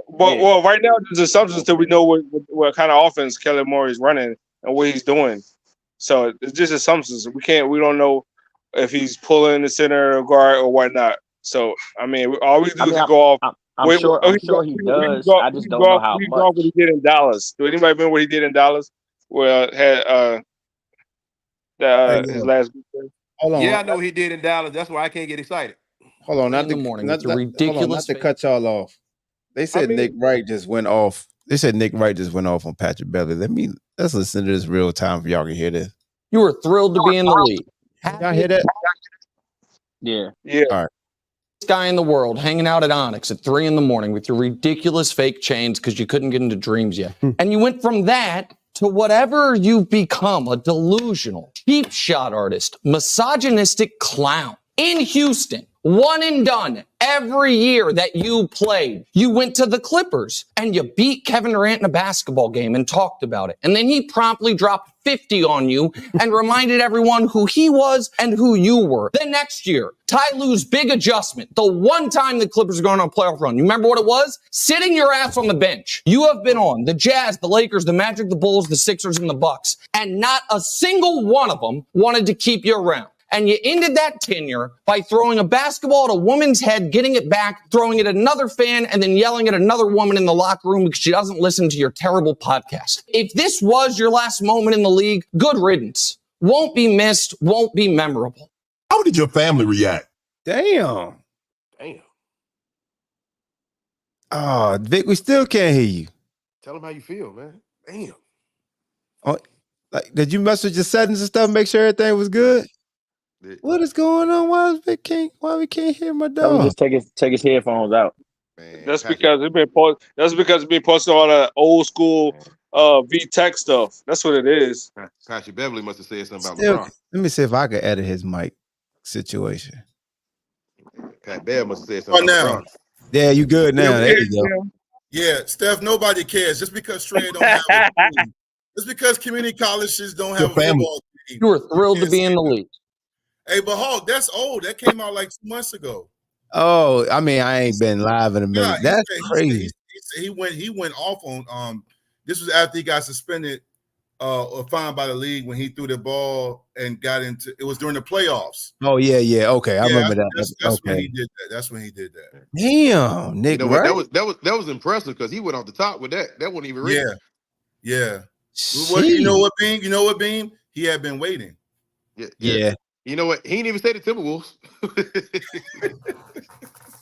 Well, right now there's assumptions that we know what kind of offense Kellen Moore is running and what he's doing. So it's just assumptions. We don't know if he's pulling the center or guard or whatnot. So I mean, all we do is go off. I'm sure he does. I just don't know how much. What he did in Dallas. Do anybody remember what he did in Dallas? Well, had his last. Hold on. Yeah, I know he did in Dallas. That's why I can't get excited. Hold on, not to cut y'all off. They said Nick Wright just went off. They said Nick Wright just went off on Patrick Beverley. Let's listen to this real time for y'all can hear this. You were thrilled to be in the league. Y'all hear that? Yeah. All right. This guy in the world hanging out at Onyx at 3 a.m. with your ridiculous fake chains because you couldn't get into dreams yet. And you went from that to whatever you've become, a delusional, cheap shot artist, misogynistic clown in Houston. One and done every year that you played. You went to the Clippers and you beat Kevin Durant in a basketball game and talked about it. And then he promptly dropped 50 on you and reminded everyone who he was and who you were. Then next year, Ty Lue's big adjustment. The one time the Clippers are going on a playoff run. You remember what it was? Sitting your ass on the bench. You have been on the Jazz, the Lakers, the Magic, the Bulls, the Sixers, and the Bucks. And not a single one of them wanted to keep you around. And you ended that tenure by throwing a basketball at a woman's head, getting it back, throwing it at another fan, and then yelling at another woman in the locker room because she doesn't listen to your terrible podcast. If this was your last moment in the league, good riddance. Won't be missed, won't be memorable. How did your family react? Damn. Oh, Vic, we still can't hear you. Tell them how you feel, man. Damn. Oh, like, did you mess with your settings and stuff, make sure everything was good? What is going on? Why we can't hear my dog? Tell him just take his headphones out. Man, that's because it's been posted on the old school V-Tech stuff. That's what it is. Patrick Beverley must have said something about LeBron. Let me see if I can edit his mic situation. Pat Bev must have said something about LeBron. Yeah, you good now. There you go. Yeah, Steph, nobody cares. Just because Trey don't have a team. Just because community colleges don't have a football team. You were thrilled to be in the league. Hey, but Hawk, that's old. That came out like 2 months ago. Oh, I mean, I ain't been live in a minute. That's crazy. He went off on this was after he got suspended or fined by the league when he threw the ball and got into it was during the playoffs. Oh, yeah. Okay. I remember that. That's when he did that. That's when he did that. Damn, Nick. You know what? That was impressive because he went off the top with that. That wasn't even real. Yeah. What, you know what, Beam? He had been waiting. Yeah. You know what? He didn't even say the Timberwolves.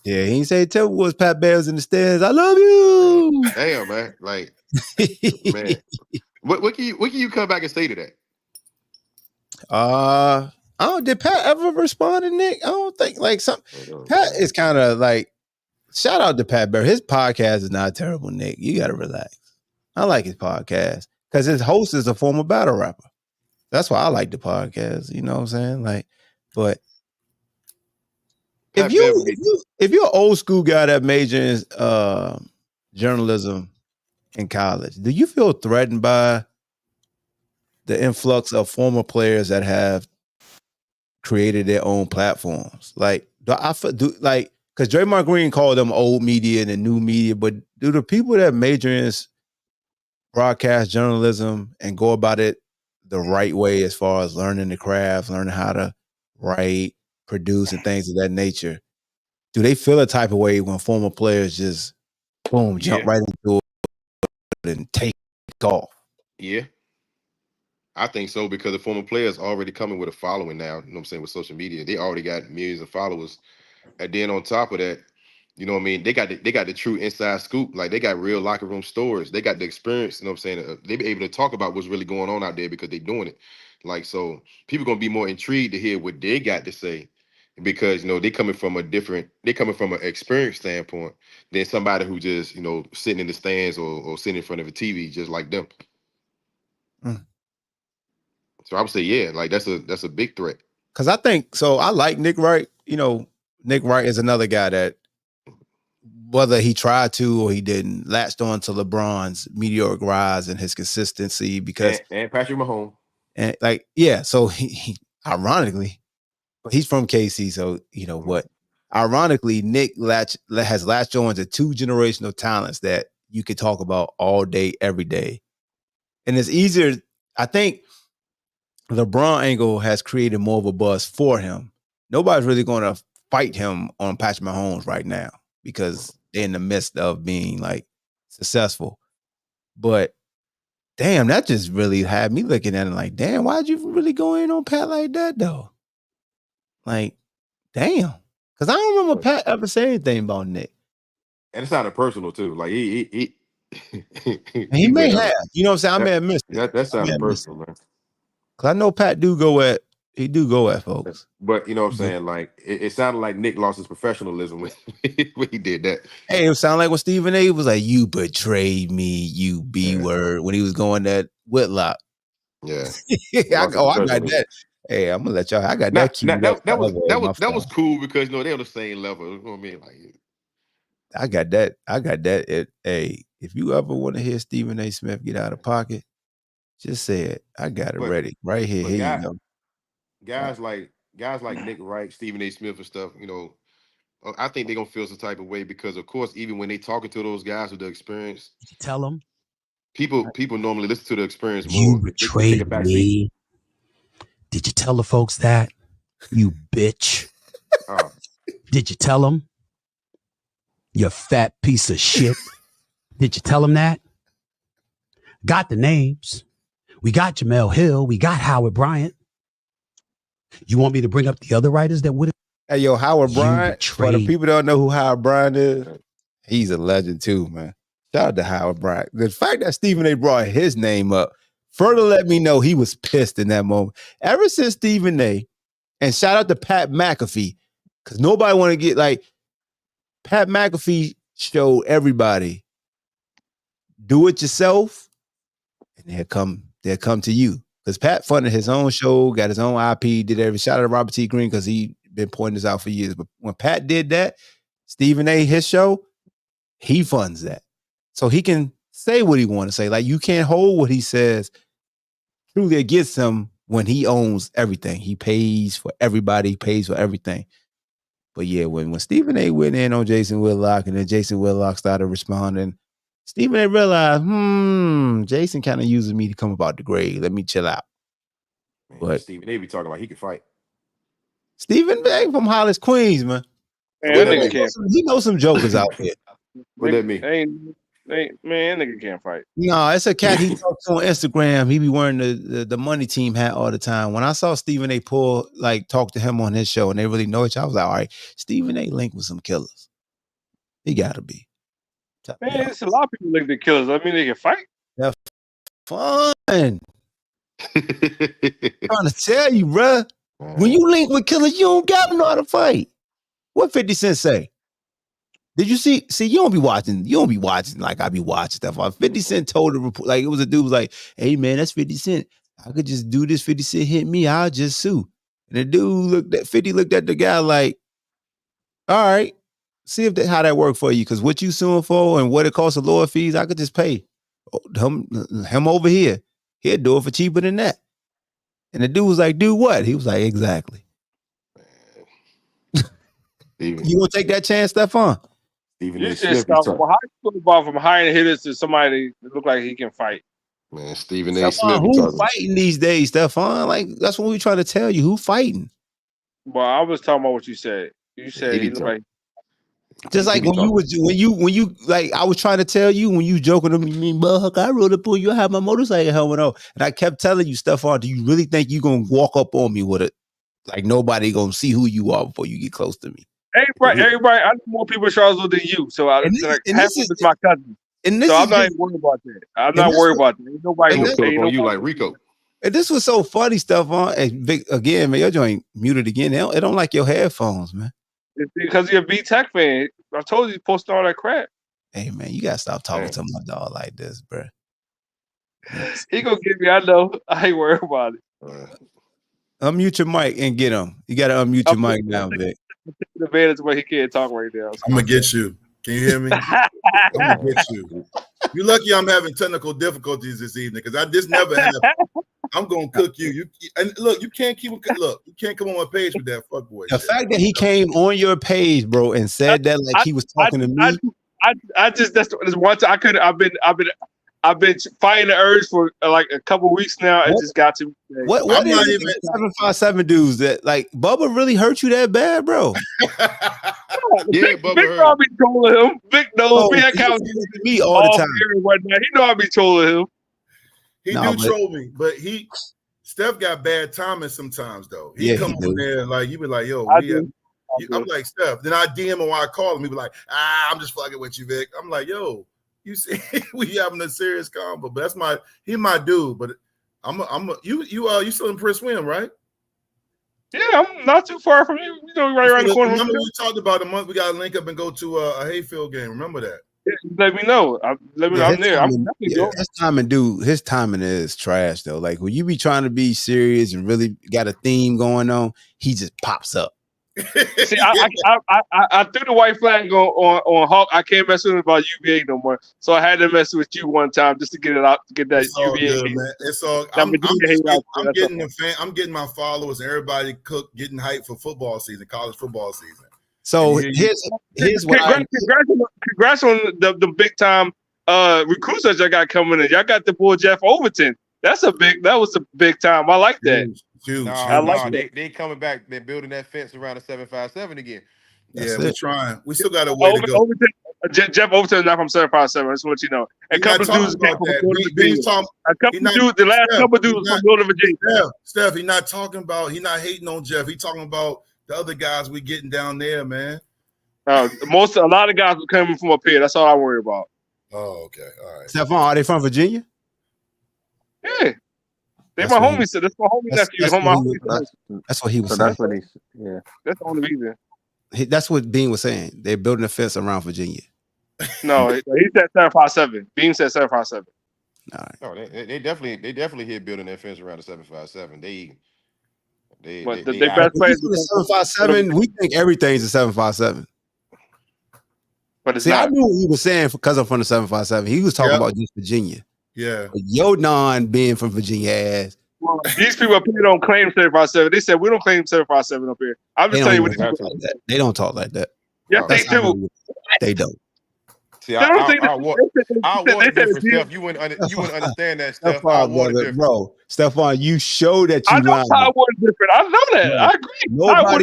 Yeah, he didn't say Timberwolves. Pat Bear's in the stands. I love you. Damn, man. Like, man. What can you come back and say to that? Did Pat ever respond to Nick? I don't think Pat is kind of like, shout out to Pat Bear. His podcast is not terrible, Nick. You got to relax. I like his podcast because his host is a former battle rapper. That's why I like the podcast. You know what I'm saying? Like, but if you're an old school guy that majors in journalism in college, do you feel threatened by the influx of former players that have created their own platforms? Like, because Draymond Green called them old media and the new media, but do the people that major in broadcast journalism and go about it the right way as far as learning the craft, learning how to write, produce, and things of that nature, do they feel a type of way when former players just boom, jump right into it and take off? Yeah. I think so, because the former players already coming with a following now, you know what I'm saying, with social media. They already got millions of followers. And then on top of that, you know what I mean, they got the true inside scoop. Like, they got real locker room stories. They got the experience, you know what I'm saying? They be able to talk about what's really going on out there because they doing it. Like, so people gonna be more intrigued to hear what they got to say, because you know they coming from an experience standpoint than somebody who just, you know, sitting in the stands or sitting in front of a TV just like them. So I would say, yeah, like that's a big threat. Because I think so. I like Nick Wright. You know, Nick Wright is another guy that, whether he tried to or he didn't, latched on to LeBron's meteoric rise and his consistency, because and Patrick Mahomes, and like, yeah. So he ironically, but he's from KC, so you know what? Ironically, Nick has latched on to two generational talents that you could talk about all day, every day, and it's easier. I think LeBron angle has created more of a buzz for him. Nobody's really going to fight him on Patrick Mahomes right now because they're in the midst of being like successful. But damn, that just really had me looking at it like, damn, why'd you really go in on Pat like that though? Like, damn. Because I don't remember Pat ever saying anything about Nick. And it sounded personal too. Like he may have. You know what I'm saying? I may have missed it. That sounded personal, man. Because I know Pat do go at folks. But you know what I'm saying? Like it sounded like Nick lost his professionalism when he did that. Hey, it sounded like when Stephen A was like, "You betrayed me, you B-word," when he was going that Whitlock. Yeah. I got that. Hey, I'm gonna let y'all. I got that key. That was cool, because you know they're on the same level. You know what I mean? Like, I got that. Hey, if you ever want to hear Stephen A. Smith get out of pocket, just say it. I got it ready right here. Here you go. Guys like Nick Wright, Stephen A. Smith, and stuff. You know, I think they're gonna feel some type of way because, of course, even when they talking to those guys with the experience, tell them people normally listen to the experience more. You betrayed me. Did you tell the folks that? You bitch. Did you tell them? You fat piece of shit. Did you tell them that? Got the names. We got Jamel Hill. We got Howard Bryant. You want me to bring up the other writers that would have? Hey, yo, Howard Bryant. For the people that don't know who Howard Bryant is, he's a legend too, man. Shout out to Howard Bryant. The fact that Stephen A. brought his name up further let me know he was pissed in that moment. Ever since Stephen A. And shout out to Pat McAfee, because nobody want to get like Pat McAfee showed everybody, do it yourself, and they'll come to you. Because Pat funded his own show, got his own IP, did every shout out to Robert T. Green because he been pointing this out for years. But when Pat did that, Stephen A. his show, he funds that. So he can say what he want to say. Like, you can't hold what he says truly against him when he owns everything. He pays for everybody, he pays for everything. But yeah, when Stephen A. went in on Jason Whitlock and then Jason Whitlock started responding, Stephen A. realized, Jason kind of uses me to come about the grave. Let me chill out. Man, but Stephen A. be talking like he could fight. Stephen A. from Hollis, Queens, man. He knows some jokers out there. What that mean? Man, nigga can't fight. No, it's a cat he talks to on Instagram. He be wearing the money team hat all the time. When I saw Stephen A. talk to him on his show and they really know each other, I was like, all right, Stephen A. linked with some killers. He gotta be. Man, it's a lot of people like the killers. I mean, they can fight. They're fun. I'm trying to tell you, bruh. When you link with killers, you don't gotta know how to fight. What 50 Cent say? Did you see? You don't be watching like I be watching stuff. 50 Cent told the report, like it was a dude was like, hey man, that's 50 Cent. I could just do this. 50 Cent hit me, I'll just sue. And the dude 50 looked at the guy like, all right, see how that worked for you. Cause what you suing for and what it costs the lawyer fees, I could just pay him over here. He'll do it for cheaper than that. And the dude was like, do what? He was like, exactly. You gonna take that chance, Stephon? You should stop. Well, how you go about from hiring hitters to somebody that look like he can fight? Man, Stephen A. Stephon, Smith. who fighting these days, Stephon? Like that's what we trying to tell you. Who fighting? Well, I was talking about what you said. You said he looked like. Just like when you like I was trying to tell you when you joking to me, Buck, I rode up on you, I had my motorcycle helmet on. And I kept telling you, Stephon, do you really think you gonna walk up on me with it? Like nobody gonna see who you are before you get close to me. Everybody, I know more people in Charlottesville than you. So half of it's my cousin. So I'm not even worried about that. I'm not worried about that. Ain't nobody on you like Rico. And this was so funny, Stephon. And Vic, again, man, your joint muted again. It don't like your headphones, man. It's because you're a B-Tech fan. I told you posting all that crap. Hey man, you gotta stop talking to my dog like this, bro. He gonna get me. I know. I ain't worried about it. Unmute your mic and get him. You gotta unmute your mic now, Vic. I'm taking advantage where he can't talk right now. I'm gonna get you. Can you hear me? I'm gonna get you. You're lucky I'm having technical difficulties this evening because this never happened. I'm gonna cook you. And look, you can't come on my page with that fuckboy. The fact that he came on your page, bro, and said that like he was talking to me. I just that's one time I could I've been fighting the urge for like a couple weeks now. It just got to me. What is it 757 dudes that like Bubba really hurt you that bad, bro? Big know I be trolling him. Big knows me. Me all the time. He know I be trolling him. He troll me, but Steph got bad timing sometimes though. He come on there like you be like, yo, I'm like Steph. Then I DM him while I call him. He be like, I'm just fucking with you, Vic. I'm like, yo, you see, we having a serious combo. But he's my dude. But you still in Prince William, right? Yeah, I'm not too far from you. You know, right around the corner. Remember we talked about a month. We got to link up and go to a Hayfield game. Remember that? Yeah, let me know. I'm there. His timing is trash though. Like when you be trying to be serious and really got a theme going on, he just pops up. See, I threw the white flag on Hawk. I can't mess with him about UVA no more. So I had to mess with you one time just to get it out, to get that UVA. Good, man. It's all. I'm getting my followers and everybody getting hyped for football season, college football season. So here's what congrats on the big time recruits that y'all got coming in. Y'all got the boy Jeff Overton. That was a big time. I like that. They coming back. They're building that fence around the 757 again. We're trying. We still got a way to go. Overton, Jeff Overton is not from 757. I just want you to know. And a couple of dudes came from Northern Virginia. The last couple of dudes from Northern Virginia. Steph, he's not hating on Jeff. He's talking about the other guys we getting down there, man. A lot of guys were coming from up here. That's all I worry about. Oh, okay. All right. Stephon, are they from Virginia? Yeah. They're my homies. That's my homie nephew. That's what he was saying. That's the only reason. That's what Bean was saying. They're building a fence around Virginia. No, he said 757. Bean said 757. All right. No, they definitely here building that fence around the 757. The best players the 757. We think everything's a 757. But it's I knew what he was saying because I'm from the 757. He was talking about just Virginia. Yeah. But Yo Non being from Virginia ass. Well, these people up here don't claim 757. They said we don't claim 757 up here. I'm just telling you what these people like that. They don't talk like that. Yes, they do. They don't. See, I'll work different stuff. You wouldn't understand that stuff. Bro, Stephon, you show that you I know how it was different. I know that. Bro, I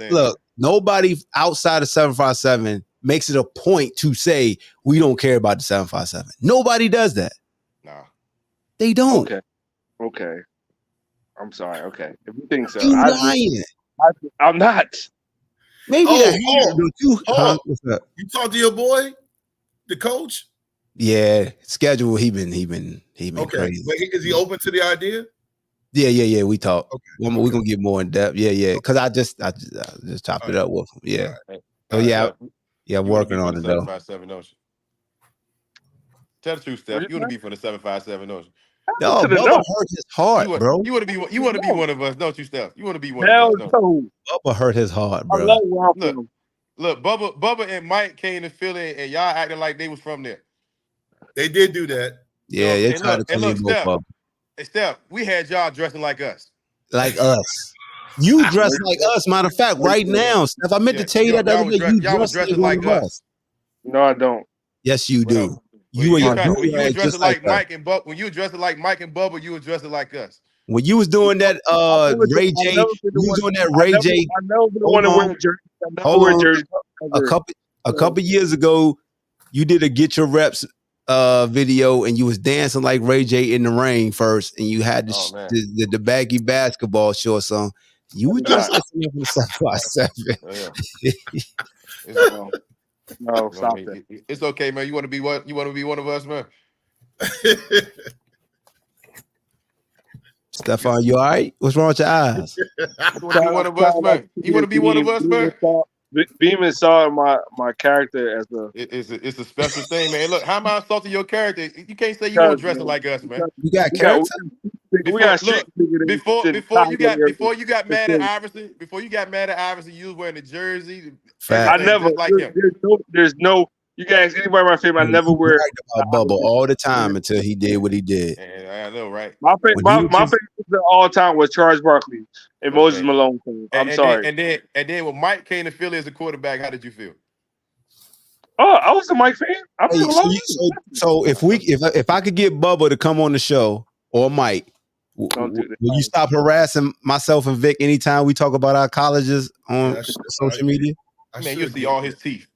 agree. Nobody outside of 757 makes it a point to say we don't care about the 757. Nobody does that. Nah. They don't. Okay. I'm sorry. Okay. If you think so. You lying. I'm not. Maybe you talk to your boy, the coach? Yeah, schedule. He been crazy. But is he open to the idea? Yeah. We talk. Okay. We're gonna get more in depth. Yeah. Because I just chopped it up with him. Yeah. I'm working on it though. Tell the truth, Steph. You want to be from the 757, don't you? No, Bubba hurt his heart, bro. You want to be one of us, don't you, Steph? You want to be one of us, don't you? Bubba hurt his heart, bro. Look, Bubba and Mike came to Philly, and y'all acting like they was from there. They did do that. Yeah, they tried to tell you Steph, we had y'all dressing like us. Like us. You dress like us. Matter of fact, right now, Steph, I meant to tell you that the other day. You y'all was dress like dressing one like of us. us. No, I don't. Yes, you Well, do. You and your when you were do dressing just like like us. Mike and Bubba, when you were dressing like Mike and Bubba, you were dressing like us. When you was doing that, Ray J, you was doing that Ray J. I never been the one to wear jerseys. I never Hold wear on. jerseys. A couple years ago, you did a Get Your Reps video, and you was dancing like Ray J in the rain first, and you had the baggy basketball shorts on. You were dressed like something from 757. No, stop it. It's okay, man. You want to be what? You want to be one of us, man? Stefan, you all right? What's wrong with your eyes? You want to be one of us, man? You want to be one of us, man? Beeman saw my character as a. It's a special thing, man. Look, how am I insulting your character? You can't say you weren't dressing like us, man. You got character. Before you got mad at Iverson, you was wearing the jersey. I never. Just like him. There's no. You guys, anybody my favorite? I never wear. About Bubba all the time until he did what he did. I know, right? My favorite all time was Charles Barkley and Moses Malone. I'm sorry. And then when Mike came to Philly as a quarterback, how did you feel? Oh, I was a Mike fan. So if I could get Bubba to come on the show or Mike, will you stop harassing myself and Vic anytime we talk about our colleges on social media? Man, you'll see all his teeth.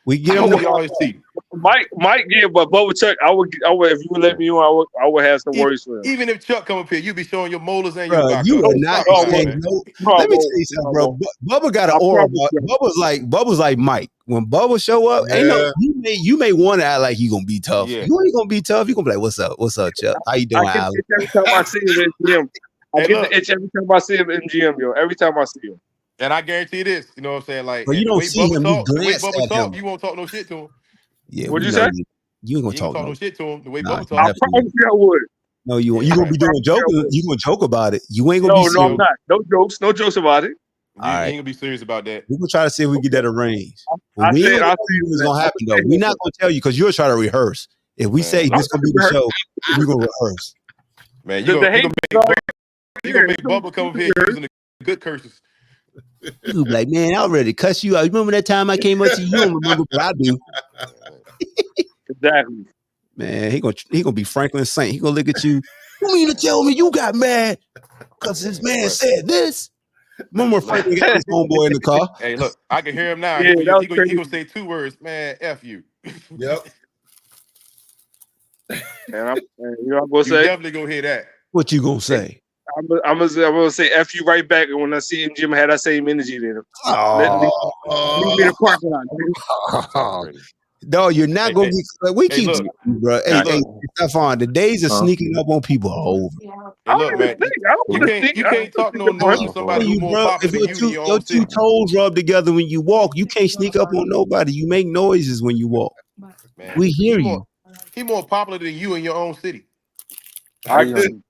We get him all his teeth. Mike, yeah, but Bubba Chuck, I would, if you would let me on, I would have some worries for him. Even if Chuck come up here, you be showing your molars and your back. You are not gonna say no. Let me tell you something, bro. Bubba got an aura. Bubba's like Mike. When Bubba show up, ain't no you may want to act like you gonna be tough. Yeah. You ain't gonna be tough. You gonna be like, what's up, Chuck? How you doing, Alex? Every time I see him in MGM, I get the itch every time I see him in MGM, yo. Every time I see him. And I guarantee this, you know what I'm saying? Like, but you don't see him. You glance at him. You won't talk no shit to him. Yeah, what'd you say? You ain't gonna talk no shit to him. The way Bubba talk. I promise you I would. No, you won't. You gonna be doing joking. You gonna joke about it. You ain't gonna be serious. No, I'm not. No jokes about it. You ain't gonna be serious about that. We're gonna try to see if we get that arranged. We ain't gonna tell you what's gonna happen though. We're not gonna tell you because you'll try to rehearse. If we say this gonna be the show, we're gonna rehearse. Man, you gonna make Bubba come up here using the good curses. You be like, man, I already cuss you out. You remember that time I came up to you? You don't remember, but I do. Exactly. Man, he gonna be Franklin Saint. He gonna look at you. You mean to tell me you got mad because this man said this? Remember Franklin got his homeboy in the car? Hey, look, I can hear him now. Yeah, he gonna say 2 words, man. F you. Yep. And I'm gonna say, definitely gonna hear that. What you gonna say? I'm gonna say F you right back, and when I see Jim had that same energy in him. Leave me in the parking lot. No, you're not gonna be. We keep, bro. Hey, Stefan, the days of sneaking up on people are over. Hey, look, man, you can't talk no noise to somebody who's more popular than you in your own city. Your 2 toes rub together when you walk. You can't sneak up on nobody. You make noises when you walk. Man, we hear you. He's more popular than you in your own city. You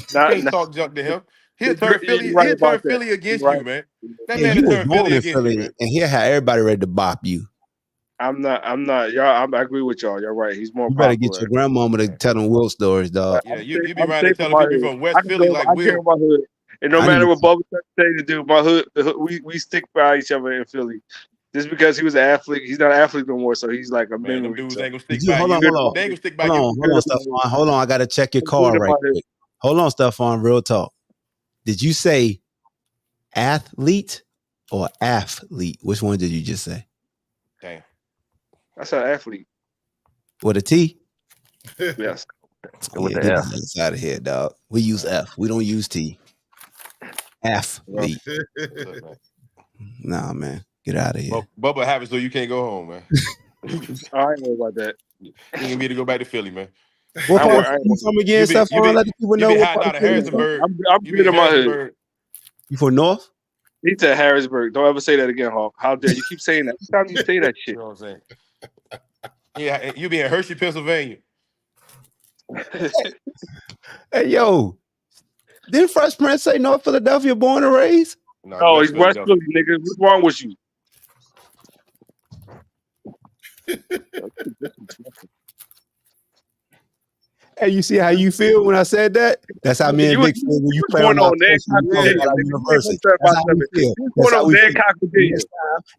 can't talk junk to him. He'll turn Philly. He'll turn Philly against you, man. That man will turn Philly against you, man. And he'll have everybody ready to bop you. I'm not. Y'all, I agree with y'all. You're right. He's more. You better get your grandmama to tell them Will stories, dog. Yeah, you be right there telling people from West Philly like Will. My hood. And no matter what Bubba say to do, my hood, we stick by each other in Philly. Just because he was an athlete, he's not an athlete no more. So he's like a man. Them dudes ain't gonna stick by you. Hold on. They ain't gonna stick by you. Hold on, Stefan. Hold on. I gotta check your car right quick. Hold on, Stefan. Real talk. Did you say athlete or athlete? Which one did you just say? Damn. That's an athlete. With a T? Yes. With the F. It's out of here, dog. We use F. We don't use T. Athlete. Nah, man. Get out of here. Bubba happens so you can't go home, man. I ain't know about that. You gonna be to go back to Philly, man. What part you from again, Stefan? Let the people know what part out of Harrisonburg. I'm good in my hood. You from North? He said Harrisburg. Don't ever say that again, Hawk. How dare you keep saying that? Every time you say that shit. You know what I'm saying? Yeah, you be in Hershey, Pennsylvania. Hey, yo. Didn't Fresh Prince say North Philadelphia born and raised? No, he's West Philly, nigga. What's wrong with you? Hey, you see how you feel when I said that? That's how me and Vic feel when you play on our university. That's how we feel. That's how we feel.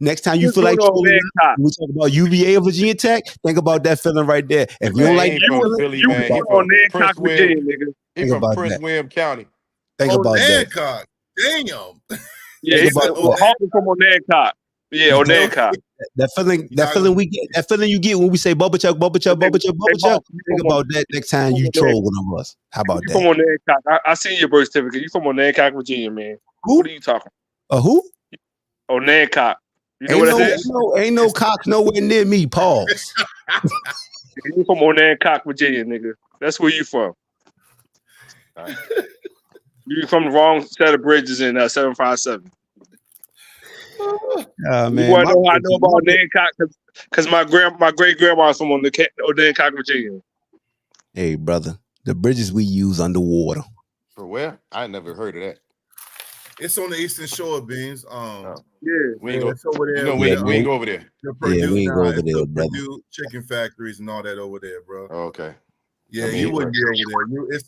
Next time you feel like we talk about UVA or Virginia Tech, think about that feeling right there. If you don't like that from feeling, Philly, man. He from Prince William, he from Prince William County. Think about that. Hancock. Damn. Yeah, he's Hawking from Hancock. Yeah, on Hancock. That feeling we get, that feeling you get when we say bubble chuck. Think about that next time you troll one of us. How about that? You from Hancock? I see your birth certificate. You from Hancock, Virginia, man. Who? What are you talking? Who? Hancock. You know what that is? Ain't no cock nowhere near me. Pause. You from Hancock, Virginia, nigga. That's where you from. Right. You from the wrong set of bridges in 757. Man, I know about Hancock because my great grandma's from Hancock, Virginia. Hey, brother, the bridges we use underwater. For where? I never heard of that. It's on the eastern shore of Beans. We ain't go over there. We ain't go over there. We ain't go over there, brother. Purdue chicken factories and all that over there, bro. Oh, okay. Yeah, you wouldn't be over there.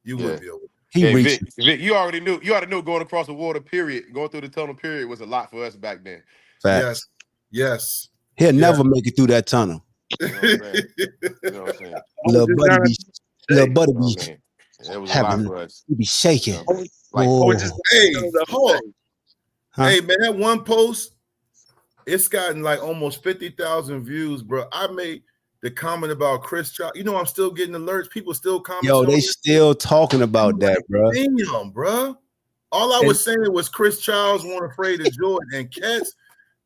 You would be over there. Vic, you already knew going across the water, period, going through the tunnel, period, was a lot for us back then. Facts. Yes. He'll never make it through that tunnel. You know what I'm saying? Little buddy be it was a lot for us. He be shaking. Hey, man, that one post, it's gotten like almost 50,000 views, bro. I made the comment about Chris Charles. You know, I'm still getting alerts. People still commenting. Yo, they still talking about that, bro. Damn, bro. All I was saying was Chris Charles wasn't afraid of Jordan and Cats.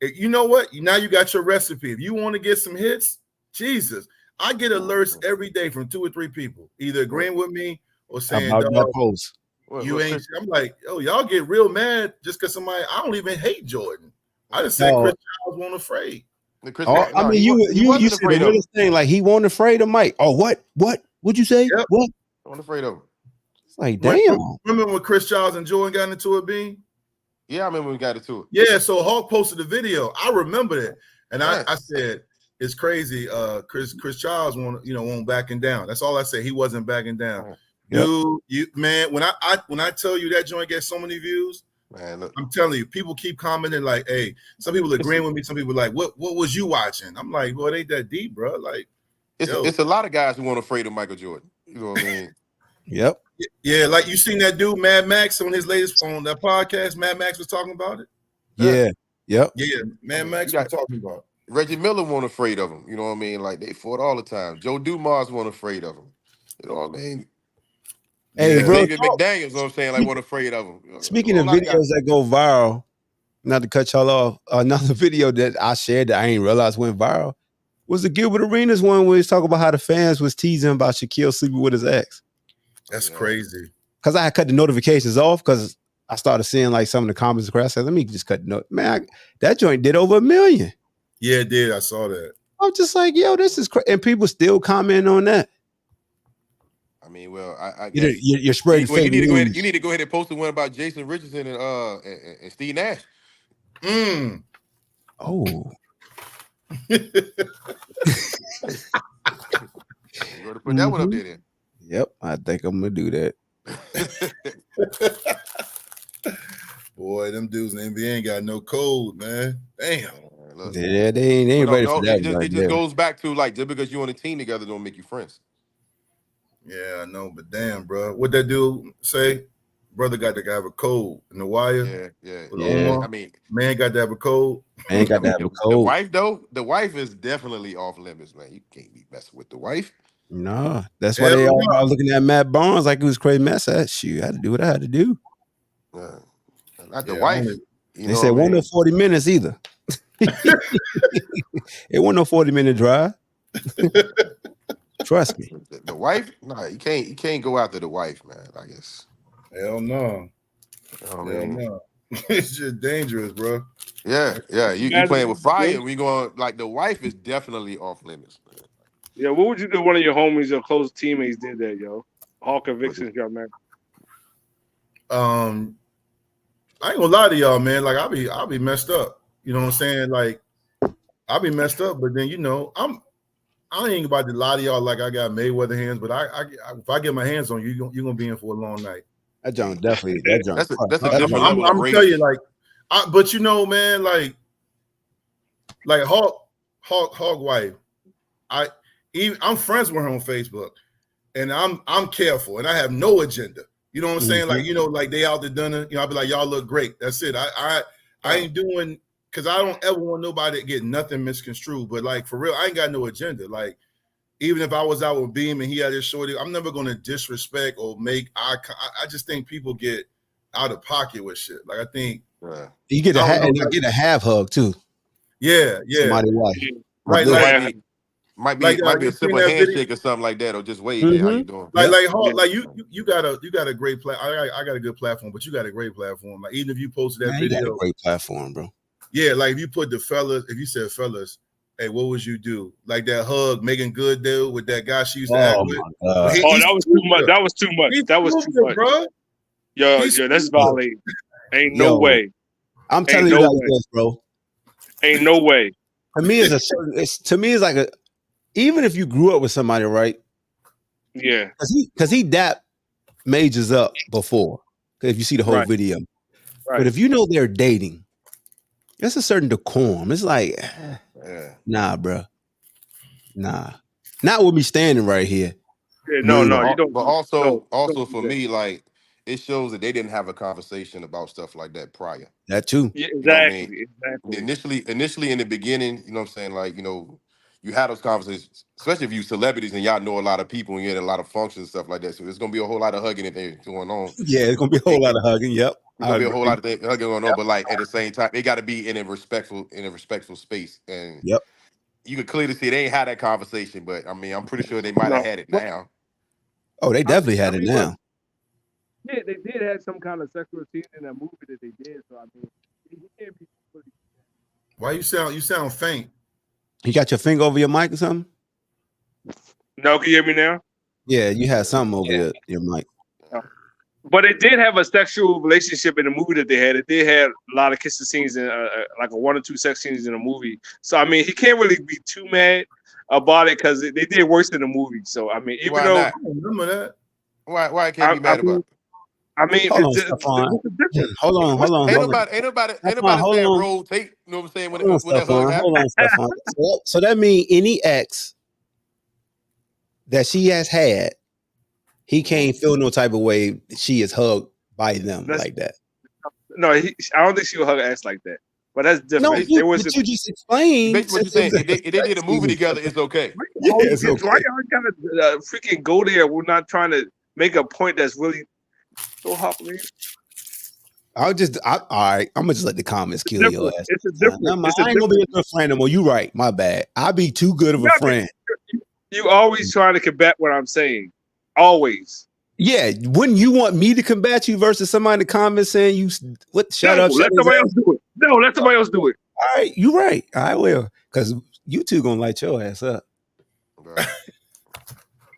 You know what? Now you got your recipe. If you want to get some hits, Jesus, I get alerts every day from 2 or 3 people, either agreeing with me or saying, about that post. You ain't. I'm like, y'all get real mad just because somebody. I don't even hate Jordan. I just said Chris Charles wasn't afraid. I mean, you said the realest thing. Like he wasn't afraid of Mike. Oh, what? What'd you say? Yep. What? I wasn't afraid of him. It's like, damn. Remember when Chris Charles and Jordan got into it, Bean? Yeah, I remember when we got into it. Yeah, so Hawk posted the video. I remember that, and I said it's crazy. Chris Charles won't backing down. That's all I said. He wasn't backing down. Yep. Dude, when I tell you that joint gets so many views, man, look. I'm telling you, people keep commenting like, "Hey," some people agreeing with me. Some people like, "What was you watching?" I'm like, "Well, it ain't that deep, bro." Like, it's a lot of guys who weren't afraid of Michael Jordan. You know what I mean? Yep. Yeah, like you seen that dude Mad Max on his latest on that podcast. Mad Max was talking about it. Yeah. Yep. Yeah, Mad Max was talking about it. Reggie Miller wasn't afraid of him. You know what I mean? Like they fought all the time. Joe Dumas wasn't afraid of him. You know what I mean? Hey, bro, David McDaniels, you know what I'm saying, like, wasn't afraid of him. Speaking of videos that go viral, not to cut y'all off, another video that I shared that I ain't realized went viral was the Gilbert Arenas one where he's talking about how the fans was teasing about Shaquille sleeping with his ex. That's crazy. Because I had cut the notifications off because I started seeing like some of the comments across. I said, let me just cut the note. Man, that joint did over 1 million. Yeah, it did. I saw that. I'm just like, yo, this is crazy. And people still commenting on that. I mean, well, I guess you're spreading fake news. You need to go ahead and post the one about Jason Richardson and Steve Nash. Oh. You're going to put that one up there then. Yep, I think I'm going to do that. Boy, them dudes in the NBA ain't got no code, man. Damn. Yeah, they ain't ready for that. It just goes back to like just because you're on a team together don't make you friends. Yeah, I know, but damn, bro, what that dude say? Brother got to have a code in the wire. Yeah. I mean, man got to have a code. Man got to have a code. The wife is definitely off limits, man. You can't be messing with the wife. No, that's why they all are looking at Matt Barnes like it was crazy mess. Shoot, I had to do what I had to do. Not the wife. They said wasn't no 40 minutes either. It wasn't no 40-minute drive. Trust me. The wife? No, you can't go after the wife, man. I guess. Hell no. Hell no. It's just dangerous, bro. Yeah. You playing with fire. We going like the wife is definitely off limits, man. Yeah, what would you do? One of your homies or close teammates did that, yo. Hawk and Vixen got married. I ain't gonna lie to y'all, man. Like I'll be messed up. You know what I'm saying? Like I'll be messed up, but then I'm I ain't about to lie to y'all like I got Mayweather hands, but if I get my hands on you, you're gonna be in for a long night. That John definitely. That John. That's a different level of I'm grace. tell you, like, but you know, man, like Hog wife. I'm friends with her on Facebook, and I'm careful, and I have no agenda. You know what I'm saying? Like, you know, like they out to dinner. You know, I'll be like, y'all look great. That's it. I ain't doing because I don't ever want nobody to get nothing misconstrued. But like for real, I ain't got no agenda. Like. Even if I was out with Beam and he had his shorty, I'm never going to disrespect or make I just think people get out of pocket with shit. Like I think you get get a half hug too. Yeah. Somebody wife. Right, might be a simple handshake or something like that, or just wave. Hey, how you doing? You got a great I got a good platform, but you got a great platform. Like even if you posted that video, you got a great platform, bro. Yeah, like if you put the fellas, if you said fellas. Hey, what would you do? Like that hug, Megan Good deal with that guy she used to act with. That was too much. That was too much. That was too much, bro. Yo, that's violating. Ain't no way. I'm telling you like this, bro. Ain't no way. To me, it's like even if you grew up with somebody, right? Yeah. Because he dapped Majors up before. If you see the whole video, but if you know they're dating. There's a certain decorum. It's like, nah, bro. Nah. Not with me standing right here. Yeah, no, you don't. But also for me, like, it shows that they didn't have a conversation about stuff like that prior. That too. Yeah, exactly. You know what I mean? Exactly. Initially in the beginning, you know what I'm saying? Like, you know, you had those conversations, especially if you celebrities and y'all know a lot of people and you're in a lot of functions and stuff like that. So there's gonna be a whole lot of hugging if they're going on. Yeah, it's gonna be a whole lot of hugging. Yep. There's gonna be a whole lot of hugging going on, but like at the same time, they gotta be in a respectful space. And you could clearly see they ain't had that conversation, but I mean, I'm pretty sure they might have had it now. Oh, they definitely had it now. Yeah, they did have some kind of sexual scene in that movie that they did. So I mean, he can't be. Why you sound faint? You got your finger over your mic or something? No, can you hear me now? Yeah, you had something over your mic. But it did have a sexual relationship in the movie that they had. It did have a lot of kissing scenes and like a 1 or 2 sex scenes in the movie. So I mean, he can't really be too mad about it because they did worse in the movie. So I mean, even though I don't remember that, why can't be mad about it? I mean, hold on. Ain't nobody saying roll tape. You know what I'm saying? When that hug Hold on, Stefan. So that means any ex that she has had, he can't feel no type of way she is hugged by them like that. No, I don't think she would hug an ass like that. But that's different. No, you just explained. Basically, what you're saying, if they did a movie together, it's okay. Yeah, it's okay. Why y'all gotta freaking go there? We're not trying to make a point that's really so hot. All right. I'm gonna just let the comments kill your ass. It's a different. I ain't gonna be a good friend no more. You right. My bad. I'll be too good of a friend. You always trying to combat what I'm saying. Always. Yeah. Wouldn't you want me to combat you versus somebody in the comments saying you shut up? Let somebody else do it. No, let somebody else do it. All right. You right. I will. Because you two gonna light your ass up.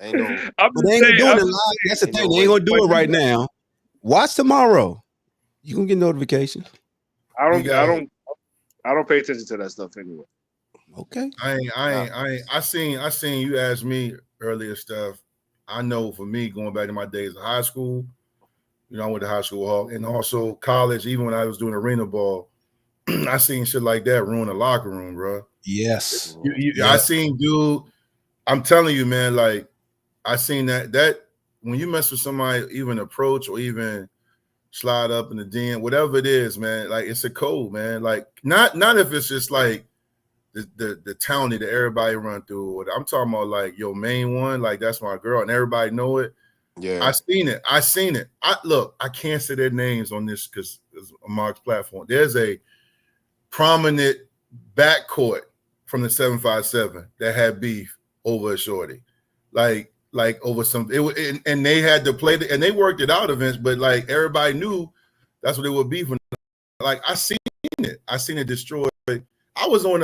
Ain't no, but they ain't doing it live. That's the thing. They ain't gonna do it right now. Watch tomorrow. You gonna get notifications. I don't pay attention to that stuff anyway. Okay. I seen you ask me earlier stuff. I know for me, going back to my days of high school, you know, I went to high school Hawk, and also college, even when I was doing arena ball, I seen shit like that ruin the locker room, bro. Yes. I seen dude, I'm telling you, man, like I seen that when you mess with somebody, even approach or even slide up in the den, whatever it is, man, like it's a code, man. Like not if it's just like the townie that everybody run through. I'm talking about like your main one, like that's my girl, and everybody know it. Yeah, I seen it. I can't say their names on this because it's a Mark's platform. There's a prominent backcourt from the 757 that had beef over a shorty, like over some. And they had to play and they worked it out events, but like everybody knew that's what it would be. Like I seen it destroy. I was on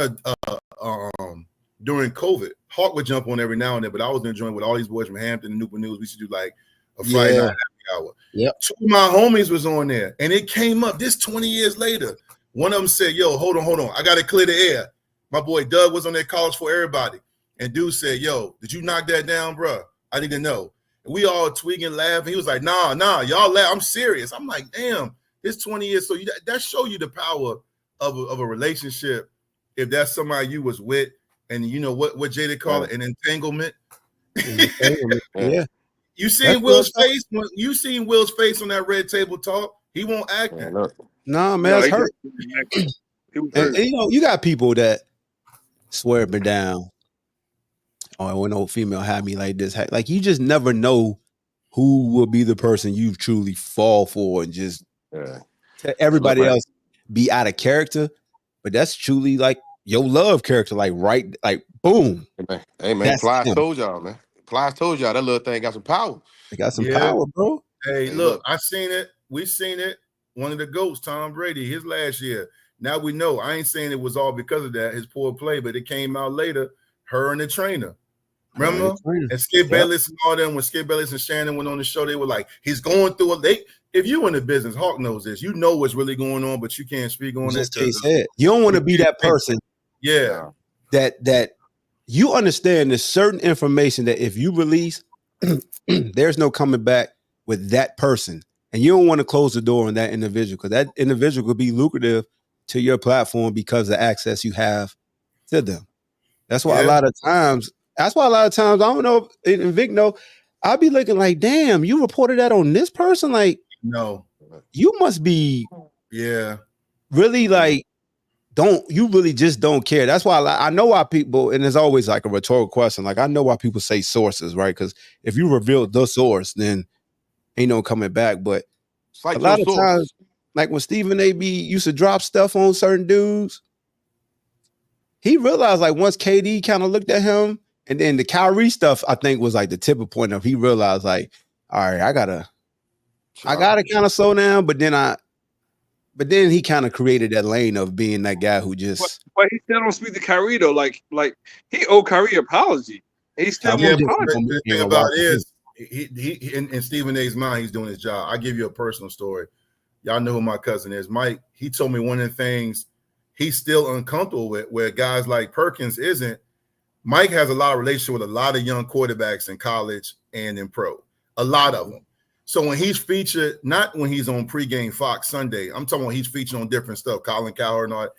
during COVID. Hawk would jump on every now and then, but I was enjoying with all these boys from Hampton and Newport News. We used to do like a Friday night happy hour. Yep. 2 of my homies was on there, and it came up this 20 years later. One of them said, "Yo, hold on, I got to clear the air." My boy Doug was on there, College for Everybody. And dude said, yo, did you knock that down, bro? I need to know. And we all tweaking, laughing. He was like, nah, y'all laugh. I'm serious. I'm like, damn, it's 20 years. So that show you the power of a relationship. If that's somebody you was with, and you know what Jada call it, an entanglement. Yeah. You seen Will's face when you seen Will's face on that red table talk? He won't act it. Nah, man, it's hurt. And you know, you got people that swear me down. Oh, when no female had me like this, like you just never know who will be the person you truly fall for, and just everybody else be out of character. But that's truly like your love character, like right, like boom. Hey man, Plies told y'all, man. Plies told y'all that little thing got some power. They got some power, bro. Hey, look, I seen it. We seen it. One of the GOATs, Tom Brady, his last year. Now we know. I ain't saying it was all because of that, his poor play, but it came out later. Her and the trainer. Remember? And Skip Bayless and all them, when Skip Bayless and Shannon went on the show, they were like, he's going through it. If you in the business, Hawk knows this. You know what's really going on, but you can't speak on it. You don't want to be that person. Yeah. That you understand there's certain information that if you release, there's no coming back with that person. And you don't want to close the door on that individual, because that individual could be lucrative to your platform because of the access you have to them. That's why a lot of times, I don't know, and Vic know, I'll be looking like, damn, you reported that on this person? Like, no, you must be really like, you really just don't care. That's why I know why people, and there's always like a rhetorical question, like I know why people say sources, right? Because if you reveal the source, then ain't no coming back. But like a lot of times, like when Stephen A.B. used to drop stuff on certain dudes, he realized like once KD kind of looked at him, and then the Kyrie stuff, I think was like the tipping point of he realized like, all right, I gotta kind of slow down. But then he kind of created that lane of being that guy who just. But he still don't speak to Kyrie though. Like he owed Kyrie an apology. He still won't apologize. The thing about it is, he in Stephen A's mind, he's doing his job. I give you a personal story. Y'all know who my cousin is, Mike. He told me one of the things he's still uncomfortable with, where guys like Perkins isn't. Mike has a lot of relationship with a lot of young quarterbacks in college and in pro, a lot of them. So when he's featured, not when he's on pregame Fox Sunday, I'm talking about he's featured on different stuff, Colin Cowherd and all that,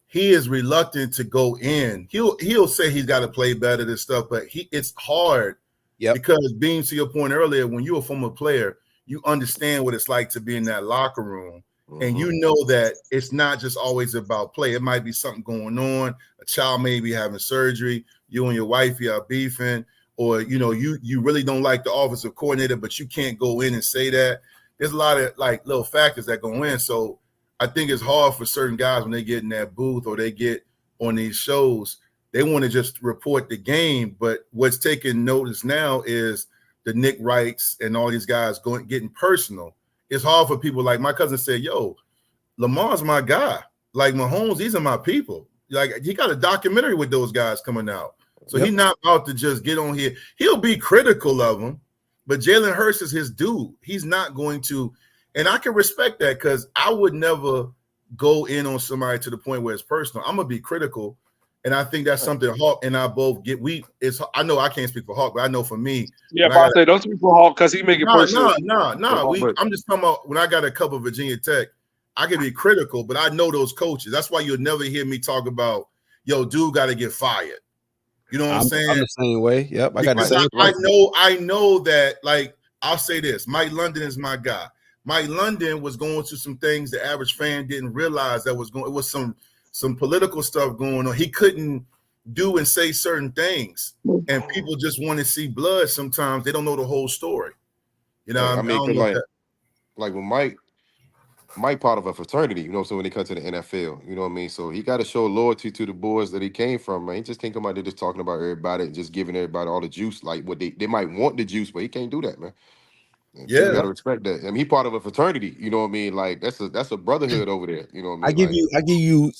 he is reluctant to go in. He'll say he's got to play better than stuff, but it's hard because being to your point earlier, when you're a former player, you understand what it's like to be in that locker room. And you know that it's not just always about play. It might be something going on. A child may be having surgery. You and your wife, you are beefing, or you really don't like the offensive coordinator, but you can't go in and say that. There's a lot of like little factors that go in. So I think it's hard for certain guys when they get in that booth or they get on these shows. They want to just report the game, but what's taking notice now is the Nick Wrights and all these guys getting personal. It's hard for people like my cousin said, yo, Lamar's my guy. Like Mahomes, these are my people. Like he got a documentary with those guys coming out. So he's not about to just get on here. He'll be critical of them, but Jalen Hurts is his dude. He's not going to, and I can respect that because I would never go in on somebody to the point where it's personal. I'm gonna be critical. And I think that's something Hawk and I both get. I know I can't speak for Hawk, but I know for me. Yeah, but I say don't speak for Hawk because he make it personal. No. I'm just talking about when I got a couple of Virginia Tech, I can be critical, but I know those coaches. That's why you'll never hear me talk about, yo, dude got to get fired. You know what I'm saying? I'm the same way. Yep, I got the same. I know that. Like I'll say this: Mike London is my guy. Mike London was going through some things the average fan didn't realize that was going. It was some political stuff going on. He couldn't do and say certain things, and people just want to see blood. Sometimes they don't know the whole story. You know, I mean, like when Mike part of a fraternity, you know, so when it comes to the NFL, you know what I mean? So he got to show loyalty to the boys that he came from, man. He just can't come out there just talking about everybody and just giving everybody all the juice, like what they might want the juice, but he can't do that, man. And you got to respect that. I mean, he part of a fraternity, you know what I mean? Like that's a brotherhood over there, you know what I mean? I give you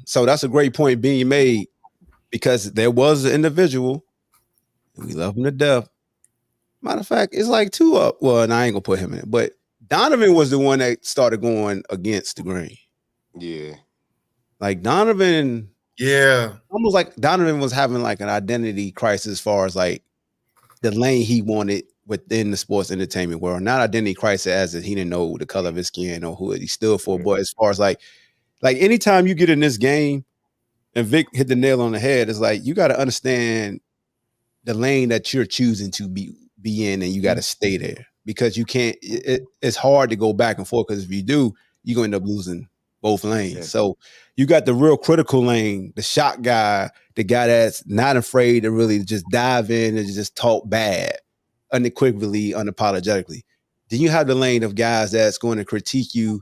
so that's a great point being made, because there was an individual, and we love him to death. Matter of fact, it's like two up. Well, and I ain't gonna put him in it, but Donovan was the one that started going against the grain. Yeah. Like Donovan. Yeah. Almost like Donovan was having like an identity crisis as far as like the lane he wanted within the sports entertainment world. Not identity crisis as if he didn't know the color of his skin or who he stood for, but as far as like anytime you get in this game, and Vic hit the nail on the head, it's like you got to understand the lane that you're choosing to be in, and you got to stay there because you can't. It's hard to go back and forth because if you do, you're gonna end up losing both lanes. Yeah. So you got the real critical lane, the shot guy, the guy that's not afraid to really just dive in and just talk bad, unequivocally, unapologetically. Then you have the lane of guys that's going to critique you.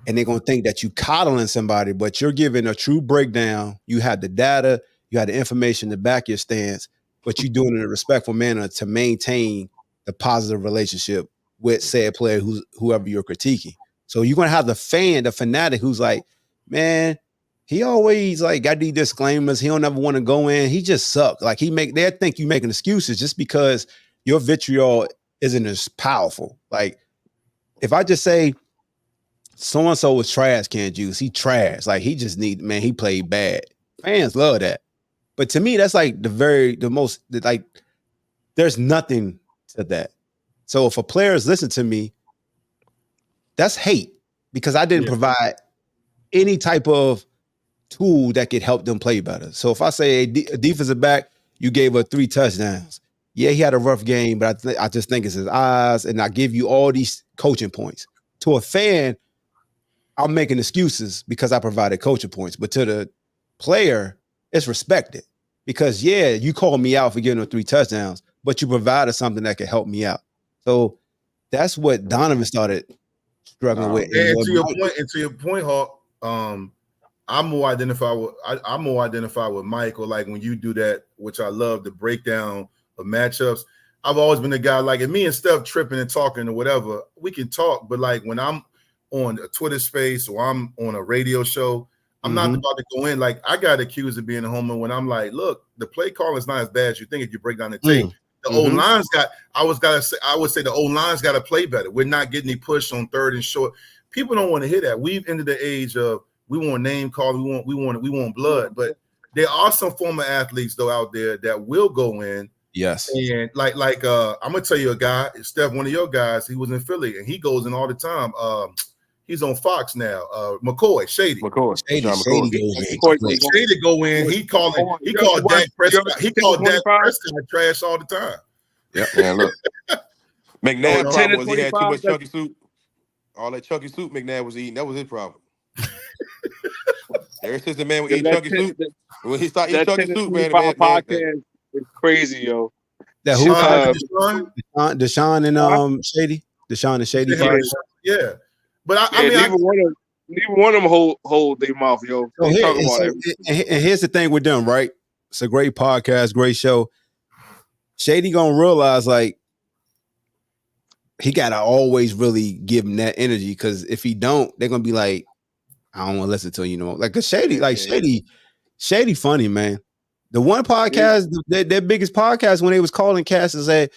And they're going to think that you coddling somebody, but you're giving a true breakdown. You have the data, you have the information to back your stance, but you're doing it in a respectful manner to maintain the positive relationship with said player, whoever you're critiquing. So you're going to have the fan, the fanatic who's like, man, he always like got these disclaimers. He don't ever want to go in. He just sucks. Like they think you making excuses just because your vitriol isn't as powerful. Like if I just say, so-and-so was trash, Ken Juice. He trash. Like, he just he played bad. Fans love that. But to me, that's like the most, like, there's nothing to that. So if a player's listen to me, that's hate because I didn't provide any type of tool that could help them play better. So if I say a defensive back, you gave up 3 touchdowns. Yeah, he had a rough game, but I just think it's his eyes, and I give you all these coaching points. To a fan, I'm making excuses because I provided coaching points, but to the player, it's respected because you called me out for giving them 3 touchdowns, but you provided something that could help me out. So that's what Donovan started struggling with. And to your point, Hawk, I'm more identified with Mike, or like when you do that, which I love, the breakdown of matchups. I've always been the guy, like if me and Steph tripping and talking or whatever, we can talk, but like when I'm on a Twitter space or I'm on a radio show, I'm not about to go in. Like I got accused of being a homer when I'm like, look, the play call is not as bad as you think if you break down the tape. The O-line's I would say the O-line's got to play better. We're not getting any push on 3rd and short. People don't want to hear that. We've entered the age of we want name calling, we want blood. But there are some former athletes though out there that will go in. Yes. And like I'm gonna tell you a guy, Steph, one of your guys, he was in Philly and he goes in all the time. He's on Fox now. Shady go in. He called Dak Prescott. He called Dak Prescott trash all the time. Yeah, man. Look, McNabb problem was he had too much chunky soup. All that chunky soup McNabb was eating, that was his problem. Ever since the man was eating chunky soup, when he started eating chunky soup, man, podcast is crazy, yo. That who? Deshaun and Shady. Deshaun and Shady. Yeah. But neither one of them hold their mouth, yo. And here's the thing with them, right? It's a great podcast, great show. Shady gonna realize like he gotta always really give him that energy because if he don't, they're gonna be like, I don't want to listen to you no more. Like, cause Shady, Shady funny, man. The one podcast, their biggest podcast, when they was calling cast and say,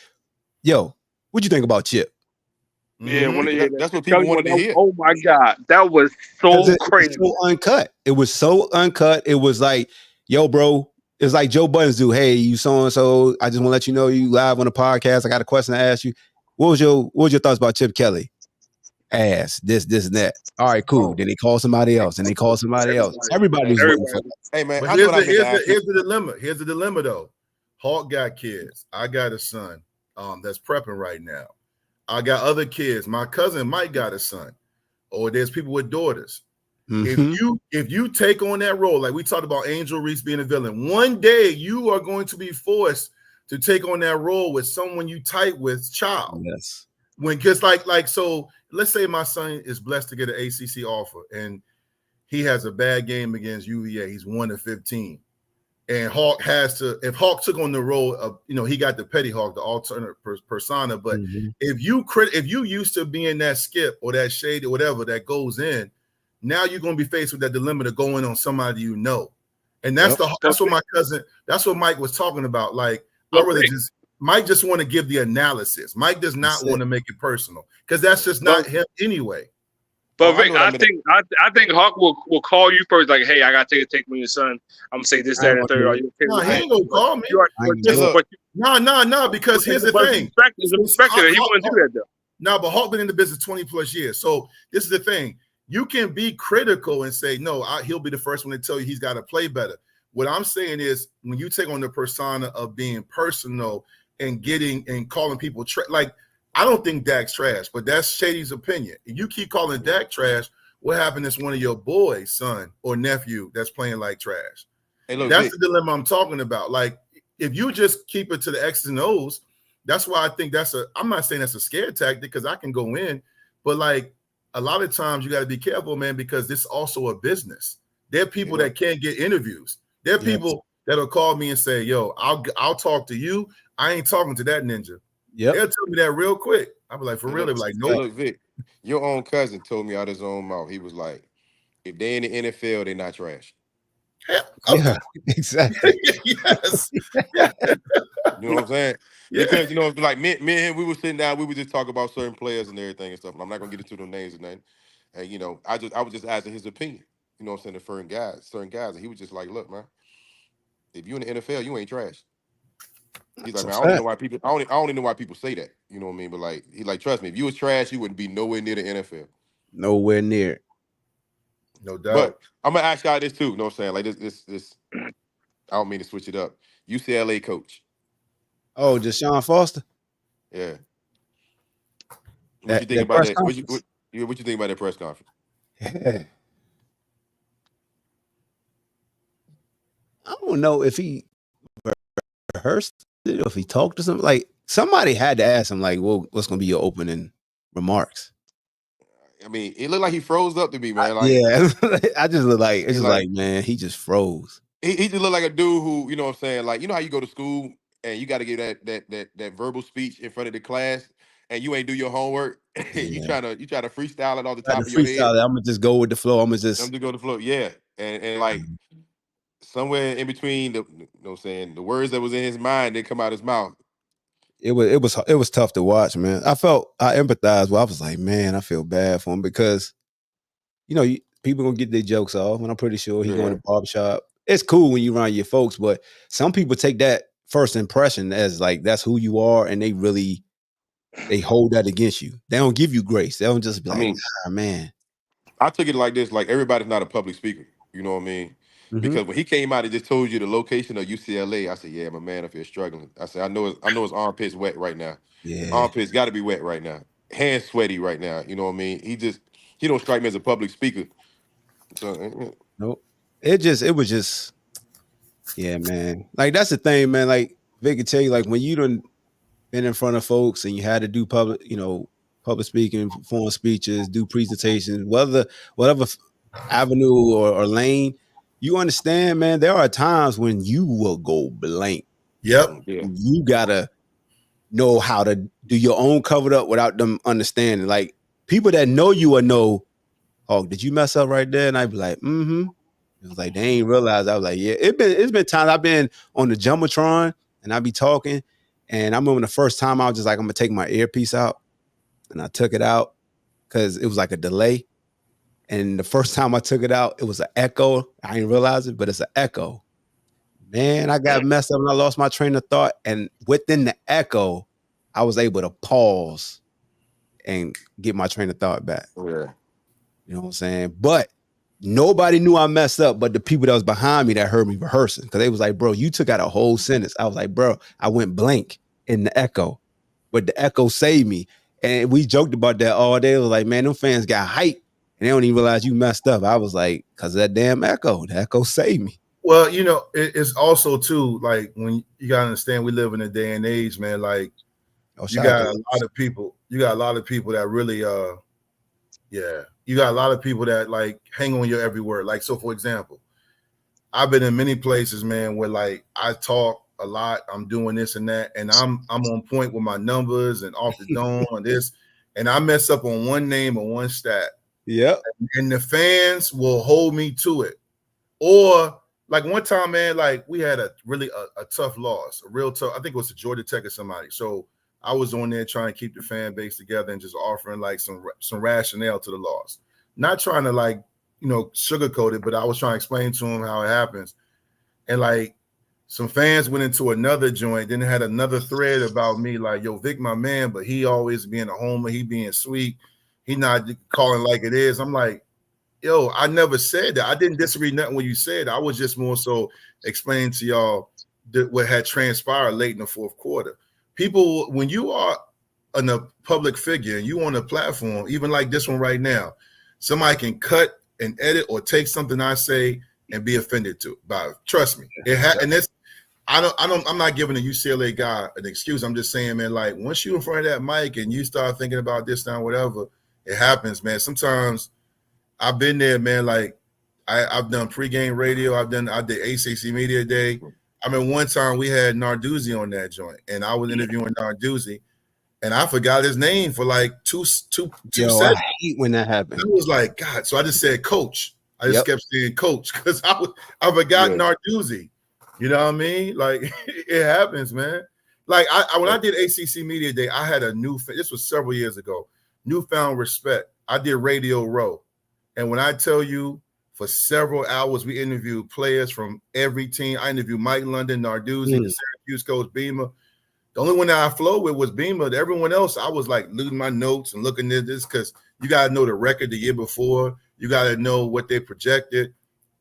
"Yo, what'd you think about Chip?" Yeah, that's what people wanted to hear. Oh my God, that was so crazy. So uncut. It was so uncut. It was like, yo, bro. It was like Joe Buttons do. Hey, you so and so. I just want to let you know you live on the podcast. I got a question to ask you. What was your thoughts about Chip Kelly? Ass this and that. All right, cool. Then they call somebody else, and they call somebody else. Everybody's waiting for that. Hey man, here's the dilemma. Here's the dilemma though. Hawk got kids. I got a son that's prepping right now. I got other kids. My cousin Mike got a son, or there's people with daughters. If you take on that role, like we talked about Angel Reese being a villain, one day you are going to be forced to take on that role with someone you tight with, child. Yes. Because so let's say my son is blessed to get an ACC offer and he has a bad game against UVA. He's 1-15. And Hawk if Hawk took on the role of, he got the petty Hawk, the alternate persona. But if you used to being that Skip or that Shade or whatever that goes in, now you're going to be faced with that dilemma to go in on somebody and that's that's what Mike was talking about. Like, Mike just want to give the analysis. Mike does not want to make it personal because that's just not him anyway. But Vic, I think Hawk will call you first, like, hey, I gotta take a take from your son. I'm gonna say this, that, and third. No, he ain't gonna call me. No, because here's the thing. It's expected. He wouldn't do that though. No, but Hawk been in the business 20 plus years. So this is the thing. You can be critical and say, no, he'll be the first one to tell you he's got to play better. What I'm saying is when you take on the persona of being personal and calling people like, I don't think Dak's trash, but that's Shady's opinion. If you keep calling Dak trash, what happened is one of your boys, son or nephew, that's playing like trash. Hey, look, that's the dilemma I'm talking about. Like, if you just keep it to the X's and O's, that's why I think I'm not saying that's a scare tactic because I can go in, but like a lot of times you got to be careful, man, because this is also a business. There are people that can't get interviews. There are people that'll call me and say, yo, I'll talk to you. I ain't talking to that ninja. Yep. They'll tell me that real quick. I'll be like, for real? They'll be like, nope. Look, Vic, your own cousin told me out of his own mouth. He was like, if they in the NFL, they're not trash. Yeah, exactly. Yes. You know what I'm saying? Yeah. Because, like me and him, we were sitting down, we would just talk about certain players and everything and stuff. And I'm not going to get into the names and nothing. And, I was just asking his opinion, you know what I'm saying, to certain guys. And he was just like, look, man, if you in the NFL, you ain't trash. He's like, man, I don't know why people say that. You know what I mean? But like, he's like, trust me, if you was trash, you wouldn't be nowhere near the NFL. Nowhere near. No doubt. But I'm gonna ask y'all this too. You know what I'm saying? Like this. I don't mean to switch it up. UCLA coach. Oh, just Sean Foster. Yeah. What you think about that? What you think about that press conference? Yeah. I don't know if he rehearsed it or if he talked to something. Like somebody had to ask him, like, well, what's gonna be your opening remarks? I mean, it looked like he froze up to me, man. Like, yeah, I just look like it's just like, man, he just froze. He just looked like a dude who, you know what I'm saying, like, you know how you go to school and you got to give that verbal speech in front of the class and you ain't do your homework. Yeah. you try to freestyle it off the top of your head. I'm gonna just go with the flow. I'm just go with the flow. Yeah. And like somewhere in between the you know what I'm saying, the words that was in his mind didn't come out his mouth. It was tough to watch, man. I empathized. Well, I was like, man, I feel bad for him because, people gonna get their jokes off, and I'm pretty sure he going to barbershop. It's cool when you around your folks, but some people take that first impression as like that's who you are, and they hold that against you. They don't give you grace. They don't just be like, man. I took it like this: like everybody's not a public speaker. You know what I mean? Mm-hmm. Because when he came out and just told you the location of UCLA, I said, yeah, my man up here struggling. I said, I know his armpits wet right now. Yeah, armpits got to be wet right now. Hands sweaty right now. You know what I mean? He don't strike me as a public speaker. So, nope. It was just, yeah, man. Like that's the thing, man. Like Vic can tell you, like when you done been in front of folks and you had to do public speaking, perform speeches, do presentations, whatever avenue or lane, you understand, man. There are times when you will go blank. Yep. Yeah. You gotta know how to do your own covered up without them understanding. Like people that know you will know, oh, did you mess up right there? And I'd be like, mm-hmm. It was like they ain't realized. I was like, yeah. It's been times I've been on the Jumbotron and I be talking, and I remember the first time I was just like, I'm gonna take my earpiece out, and I took it out because it was like a delay. And the first time I took it out, it was an echo. I didn't realize it, but it's an echo. Man, I got messed up and I lost my train of thought. And within the echo, I was able to pause and get my train of thought back. Yeah. You know what I'm saying? But nobody knew I messed up but the people that was behind me that heard me rehearsing. Because they was like, bro, you took out a whole sentence. I was like, bro, I went blank in the echo. But the echo saved me. And we joked about that all day. It was like, man, them fans got hype. And they don't even realize you messed up. I was like, because of that damn echo. The echo saved me. Well, it's also too, like, when you gotta understand we live in a day and age, man. Like, you got a lot of people that really you got a lot of people that like hang on your every word. Like, so for example, I've been in many places, man, where like I talk a lot, I'm doing this and that, and I'm on point with my numbers and off the dome and this, and I mess up on one name or one stat. Yep. And the fans will hold me to it. Or like one time, man, like we had a really a tough loss, a real tough, I think it was to Georgia Tech or somebody. So I was on there trying to keep the fan base together and just offering like some rationale to the loss. not trying to like, sugarcoat it, but I was trying to explain to him how it happens. And like some fans went into another joint, then had another thread about me, like, yo, Vic, my man, but he always being a homer, he being sweet, he not calling like it is. I'm like, yo, I never said that. I didn't disagree nothing when you said. I was just more so explaining to y'all what had transpired late in the fourth quarter. People, when you are a public figure and you on a platform, even like this one right now, somebody can cut and edit or take something I say and be offended by it. Trust me. And this, I'm not giving a UCLA guy an excuse. I'm just saying, man, like once you in front of that mic and you start thinking about this now, whatever, it happens, man. Sometimes I've been there, man. Like I've done pregame radio. I did ACC Media Day. I mean, one time we had Narduzzi on that joint, and I was interviewing Narduzzi, and I forgot his name for like two seconds. I hate when that happens. I was like, God. So I just said, Coach. I just kept saying, Coach, because I forgot Narduzzi. You know what I mean? Like it happens, man. Like when I did ACC Media Day, I had this was several years ago, newfound respect. I did Radio Row. And when I tell you for several hours, we interviewed players from every team. I interviewed Mike London, Narduzzi, the Syracuse coach, Beamer. The only one that I flowed with was Beamer. Everyone else, I was like looting my notes and looking at this because you got to know the record the year before. You got to know what they projected.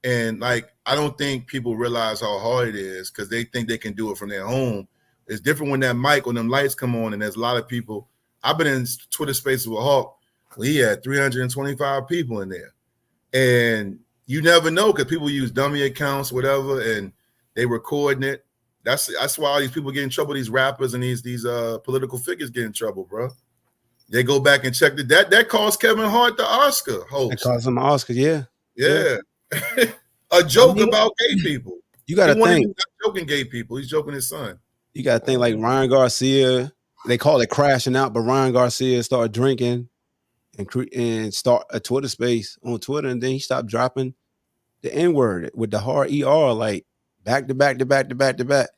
And like, I don't think people realize how hard it is because they think they can do it from their home. It's different when that mic, when them lights come on, and there's a lot of people. I've been in Twitter Spaces with Hawk. Well, he had 325 people in there. And you never know because people use dummy accounts, whatever, and they recording it. That's why all these people get in trouble, these rappers and these political figures get in trouble, bro. They go back and check that cost Kevin Hart the Oscar host. That cost him an Oscar, yeah. A joke about gay people. You got to think. He's not joking gay people. He's joking his son. You got to think like Ryan Garcia. They call it crashing out, but Ryan Garcia started drinking and start a Twitter space on Twitter, and then he stopped dropping the N-word with the hard ER, like back to back to back to back to back.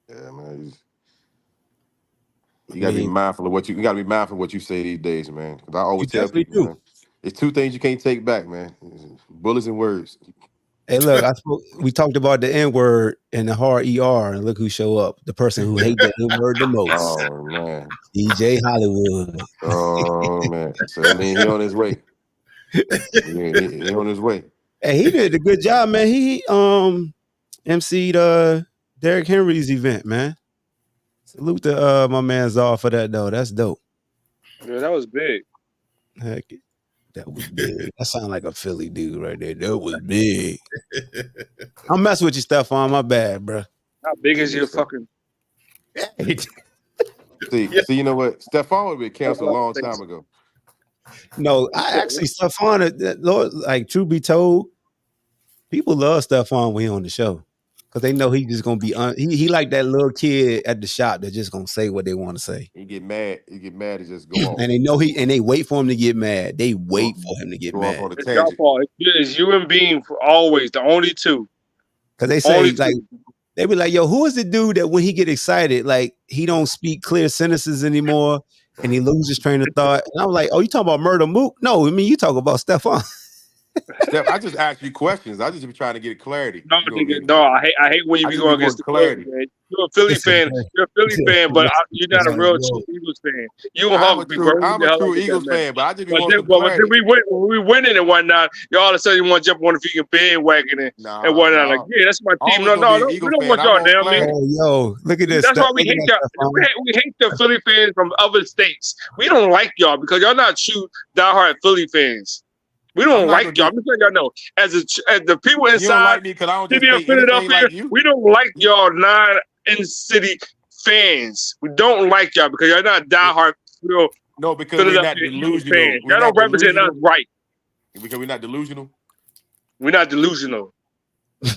Yeah, man. You gotta be mindful of what you say these days, man. I always tell people, man, it's two things you can't take back, man: bullets and words. Hey, look, we talked about the N-word and the hard ER, and look who show up. The person who hates the N-word the most. Oh, man. DJ Hollywood. Oh, man. So, I mean, he on his way. He on his way. Hey, he did a good job, man. He emceed Derrick Henry's event, man. Salute to my man Czar for that, though. That's dope. Yeah, that was big. Heck, that was big. That sounded like a Philly dude right there. That was big. I'm messing with you, Stephon. My bad, bro. How big is your fucking? See, you know what? Stephon would be canceled a long time ago. No, I actually Stephon. Lord, like truth be told, people love Stephon when he on the show because they know he just gonna be. He like that little kid at the shop that just gonna say what they want to say. He get mad. And just go on. And they know they wait for him to get mad. They wait for him to get mad. It's your fault. It's you and Beam for always the only two. Because they say like they be like, yo, who is the dude that when he get excited, like he don't speak clear sentences anymore and he loses train of thought? And I was like, oh, you talking about Murder Mook? No, I mean you talk about Stephon. Steph, I just ask you questions. I just be trying to get clarity. No, I hate when you be going against the clarity. You're a Philly fan. You're a Philly fan, but you're not a real true Eagles fan. You and Hawk be growing. I'm a true Eagles fan, but I just be wanting clarity. When we winning and whatnot, you all of a sudden you want to jump on the feet and bandwagon and whatnot. Like, yeah, that's my team. No, we don't want y'all down, man. Oh, yo, look at this. That's why we hate y'all. We hate the Philly fans from other states. We don't like y'all because y'all not true diehard Philly fans. We don't like y'all. I'm just letting y'all know. As the people inside, you don't like me because I don't just say Philadelphia, like you. We don't like y'all non-in-city fans. We don't like y'all because y'all not diehard. No, because we're not delusional. Y'all don't represent us right. Because we're not delusional. We're not delusional. You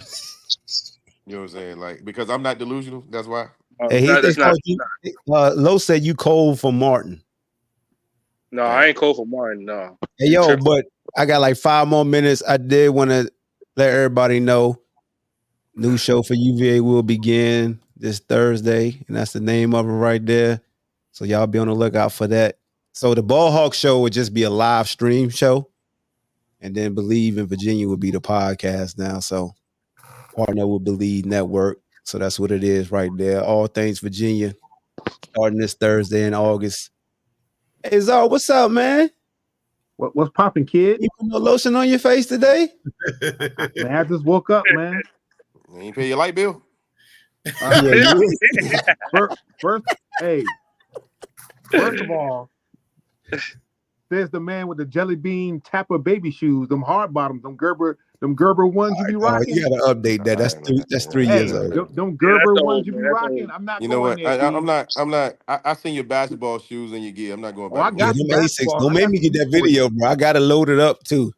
know what I'm saying? Like, because I'm not delusional. That's why. Lo said you cold for Martin. No, I ain't cold for Martin. No. Hey, yo, but I got like 5 more minutes. I did want to let everybody know new show for UVA will begin this Thursday, and that's the name of it right there. So y'all be on the lookout for that. So the Ball Hawk show would just be a live stream show. And then Bleav in Virginia would be the podcast now. So partner with Bleav Network. So that's what it is right there. All things Virginia starting this Thursday in August. Hey, Zar, what's up, man? What's popping, kid? You put no lotion on your face today? Man, I just woke up, man. You ain't pay your light bill? First of all, there's the man with the jelly bean tapper baby shoes, them hard bottoms, them Gerber ones you be rocking. You gotta update that. That's 3 years old. Them Gerber ones you be rocking. I'm not. You know going what? there, I'm not. I seen your basketball shoes in your gear. I'm not going back. I got them Asics. Don't make me get that video, bro. I gotta load it up too.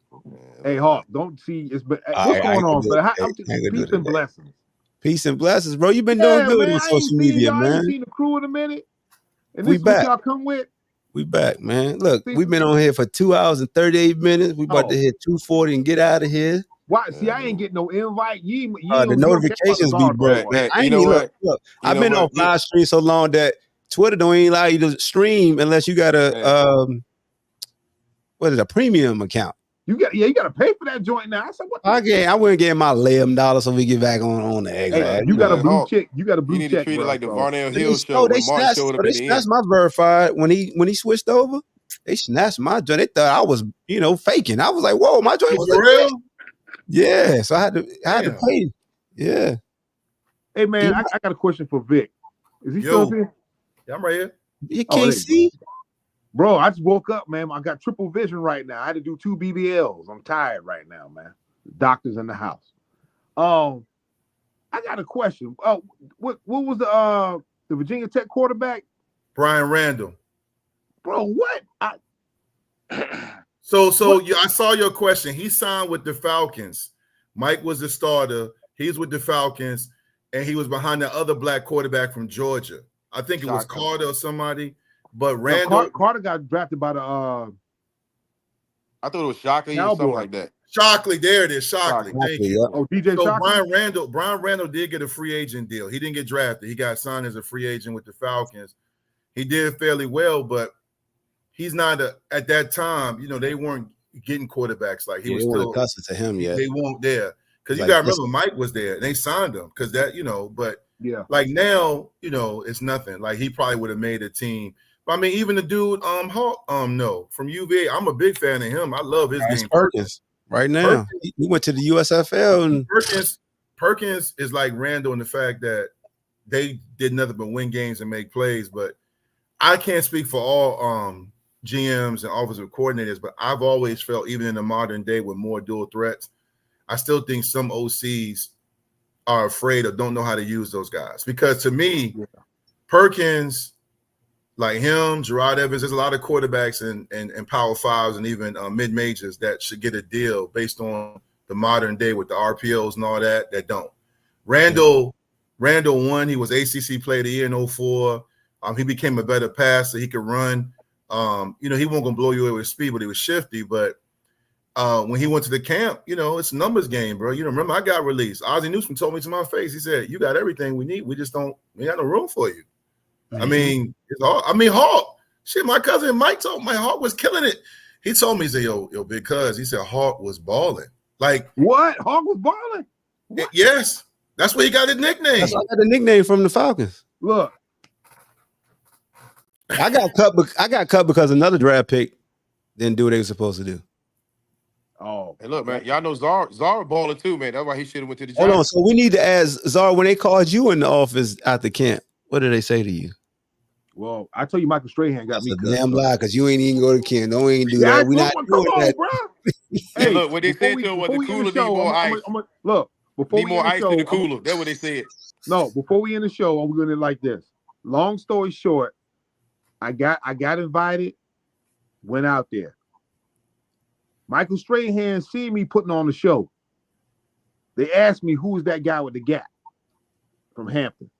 Hey, Hawk, don't see. What's going on, man? Peace and blessings. Peace and blessings, bro. You've been doing good on social media, man. I ain't seen the crew in a minute. And We this is what back. y'all come with. We back, man. Look, we've been on here for 2 hours and 38 minutes. We about to hit 2:40 and get out of here. Why? See, I ain't getting no invite. The notifications be broke. Hey, I you ain't know even what? look. You I've know been what? on live stream so long that Twitter don't even allow you to stream unless you got a a premium account. You got to pay for that joint now. I said, what? I wouldn't get my $11 so we get back on the X. Hey, you got a blue check. You got a blue You need check. to treat it like the bro. Varnell Hill show when Martin showed up at the end. My verified when he switched over. They snatched my joint. They thought I was, faking. I was like, whoa, my joint was real. Yeah, so I had to pay. Yeah. Hey man, I got a question for Vic. Is he still here? Yeah, I'm right here. You can't see? Bro, I just woke up, man. I got triple vision right now. I had to do 2 BBLs. I'm tired right now, man. Doctors in the house. I got a question. What was the Virginia Tech quarterback? Brian Randall. Bro, what? I saw your question. He signed with the Falcons. Mike was the starter. He's with the Falcons, and he was behind the other black quarterback from Georgia. I think it was Carter or somebody. But Randall Carter got drafted by the I thought it was Shockley or something like that. Shockley, there it is. Shockley. Thank you. Yeah. Oh, DJ so Shockley? Brian Randall did get a free agent deal. He didn't get drafted. He got signed as a free agent with the Falcons. He did fairly well, but he's not at that time, they weren't getting quarterbacks like he was still accustomed to him yet. They weren't there. Because you Like gotta remember Mike was there and they signed him because that, but yeah, like now, it's nothing. Like he probably would have made a team. But I mean, even the dude, from UVA, I'm a big fan of him. I love his game. Perkins right now. He went to the USFL and Perkins is like Randall in the fact that they did nothing but win games and make plays. But I can't speak for all GMs and offensive coordinators, but I've always felt, even in the modern day with more dual threats, I still think some OCs are afraid or don't know how to use those guys. Because to me, Perkins, like him, Gerard Evans, there's a lot of quarterbacks in Power Fives and even mid-majors that should get a deal based on the modern day with the RPOs and all that don't. Randall won. He was ACC Player of the Year in 2004. He became a better passer. He could run. He wasn't going to blow you away with speed, but he was shifty. But when he went to the camp, it's a numbers game, bro. Remember, I got released. Ozzie Newsome told me to my face. He said, you got everything we need. We just we got no room for you. Mm-hmm. I mean, Hawk. Shit, my cousin Mike told me Hawk was killing it. He told me, he said, yo, big cuz. He said Hawk was balling. Like what? Hawk was balling? Yes. That's where he got his nickname. That's why I got the nickname from the Falcons. Look. I got cut because another draft pick didn't do what they were supposed to do. Oh, hey, look, man, y'all know Zara balling too, man. That's why he should have went to the Hold on, so we need to ask Zara, when they called you in the office at the camp, what did they say to you? Well, I tell you, Michael Strahan got me. Damn lie, because you ain't even go to camp. Don't even do that. We not doing that, bro. Hey, look, what they said to him was the cooler need more ice. Look, before need more ice in the cooler. That's what they said. No, before we end the show, I'm going to like this. Long story short, I got invited, went out there. Michael Strahan seen me putting on the show. They asked me who's that guy with the gap from Hampton.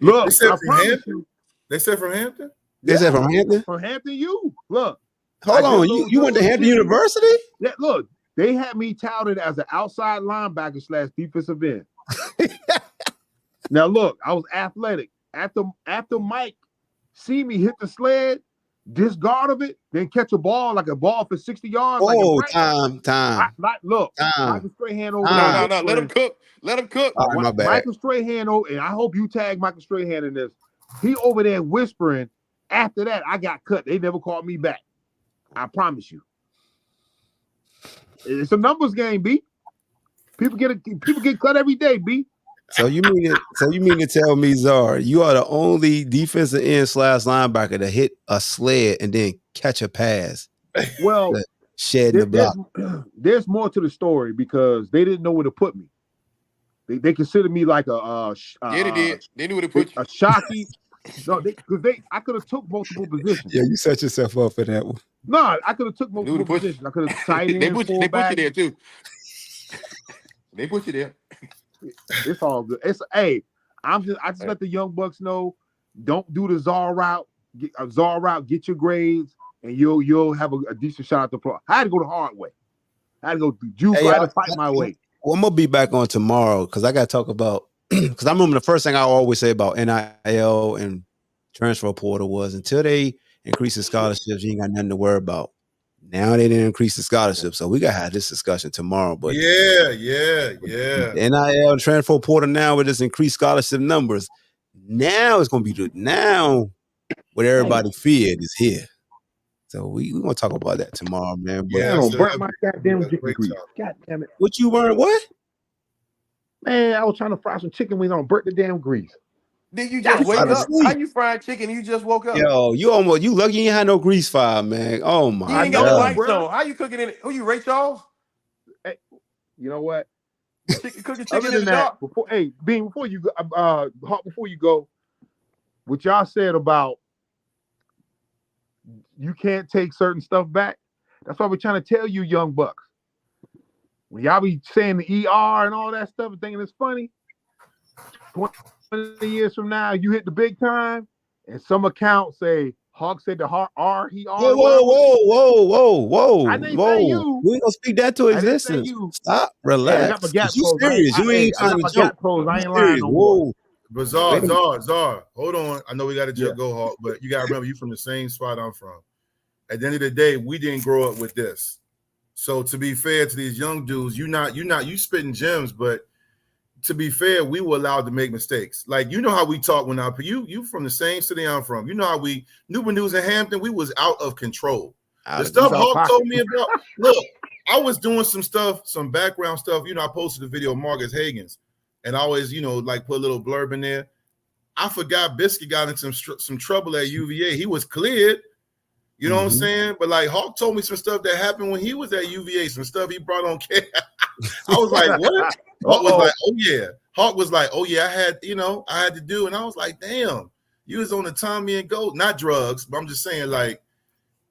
Look, they said from Hampton. They said from Hampton. They said from Hampton. From Hampton U. Look, hold on. You went to Hampton University? Yeah. Look, they had me touted as an outside linebacker / defensive end. Now look, I was athletic. After Mike see me hit the sled, discard of it, then catch a ball like a ball for 60 yards. Oh, like time. Look, Time. Michael Strahan over No. Let him cook. Let him cook. All right, my bad. Michael Strahan, and I hope you tag Michael Strahan in this. He over there whispering. After that, I got cut. They never called me back. I promise you. It's a numbers game, B. People get cut every day, B. So you mean to tell me, Czar, you are the only defensive end / linebacker to hit a sled and then catch a pass? Well, shedding the block. There's more to the story because they didn't know where to put me. They considered me like a they did. They knew where to put you. A shocky. No, because I could have took multiple positions. Yeah, you set yourself up for that one. No, I could have took multiple positions. I could have tight end. They put you there too. They put you there. It's all good. I just let the young bucks know. Don't do the czar route. Get your grades, and you'll have a decent shot at the pro. I had to go the hard way. I had to go through juke. I had to fight my way. Well, I'm gonna be back on tomorrow because I got to talk about. Because I remember the first thing I always say about NIL and transfer portal was until they increase the scholarships, you ain't got nothing to worry about. Now they didn't increase the scholarship, so we gotta have this discussion tomorrow. But yeah. NIL and transfer portal now with this increased scholarship numbers, now it's gonna be what everybody feared is here. So we gonna talk about that tomorrow, man. But I don't burn my goddamn chicken grease. God damn it! What you burn? What? Man, I was trying to fry some chicken wings on burnt the damn grease. Did you just wake up? How you frying chicken? You just woke up. Yo, you lucky you ain't had no grease fire, man. Oh my! You ain't got no lights on. How you cooking in it? Who you, Ray Charles? Hey, you know what? Cooking chicken in the dark. Before you go, what y'all said about you can't take certain stuff back. That's why we're trying to tell you, young bucks. When y'all be saying the ER and all that stuff and thinking it's funny, 20 years from now, you hit the big time, and some account say Hawk said the R he R. Whoa! I didn't say you. We ain't gonna speak that to existence. Stop, relax. I got my gap you serious? You ain't trying to joke. I ain't lying no more. But Czar, hold on. I know we got to go Hawk, but you got to remember you from the same spot I'm from. At the end of the day, we didn't grow up with this. So to be fair to these young dudes, you spitting gems, but to be fair, we were allowed to make mistakes. Like, you know how we talk when you from the same city I'm from. You know how we knew when we was in Hampton, we was out of control. The stuff Hawk told me about, look, I was doing some background stuff. You know, I posted a video of Marcus Hagens, and I always, like put a little blurb in there. I forgot Biscuit got in some trouble at UVA. He was cleared. You know what I'm saying? But like Hawk told me some stuff that happened when he was at UVA, some stuff he brought on camera. I was like, what? Hawk was like, oh yeah. Hawk was like, oh yeah, I had to do. And I was like, damn, you was on the Tommy and Gold, not drugs, but I'm just saying like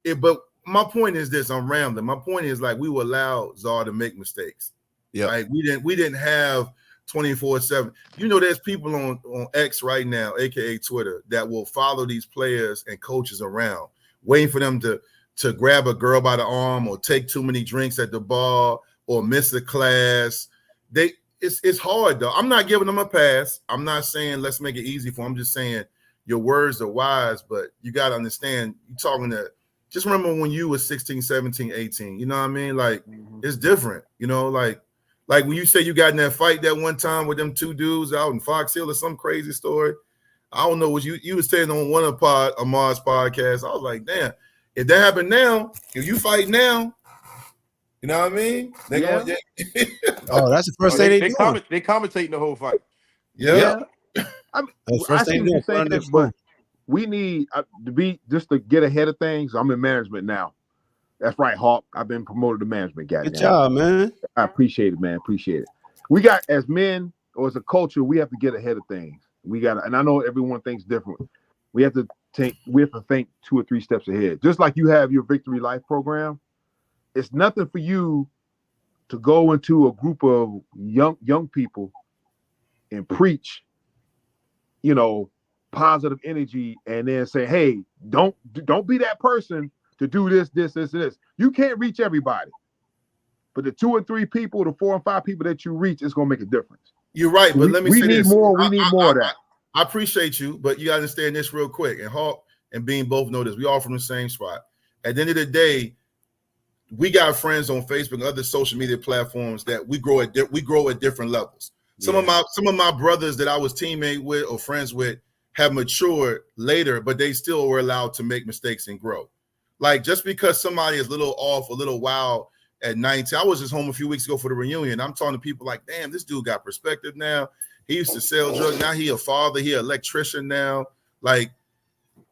it. But my point is this, I'm rambling. My point is like we will allow Czar to make mistakes. Yeah. Like we didn't have 24/7. There's people on X right now, aka Twitter, that will follow these players and coaches around, waiting for them to grab a girl by the arm or take too many drinks at the bar or miss a class. It's hard though. I'm not giving them a pass. I'm not saying let's make it easy for them. I'm just saying your words are wise, but you got to understand you're talking to, just remember when you were 16, 17, 18, you know what I mean? Like it's different, like when you say you got in that fight that one time with them two dudes out in Fox Hill or some crazy story. I don't know what you was saying on one of Amar's podcasts. I was like, damn, if that happened now, if you fight now, you know what I mean? Oh, that's the first thing they do. They commentating the whole fight. Yeah. I see what you're saying, but we need to get ahead of things. I'm in management now. That's right, Hawk. I've been promoted to management. Goddamn. Good job, man. I appreciate it, man. Appreciate it. We got, as men or as a culture, we have to get ahead of things. We got, and I know everyone thinks different. We have to think 2 or 3 steps ahead. Just like you have your Victory Life program, it's nothing for you to go into a group of young people and preach, positive energy, and then say, "Hey, don't be that person to do this, and this." You can't reach everybody, but the 2 or 3 people, the 4 and 5 people that you reach, is going to make a difference. You're right, but let me say this. We need more of that. I appreciate you, but you got to understand this real quick. And Hawk, and Bean both know this. We all from the same spot. At the end of the day, we got friends on Facebook and other social media platforms that we grow at different levels. Some of my brothers that I was teammate with or friends with have matured later, but they still were allowed to make mistakes and grow. Like just because somebody is a little off, a little wild at 19. I was just home a few weeks ago for the reunion. I'm talking to people like, damn, this dude got perspective now. He used to sell drugs. Now he a father. He an electrician now. Like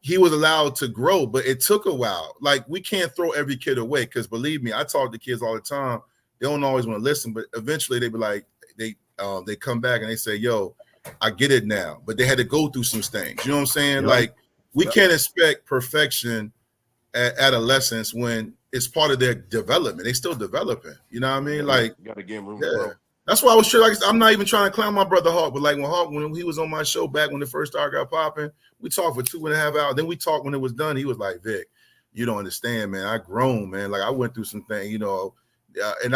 he was allowed to grow, but it took a while. Like we can't throw every kid away because believe me, I talk to kids all the time. They don't always want to listen, but eventually they be like, they come back and they say, yo, I get it now. But they had to go through some things. You know what I'm saying? Yep. Like we can't expect perfection at adolescence when it's part of their development. They still developing. You know what I mean? Like you gotta give room to grow. That's why I was sure. Like I'm not even trying to clown my brother Hawk, but like when he was on my show back when the first star got popping, we talked for 2.5 hours. Then we talked when it was done. He was like, Vic, you don't understand, man. I grown, man. Like I went through some things, you know, and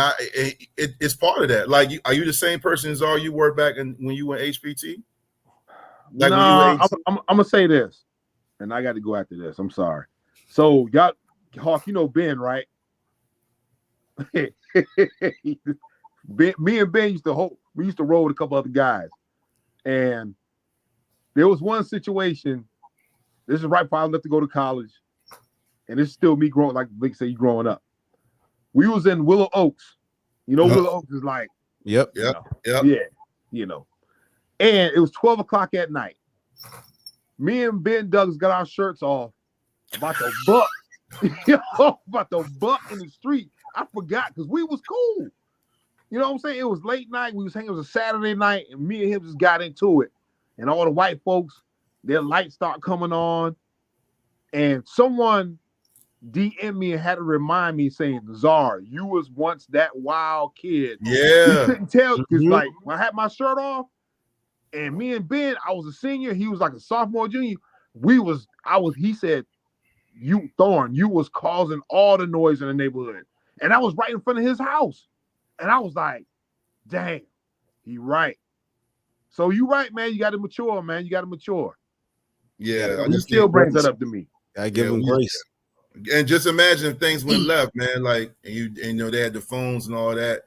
it's part of that. Like, are you the same person as you were back when you went HPT? Like no, I'm gonna say this, and I got to go after this. I'm sorry. So y'all, Hawk, you know Ben, right? Ben, me and Ben used to roll with a couple other guys, and there was one situation. This is right before I left to go to college, and this is still me growing, like Vic said, you growing up. We was in Willow Oaks. You know, Willow Oaks is like, yep. Yeah, you know. And it was 12 o'clock at night. Me and Ben Douglas got our shirts off, about to buck, about to buck in the street. I forgot because we was cool. You know what I'm saying? It was late night. We was hanging. It was a Saturday night, and me and him just got into it. And all the white folks, their lights start coming on, and someone DM me and had to remind me saying, "Czar, you was once that wild kid." Yeah, you couldn't tell because like when I had my shirt off, and me and Ben, I was a senior. He was like a sophomore, junior. He said, "You Thorn, you was causing all the noise in the neighborhood," and I was right in front of his house. And I was like, dang, he right. So you right, man. You got to mature, man. You got to mature. Yeah. He still brings that up to me. I give him grace. And just imagine if things went left, man. Like, and you know, they had the phones and all that.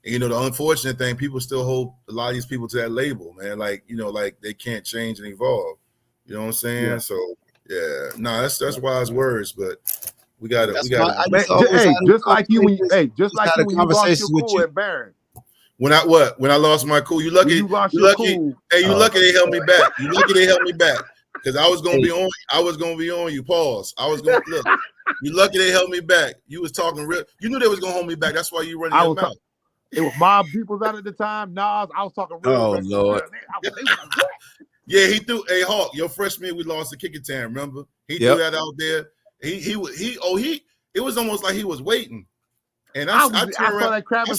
And, you know, the unfortunate thing, people still hold a lot of these people to that label, man. Like, you know, like they can't change and evolve. You know what I'm saying? Yeah. So, yeah. No, that's wise words, but we got to. Just like you when you lost your cool at Barron. When I lost my cool, you lucky. Hey, you lucky they held me back. You lucky they held me back because I was gonna be on. I was gonna be on you. Pause. I was gonna look. You lucky they held me back. You was talking real. You knew they was gonna hold me back. That's why you running your mouth. It was Mob Peoples out at the time. Nas, I was talking real. Oh Lord. Yeah, he threw. Hey Hawk, your freshman we lost to Kicking Town. Remember? He threw that out there. It was almost like he was waiting. And I turned around. I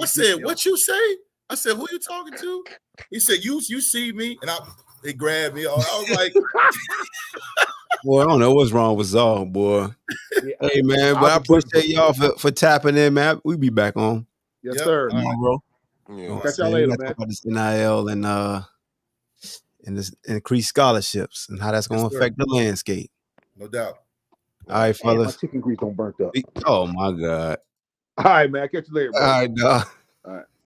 said, what you say? I said, who you talking to? He said, you see me, and they grabbed me. I was like, boy, I don't know what's wrong with Zal, boy. Hey man, but I appreciate y'all for tapping in, man. We be back on. Yes, sir. Come on, bro. Yeah. Catch y'all later, man. Talk about this NIL and this increased scholarships and how that's going to affect the landscape. No doubt. All right, fellas. My chicken grease don't burnt up. Oh my God. All right, man. Catch you later, bro. All right, dog. All right.